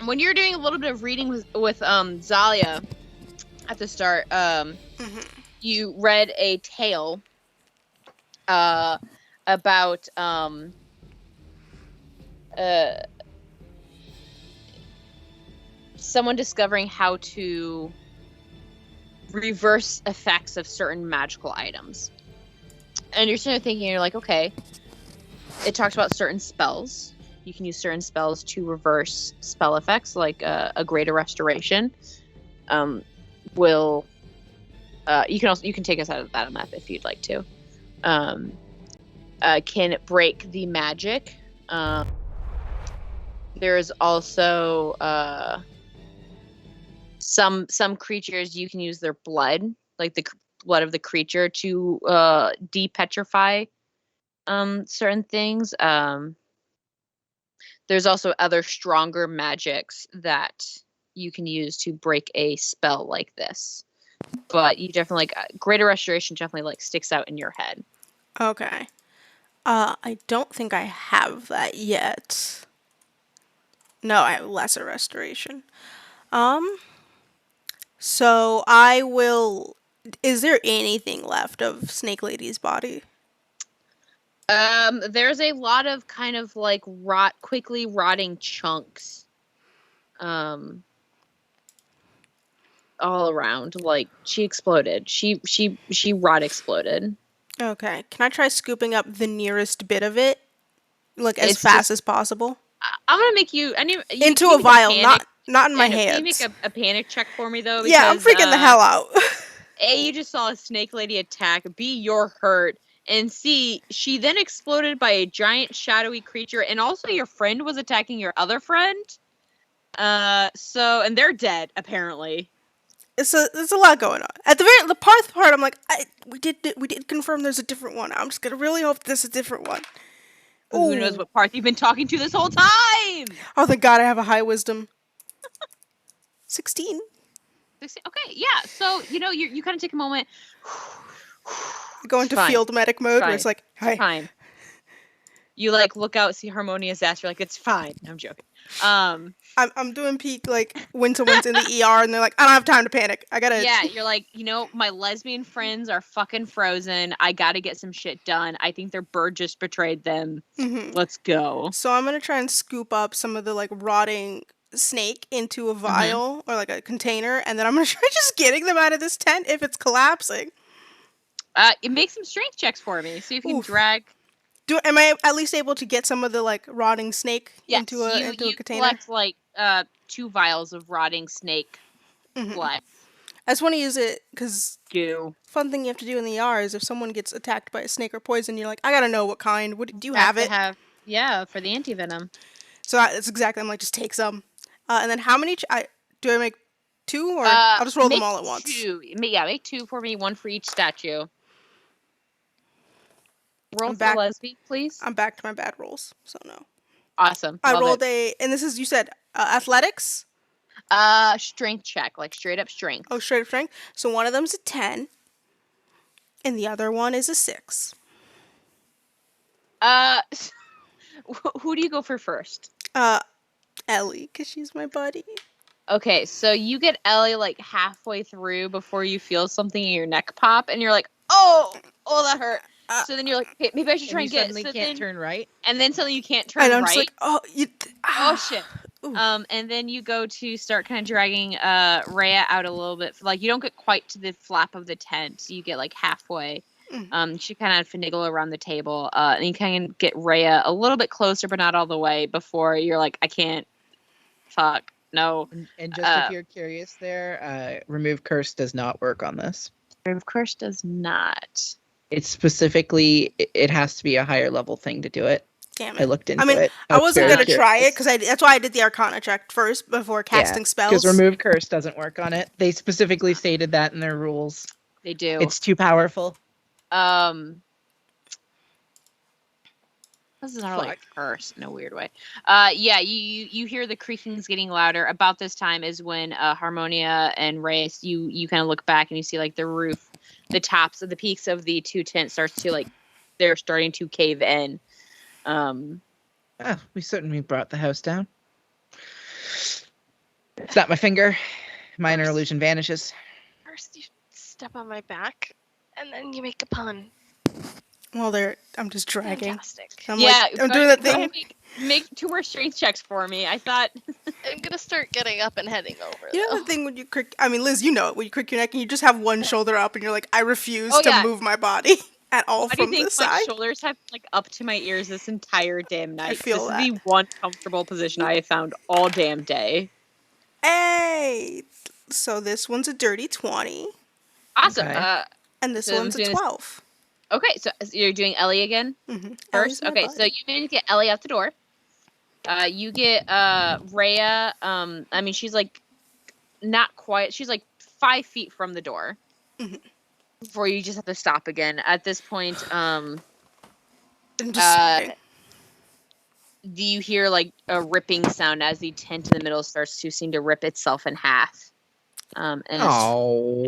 when you're doing a little bit of reading with Zalia at the start, you read a tale about someone discovering how to reverse effects of certain magical items. And you're sort of thinking, you're like, okay, it talks about certain spells. You can use certain spells to reverse spell effects, like a greater restoration. You can take us out of that map if you'd like to. Can break the magic. There is also some creatures you can use their blood, like the blood of the creature, to depetrify certain things. There's also other stronger magics that you can use to break a spell like this. But you definitely greater restoration definitely sticks out in your head. Okay. I don't think I have that yet. No, I have lesser restoration. So I will. Is there anything left of Snake Lady's body? There's a lot of kind of like quickly rotting chunks. All around. Like she exploded. She rot exploded. Okay. Can I try scooping up the nearest bit of it, like as It's fast just as possible, I'm gonna make you. I need you. into can you a make vial, panic? not in my I know. Can you make hands. a panic check for me though? Yeah, I'm Because freaking the hell out. A, you just saw a snake lady attack. B, you're hurt. And C, she then exploded by a giant shadowy creature, and also your friend was attacking your other friend. And they're dead apparently. There's a lot going on. At the part, I'm like, we did confirm there's a different one. I'm just gonna really hope there's a different one. Who knows what Parth you've been talking to this whole time? Oh, thank God, I have a high wisdom. 16. Okay, yeah. So you kind of take a moment. I go into fine. field medic mode where fine. it's like, hi. Fine. You like look out, see Harmonia's ass. You're like, it's fine. I'm joking. I'm doing peak like when someone's in the ER and they're like, I don't have time to panic. I gotta. Yeah, you're like, my lesbian friends are fucking frozen. I gotta get some shit done. I think their bird just betrayed them. Mhm. Let's go. So I'm gonna try and scoop up some of the like rotting snake into a vial or like a container, and then I'm gonna try just getting them out of this tent if it's collapsing. It makes some strength checks for me. See if you can Oof. drag. Am I at least able to get some of the like rotting snake Yes, into a you container? collect like 2 vials of rotting snake flesh. I just want to use it because Goo. fun thing you have to do in the ER is if someone gets attacked by a snake or poison, you're like, I gotta know what kind. What do you have it? Yeah, for the anti-venom. So that's exactly. I'm like, just take some. And then how many? Do I make 2 or I'll just roll them all at once? 2. Yeah, make 2 for me, 1 for each statue. Roll for lesbian, please. I'm back to my bad rolls, so no. Awesome. I rolled and this is, you said, athletics? Strength check, like straight up strength. Oh, straight up strength. So one of them's a 10, and the other one is a 6. Who do you go for first? Ellie, because she's my buddy. Okay, so you get Ellie like halfway through before you feel something in your neck pop, and you're like, oh, that hurt. So then you're like, okay, maybe I should try and get. Suddenly can't turn right. And then suddenly you can't turn And I'm right. just like, oh shit. Ooh. And then you go to start kind of dragging Rhea out a little bit. Like you don't get quite to the flap of the tent. You get like halfway. She kind of finagle around the table. And you kind of get Rhea a little bit closer, but not all the way before you're like, I can't. Fuck. No. And just if you're curious there, remove curse does not work on this. Remove curse does not. It's specifically, it has to be a higher level thing to do it. Damn it. I looked into I mean, it. I wasn't very going to try it curious. because that's why I did the Arcana check first before casting spells. Because remove curse doesn't work on it. They specifically stated that in their rules. They do. It's too powerful. This is not like curse in a weird way. Yeah, you hear the creakings getting louder. About this time is when Harmonia and Reyes, you kind of look back and you see like the roof, the tops of the peaks of the 2 tents starts to like they're starting to cave in. We certainly brought the house down. Snap my finger. Minor illusion vanishes. First, you step on my back, and then you make a pun. Well, I'm just dragging. Fantastic. I'm doing that thing. Make 2 more strength checks for me. I thought I'm gonna start getting up and heading over. You know the thing when you crick. I mean, Liz, you know it. When you crick your neck and you just have one shoulder up and you're like, I refuse to move my body at all Why from do you the think my side. shoulders have like up to my ears this entire damn night? I feel this is the one comfortable position I have found all damn day. Hey, so this one's a dirty 20. Awesome. Okay. And this one's a 12. Okay, so you're doing Ellie again first. Okay, so you managed to get Ellie out the door. You get Rhea. I mean, she's like not quite. She's like 5 feet from the door. Before you just have to stop again. At this point, do you hear like a ripping sound as the tent in the middle starts to seem to rip itself in half? And it's down.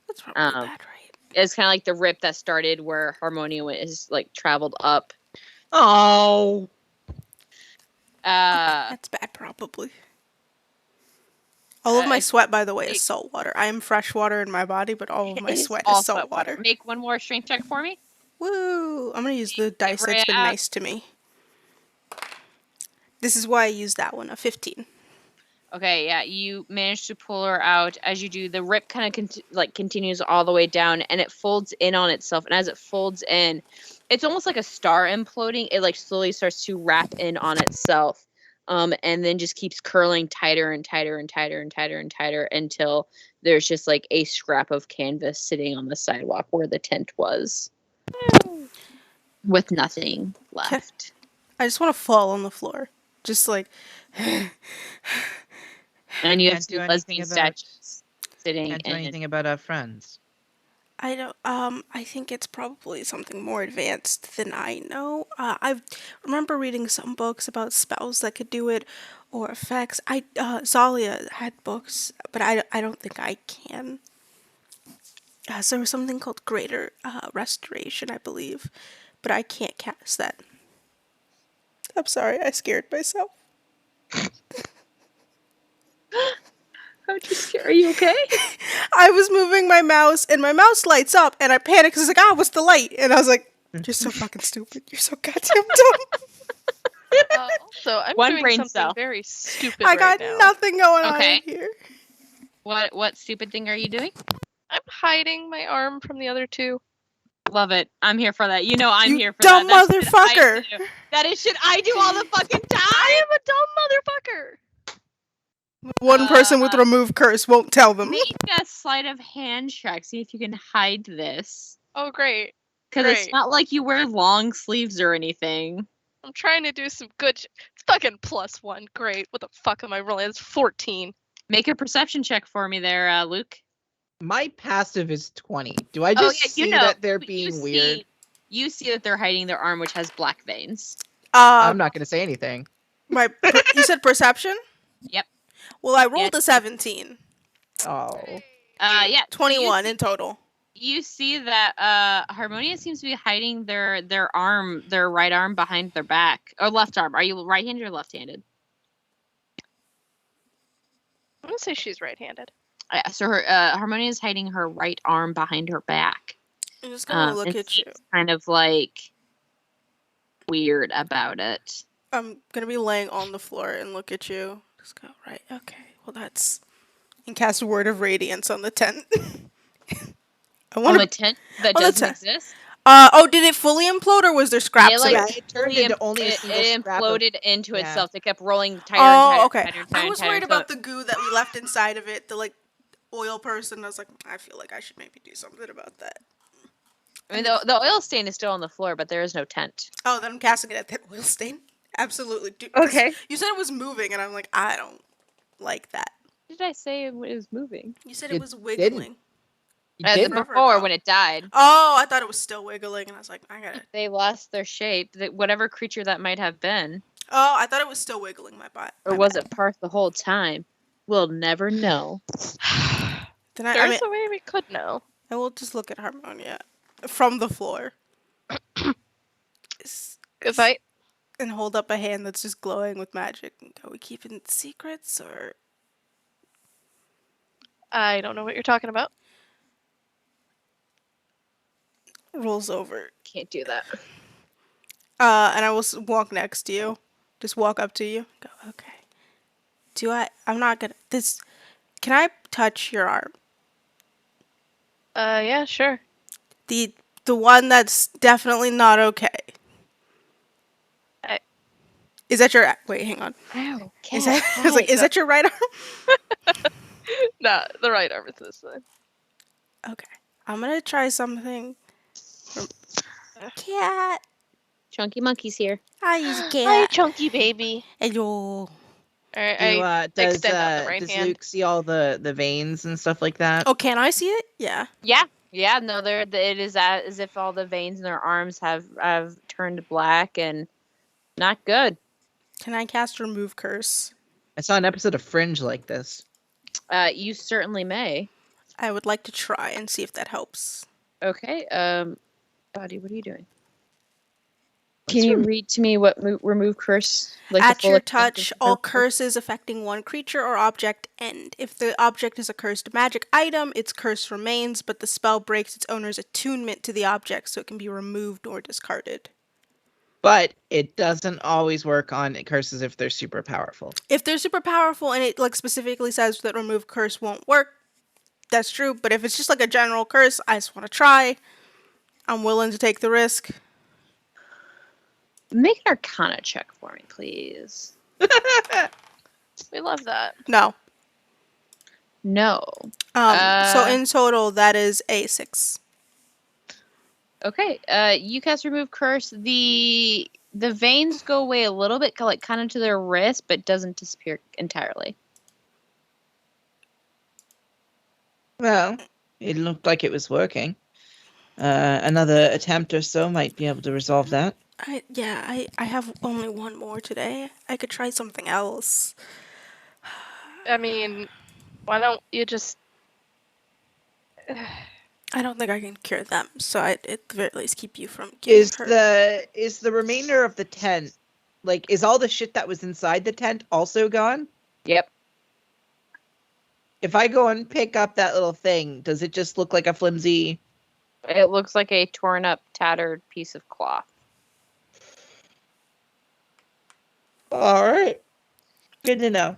That's probably bad, right? It's kind of like the rip that started where Harmonia is like traveled up. Oh. That's bad, probably. All of my sweat, by the way, is salt water. I am fresh water in my body, but all of my It's sweat all is salt water. Make one more strength check for me. Woo! I'm gonna use the dice that's been Rhea. nice to me. This is why I use that one, a 15. Okay, yeah, you manage to pull her out. As you do, the rip kind of continues all the way down, and it folds in on itself. And as it folds in, it's almost like a star imploding. It like slowly starts to wrap in on itself, and then just keeps curling tighter and tighter and tighter and tighter and tighter until there's just like a scrap of canvas sitting on the sidewalk where the tent was, with nothing left. I just want to fall on the floor, just like. And you have Can't two do lesbian anything about. statues sitting Can't do in anything about our friends. I don't. I think it's probably something more advanced than I know. I remember reading some books about spells that could do it, or effects. Zalia had books, but I don't think I can. So there was something called Greater Restoration, I believe, but I can't cast that. I'm sorry, I scared myself. How'd you scare? Are you okay? I was moving my mouse, and my mouse lights up, and I panicked. I was like, what's the light? And I was like, you're so fucking stupid. You're so goddamn dumb. Also, I'm One doing brain something cell. very stupid I got right now. nothing going on Okay. in here. What stupid thing are you doing? I'm hiding my arm from the other two. Love it. I'm here for that. You know I'm You here for dumb that. That's shit I motherfucker. do. That is shit I do all the fucking time. I am a dumb motherfucker. One person with remove curse won't tell them. Make a sleight of hand check. See if you can hide this. Oh, great. Because it's Great. not like you wear long sleeves or anything. I'm trying to do some good. It's fucking +1. Great. What the fuck am I rolling? It's 14. Make a perception check for me there, Luke. My passive is 20. Do I just see that they're being weird? You see that they're hiding their arm, which has black veins. I'm not going to say anything. You said perception? Yep. Well, I rolled a 17. Oh. Yeah. 21 in total. You see that Harmonia seems to be hiding their right arm behind their back. Or left arm. Are you right-handed or left-handed? I'm gonna say she's right-handed. Yeah, so her Harmonia is hiding her right arm behind her back. I'm just gonna look and at you. seems kind of like weird about it. I'm gonna be laying on the floor and look at you. Just go, right, okay. Well, that's... And cast a word of radiance on the tent. On the tent that on the doesn't tent. exist? Did it fully implode or was there scraps of it? It turned into only a single It scrap of- imploded into yeah. itself. It kept rolling tighter and tighter. Okay. Tighter and tighter, I was tighter, worried until about the goo that we left inside of it, the like oil person. I was like, I feel like I should maybe do something about that. I mean, the oil stain is still on the floor, but there is no tent. Oh, then I'm casting it at that oil stain. Absolutely. Dude, 'cause Okay. You said it was moving, and I'm like, I don't like that. What did I say it was moving? You said You it was wiggling. You did? Before, when it died. Oh, I thought it was still wiggling, and I was like, I gotta. They lost their shape. Whatever creature that might have been. Oh, I thought it was still wiggling my butt. Or was it part the whole time? We'll never know. Then There's a way we could know. I will just look at Harmonia from the floor. Good fight. And hold up a hand that's just glowing with magic. Are we keeping secrets or? I don't know what you're talking about. Rolls over. Can't do that. And I will walk next to you. Just walk up to you. Go, okay. I'm not gonna. Can I touch your arm? Yeah, sure. The one that's definitely not okay. Is that your... Wait, hang on. Ow, Is that... I was like, is that your right arm? Nah, the right arm is this side. Okay. I'm gonna try something. Cat. Chunky Monkey's here. Hi, he's a Hi, cat. chunky baby. Hello. Alright, I extend out the right does hand. Luke see all the veins and stuff like that? Oh, can I see it? Yeah. Yeah. No, it is as if all the veins in their arms have turned black and not good. Can I cast Remove Curse? I saw an episode of Fringe like this. You certainly may. I would like to try and see if that helps. Okay. Buddy, what are you doing? Can you read to me what remove curse? Like the At full your extent of touch, the all curse? curses affecting one creature or object end. If the object is a cursed magic item, its curse remains, but the spell breaks its owner's attunement to the object, so it can be removed or discarded. But it doesn't always work on curses if they're super powerful. If they're super powerful and it like specifically says that remove curse won't work, that's true. But if it's just like a general curse, I just want to try. I'm willing to take the risk. Make an Arcana check for me, please. We love that. No. No. So in total, that is a 6. Okay. You cast remove curse. The veins go away a little bit, like kind of to their wrist, but doesn't disappear entirely. Well, it looked like it was working. Another attempt or so might be able to resolve that. I have only one more today. I could try something else. I mean, why don't you just... I don't think I can cure them, so I'd at the very least keep you from getting hurt. Is the remainder of the tent, like, is all the shit that was inside the tent also gone? Yep. If I go and pick up that little thing, does it just look like a flimsy... It looks like a torn up, tattered piece of cloth. All right. Good to know.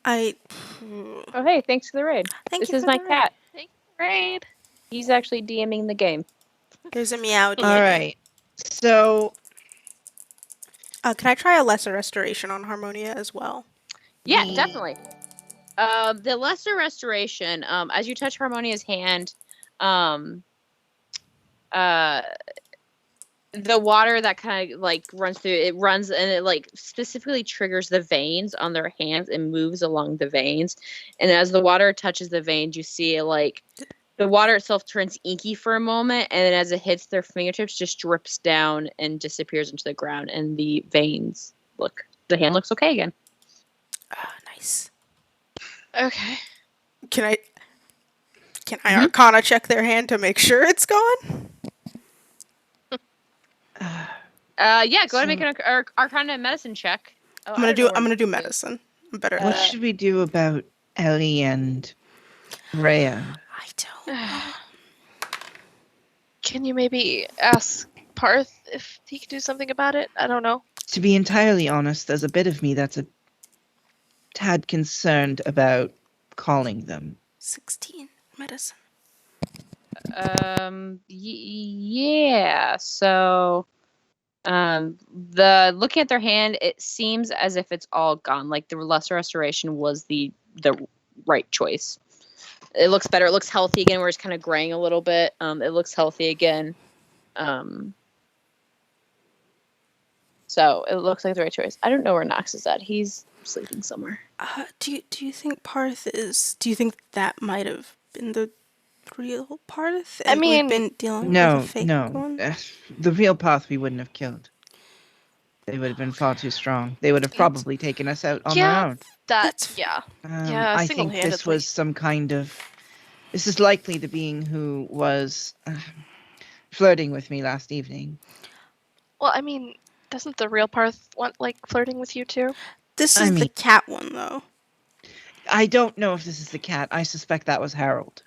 I. Oh, hey, thanks for the raid. Thank This you is for my the raid. cat. Raid. He's actually DMing the game. There's a meowdy. All right. So, can I try a lesser restoration on Harmonia as well? Yeah, definitely. The lesser restoration, as you touch Harmonia's hand, the water that kind of like runs through it runs and it like specifically triggers the veins on their hands and moves along the veins. And as the water touches the veins, you see like the water itself turns inky for a moment, and then as it hits their fingertips, just drips down and disappears into the ground. And the hand looks okay again. Nice. Okay. Can I Arcana check their hand to make sure it's gone? Yeah, go ahead and make an Arcana medicine check. Oh, I'm gonna do medicine. I'm better at what that. should we do about Ellie and Rhea? I don't know. Can you maybe ask Parth if he can do something about it? I don't know. To be entirely honest, there's a bit of me that's a tad concerned about calling them. 16 medicine. Yeah. So, the looking at their hand, it seems as if it's all gone. Like the lesser restoration was the right choice. It looks better. It looks healthy again. Where it's kind of graying a little bit. It looks healthy again. So it looks like the right choice. I don't know where Nox is at. He's sleeping somewhere. Do you think Parth is? Do you think that might have been the real Parth? I And we've mean, been dealing No, with a fake no. one? The real path we wouldn't have killed. They would have been far too strong. They would have probably taken us out on their own. That's yeah. I think this single-handedly. was some kind of... This is likely the being who was flirting with me last evening. Well, I mean, doesn't the real Parth want like flirting with you too? This is the cat one, though. I don't know if this is the cat. I suspect that was Harold.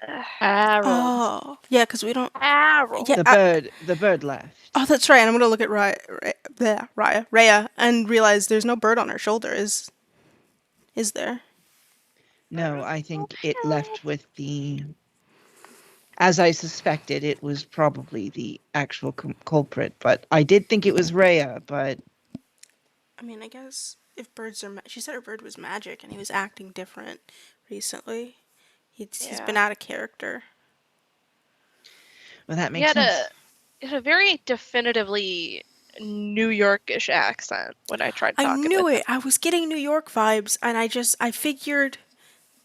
Harold. Oh, yeah, because we don't. Harold. Yeah, The bird left. Oh, that's right. I'm gonna look at Rhea, and realize there's no bird on her shoulder. Is there? No, I think it left with the... As I suspected, it was probably the actual culprit, but I did think it was Rhea, but... I mean, I guess if birds are... She said her bird was magic, and he was acting different recently. He's been out of character. Well, that makes sense. He had a very definitively New Yorkish accent when I tried talking. I knew with it. him. I was getting New York vibes, and I figured...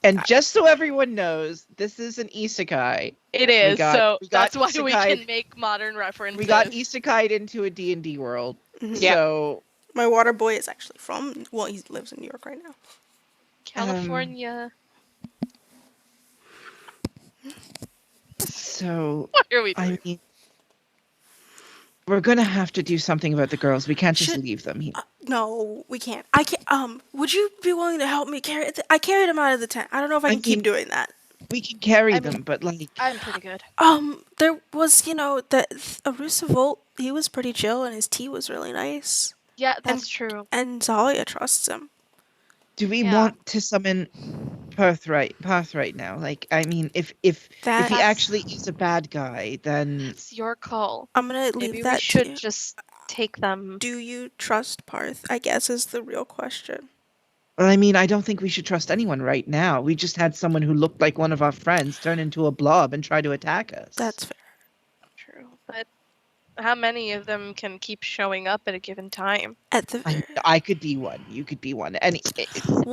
And just so everyone knows, this is an isekai. It is, so we got that's why we isekai'd- can make modern references. We got isekai'd into a D&D world. Yeah. So... My water boy is actually from... Well, he lives in New York right now. California. So, What are we doing? I mean, we're gonna have to do something about the girls. We can't just Should- leave them here. No, we can't. I can't. Would you be willing to help me carry? I carried him out of the tent. I don't know if I I can keep mean- doing that. We can carry I mean- them, but like, I'm pretty good. There was, the Roosevelt. He was pretty chill, and his tea was really nice. Yeah, that's true. And Zalia trusts him. do we Yeah. want to summon Path right now? Like, I mean, if he That's- actually is a bad guy, then It's your call. I'm gonna leave Maybe that we should to you. just take them. Do you trust Parth? I guess is the real question. well, I mean, I don't think we should trust anyone right now. We just had someone who looked like one of our friends turn into a blob and try to attack us. That's fair. True, but how many of them can keep showing up at a given time? At the very, I could be one. You could be one. And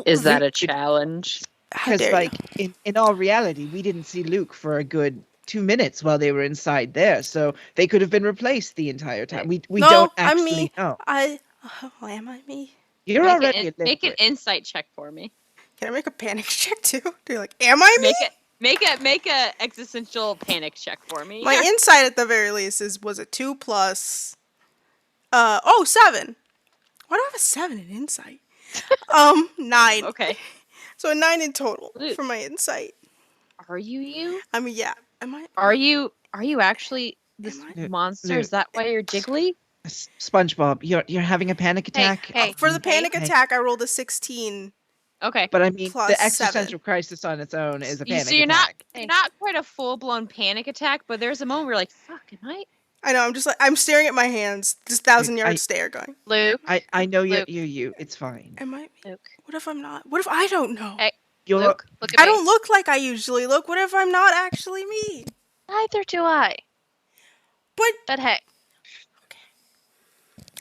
Is that a Luke could- challenge? how because, dare like, you? in all reality, we didn't see Luke for a good 2 minutes while they were inside there, so they could have been replaced the entire time. We No, don't I'm actually me. know. Am I me? You're Make, already a make an liquid. insight check for me. Can I make a panic check too? Do you like, am I me? Make a existential panic check for me. My insight at the very least was a 2 plus 7. Why do I have a 7 in insight? 9. Okay. So a 9 in total Luke. for my insight. Are you? I mean, yeah. Am I? Are you actually this Am I? monster? No. Is that why you're jiggly? SpongeBob, you're having a panic attack. hey, For the panic Hey. attack, I rolled a 16. Okay. But I mean, Plus the 7. existential crisis on its own is a panic So you're attack. not quite a full blown panic attack, but there's a moment where you're like, fuck, am I? I know. I'm just like I'm staring at my hands, this 1,000-yard stare, going. Luke, I know Luke. you're you. It's fine. Am I? Luke, What if I'm not? What if I don't know? Hey. You're Luke, look at I me. don't look like I usually look. What if I'm not actually me? Neither do I. But But hey,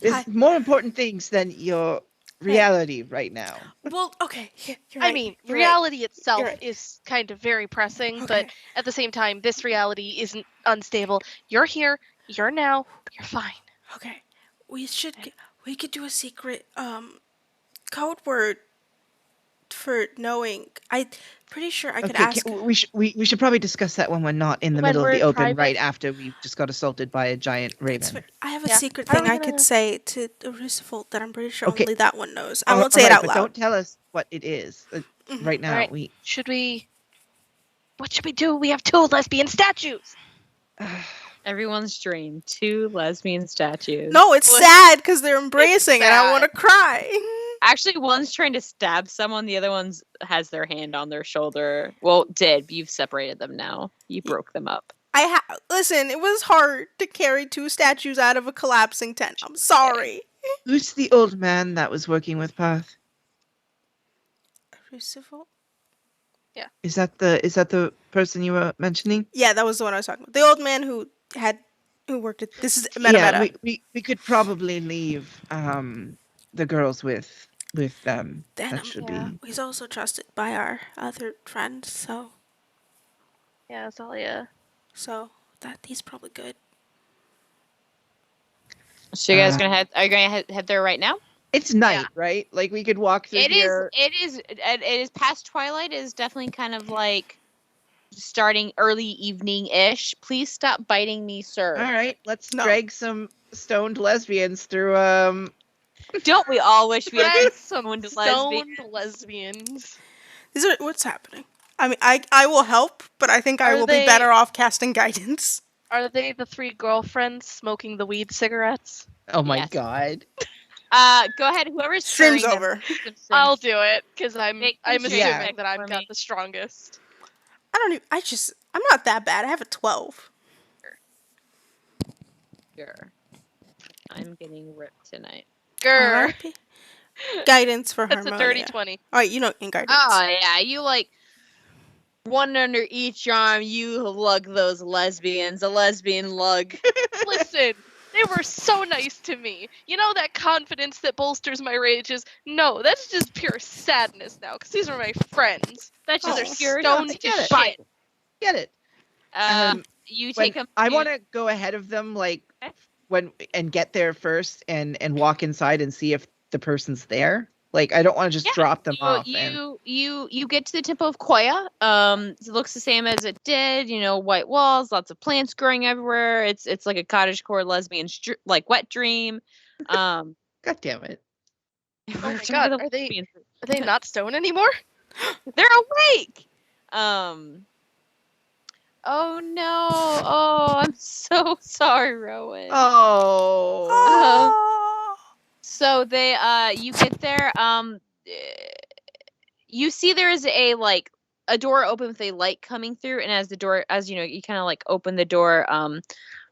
there's Hi. more important things than your reality right now. well, okay. Yeah, you're I right. mean, You're right. reality itself You're right. is kind of very pressing, Okay. but at the same time, this reality isn't unstable. You're here. You're now. You're fine. Okay. We could do a secret code word for knowing. I pretty sure I could Okay, ask. we should probably discuss that when we're not in the When middle of we're the in open, private. right after we've just got assaulted by a giant It's raven. fair. I have a Yeah. secret How are thing we I gonna- could say to Roosevelt that I'm pretty sure Okay. only that one knows. I won't say it Alright, out but loud. don't tell us what it is. Right now, Alright. we. Should we? What should we do? We have 2 lesbian statues. Everyone's dream. 2 lesbian statues. No, it's Well, sad because they're embracing and I want to sad. cry. Actually, one's trying to stab someone. The other one's has their hand on their shoulder. Well, did. But you've separated them now. You broke them up. Listen, it was hard to carry 2 statues out of a collapsing tent. I'm sorry. Who's the old man that was working with Path? Roosevelt? Is that the person you were mentioning? Yeah, that was the one I was talking about. The old man who worked at this is meta. Yeah, we could probably leave the girls with them. Then, That should yeah. be. He's also trusted by our other friend, so Yeah, Zalia. that he's probably good. So you guys Uh, gonna head? Are you gonna head there right now? It's night, right? Like we could walk through It is. here. It is past twilight. It is definitely kind of like starting early evening ish. Please stop biting me, sir. All right, let's No. drag some stoned lesbians through. Don't we all wish we had Drag been some stoned stoned lesbians. These are what's happening. I mean, I will help, but I think I Are will they- be better off casting guidance. Are they the 3 girlfriends smoking the weed cigarettes? Oh my Yes. god! Go ahead. Whoever's Stream's stirring them, over. make some I'll streams. do it because I'm Make I'm some assuming streams that I've for got me. the strongest. I don't even. I'm not that bad. I have a 12. Sure. I'm getting ripped tonight. Grr. R.I.P. Guidance for That's a Harmonia. dirty 20. All right, you know in guidance. Oh yeah, you like one under each arm. You lug those lesbians. A lesbian lug. Listen, they were so nice to me. You know that confidence that bolsters my rages? No, that's just pure sadness now, because these are my friends. That's Oh. just pure Stoned I to get it. shit. Get it? You When- take them. I want to go ahead of them, like Okay. and get there first and walk inside and see if the person's there. Like, I don't want to just Yeah, drop them you, off. you get to the temple of Koya. It looks the same as it did. White walls, lots of plants growing everywhere. It's like a cottagecore lesbian like wet dream. Um, God damn it. Oh my god, are they not stone anymore? They're awake. Um. Oh no. Oh, I'm so sorry, Rowan. Oh. So you get there. You see there is a door open with a light coming through, and as you kind of like open the door,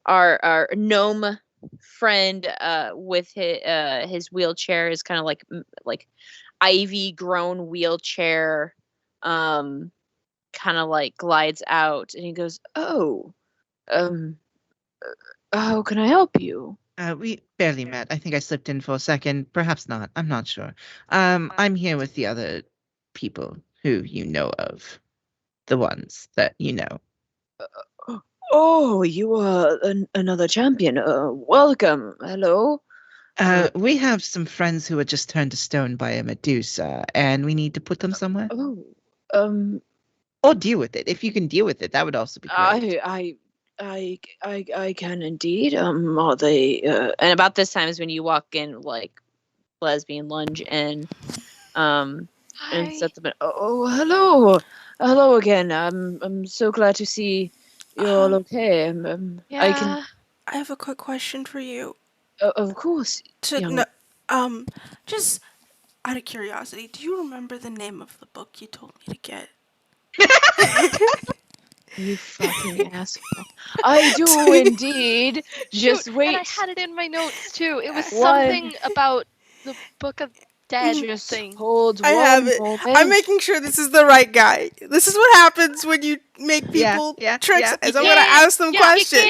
our gnome friend with his wheelchair is kind of like ivy grown wheelchair, kind of like glides out, and he goes, "Oh, um, how can I help you?" We barely met. I think I slipped in for a second. Perhaps not. I'm not sure. I'm here with the other people who you know of. The ones that you know. Oh, you are another champion. Welcome. Hello. We have some friends who were just turned to stone by a Medusa, and we need to put them somewhere. Oh, um, Or deal with it. If you can deal with it, that would also be great. I can indeed. Are they? And about this time is when you walk in, like lesbian lunge in, and Hi. sets up. Hello again. I'm so glad to see you're all okay. Yeah. I have a quick question for you. Of course, young. Just out of curiosity, do you remember the name of the book you told me to get? You fucking asshole. I do indeed. Just Shoot, wait. and I had it in my notes too. It was What? something about the Book of Dead Just thing. hold I one have it. moment. I'm making sure this is the right guy. This is what happens when you make people tricks. yeah. As I'm gonna ask them questions.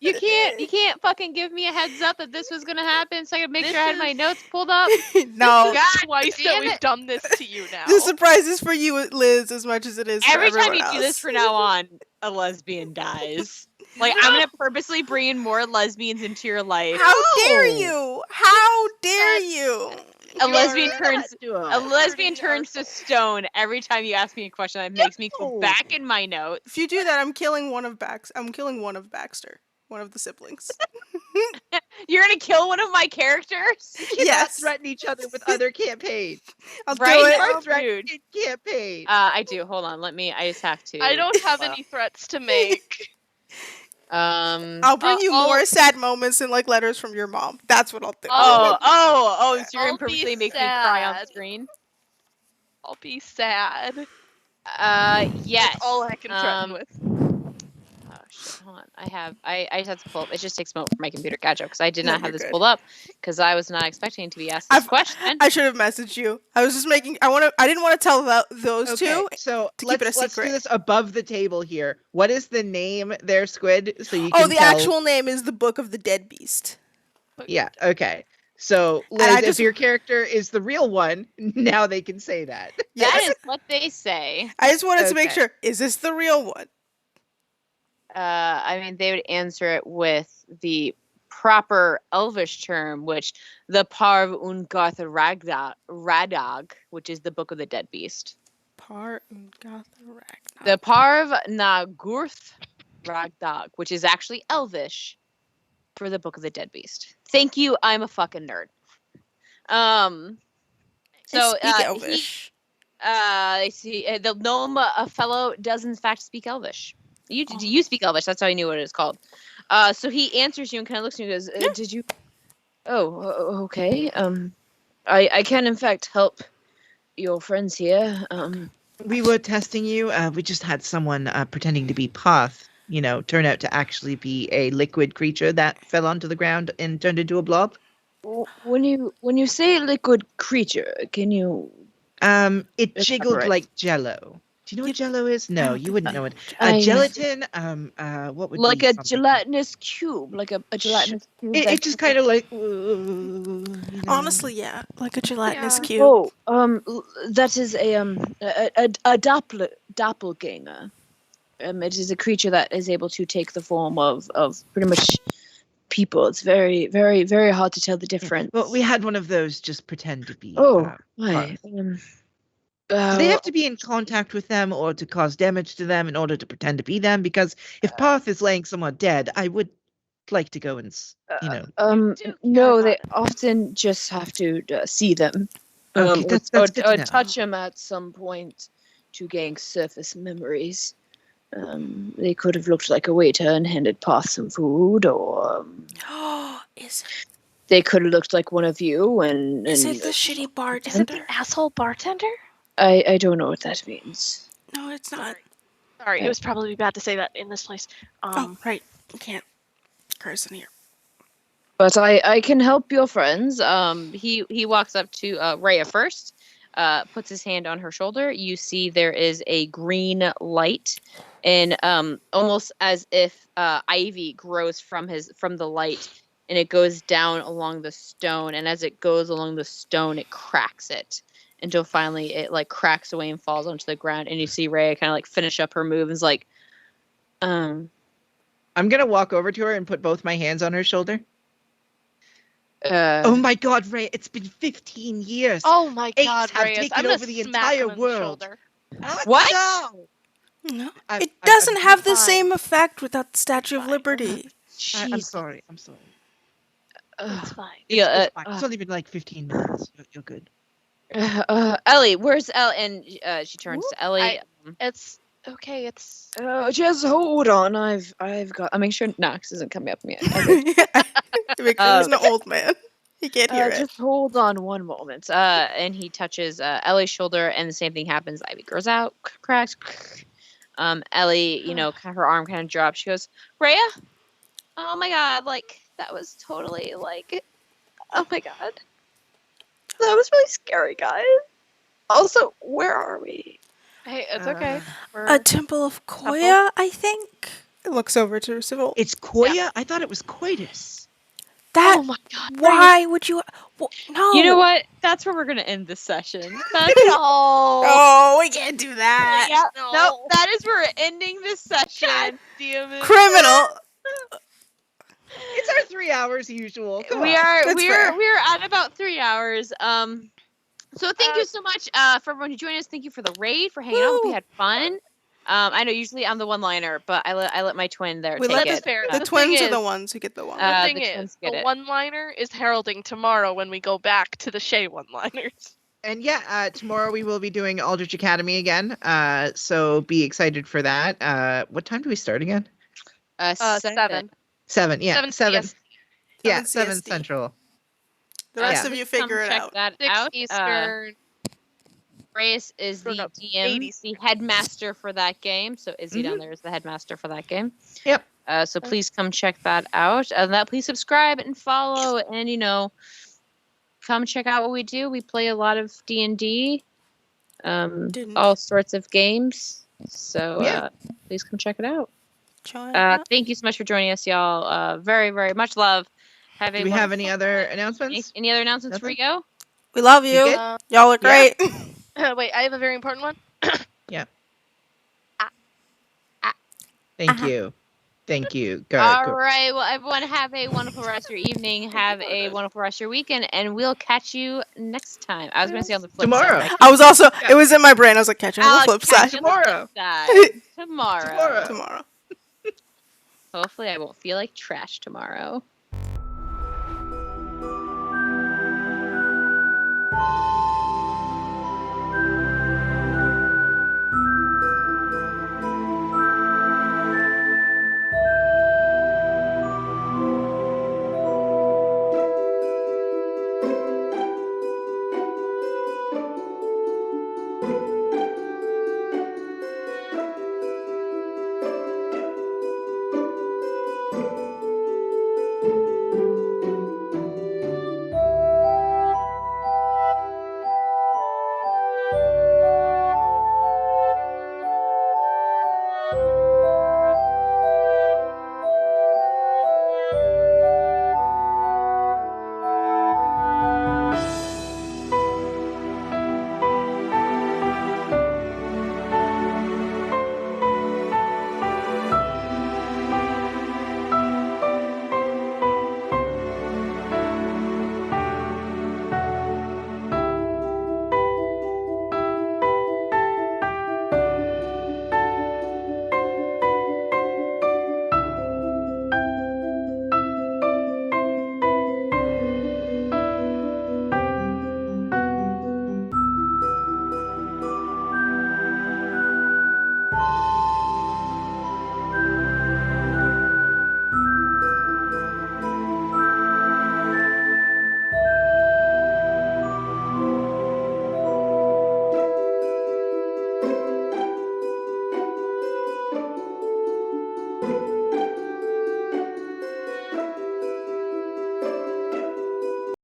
You can't fucking give me a heads up that this was gonna happen so I could make sure I had my notes pulled up. No, This is God twice that damn we've it. done this to you now. the surprise is for you, Liz, as much as it is Every for time everyone you else. do this from now on, a lesbian dies. Like, I'm gonna purposely bring in more lesbians into your life. How dare No! you? How dare you? A You're lesbian Don't turns do that to a us. lesbian hurting turns our to stone every time you ask me a question. That makes me go No. back in my notes. If you do that, I'm killing one of Baxter, one of the siblings. You're gonna kill one of my characters? We cannot Yes. threaten each other with other campaigns. I'll Right? do it. Our Oh, threatening dude. campaign. I do. Hold on. I just have to. I don't have any threats to make. I'll bring you I'll- more sad moments and like letters from your mom. That's what I'll do. So you're gonna I'll be purposely make me cry on sad. screen? I'll be sad. Yes. That's all I can threaten with. Oh shit! Hold on. I just have to pull up. It just takes a moment for my computer to catch up because I did No, not have you're this good. pulled up because I was not expecting to be asked this question. I should have messaged you. I was just making. I didn't want to tell those Okay, two. so to keep it a let's do secret. this above the table here. What is the name there, Squid? So you Oh, can the tell. actual name is the Book of the Dead Beast. Yeah, okay. So And I Liz, just- if your character is the real one, now they can say that. That Yes. is what they say. I just wanted to make Okay. sure. Is this the real one? I mean, they would answer it with the proper Elvish term, which the Parv Ungarth Radag, which is the Book of the Dead Beast. Par Ungath Ragnar. The Parv Nagurth Ragdag, which is actually Elvish for the Book of the Dead Beast. Thank you. I'm a fucking nerd. So I speak Elvish. the gnome fellow does in fact speak Elvish. You speak Elvish? That's how I knew what it was called. So he answers you and kind of looks at you and goes, "Did you? Oh, okay. I can in fact help your friends here. We were testing you. We just had someone pretending to be Path, turn out to actually be a liquid creature that fell onto the ground and turned into a blob. When you say liquid creature, can you? It jiggled Elaborate. like Jello. Do you know what Jello is? No, don't you think wouldn't know it. I- Gelatin. What would Like be a something? gelatinous cube, like a gelatinous cube. It that- just kind of like. Honestly, yeah, like a gelatinous Yeah. cube. That is a doppelganger. It is a creature that is able to take the form of pretty much people. It's very, very, very hard to tell the difference. Well, we had one of those just pretend to be. Oh, Parth. my. Do they have to be in contact with them or to cause damage to them in order to pretend to be them? Because if Parth is laying someone dead, I would like to go and, No, they often just have to see them. Okay, that's good to know. Touch them at some point to gain surface memories. They could have looked like a waiter and handed Parth some food, or Is they could have looked like one of you. And it the shitty Is it bartender? the asshole bartender? I don't know what that means. No, it's not. Sorry, it was probably bad to say that in this place. Oh, right. You can't curse in here. But I can help your friends. He walks up to Rhea first, puts his hand on her shoulder. You see there is a green light, and almost as if ivy grows from the light, and it goes down along the stone. And as it goes along the stone, it cracks it until finally it like cracks away and falls onto the ground. And you see Rhea kind of like finish up her move and is like, I'm gonna walk over to her and put both my hands on her shoulder. Oh my God, Ray! It's been 15 years. Oh my Apes God, have Reyes! taken I'm gonna over the smack entire him in the world. shoulder. What? No. No, I'm- it I'm- doesn't I'm have the fine. same effect without the Statue of Fine. Liberty. I'm Jeez. sorry. I'm sorry. It's fine. Yeah, It's fine. It's only been like 15 minutes. You're good. Ellie, where's Ellie? And she turns to Ellie. It's okay. It's Just hold on. I've got. I'll make sure Knox isn't coming up me. Make sure he's an old man. He can't hear it. Just hold on one moment. And he touches Ellie's shoulder, and the same thing happens. Ivy grows out, cracks. Ellie, her arm kind of drops. She goes, Rhea, oh my God, like that was totally like, oh my God, that was really scary, guys. Also, where are we? hey, it's okay. A Temple of Koya, I think. It looks over to Civil. It's Koya? I thought it was coitus. That. Oh my God! Why would you? No. You know what? That's where we're gonna end this session. That's Oh, we can't do that. Yeah, No. nope. That is where we're ending this session. God damn it! Criminal. It's our 3 hours usual. Come We on. are That's fair. we're at about 3 hours. So thank you so much for everyone who joined us. Thank you for the raid, for hanging out. Hope you Woo. had fun. I know usually I'm the one-liner, but I let my twin there We take let it. That's fair. The The twins thing are the is- ones who get the one. The thing the is, twins get the it. one-liner is heralding tomorrow when we go back to the Shay one-liners. And yeah, tomorrow we will be doing Aldrich Academy again. So be excited for that. What time do we start again? 7. 7. Yeah, 7 7. CST. Yeah, 7 7 CST. Central. The rest Yeah. of you Come figure it check out. that 6 out. Eastern. Reyes is the Or no, DM, 80s. the headmaster for that game. So Izzy down there is the headmaster for that game. Yep. So please come check that out. Please subscribe and follow, and come check out what we do. We play a lot of D&D, Didn't. all sorts of games. So Yeah. please come check it out. Join us. Thank you so much for joining us, y'all. Very, very much love. Do we have any other announcements? Any other announcements for you? Go? We love you. good? Y'all are Yeah. great. Wait, I have a very important one. Thank you. Thank you. Go. All go. right. Well, everyone, have a wonderful rest of your evening. Have a wonderful rest of your weekend, and we'll catch you next time. I was going to say on the flip Tomorrow. side. I was also. It was in my brain. I was like, catch you on the I'll flip catch side. you on the flip Tomorrow. side. Tomorrow. Tomorrow. Tomorrow. Hopefully, I won't feel like trash tomorrow.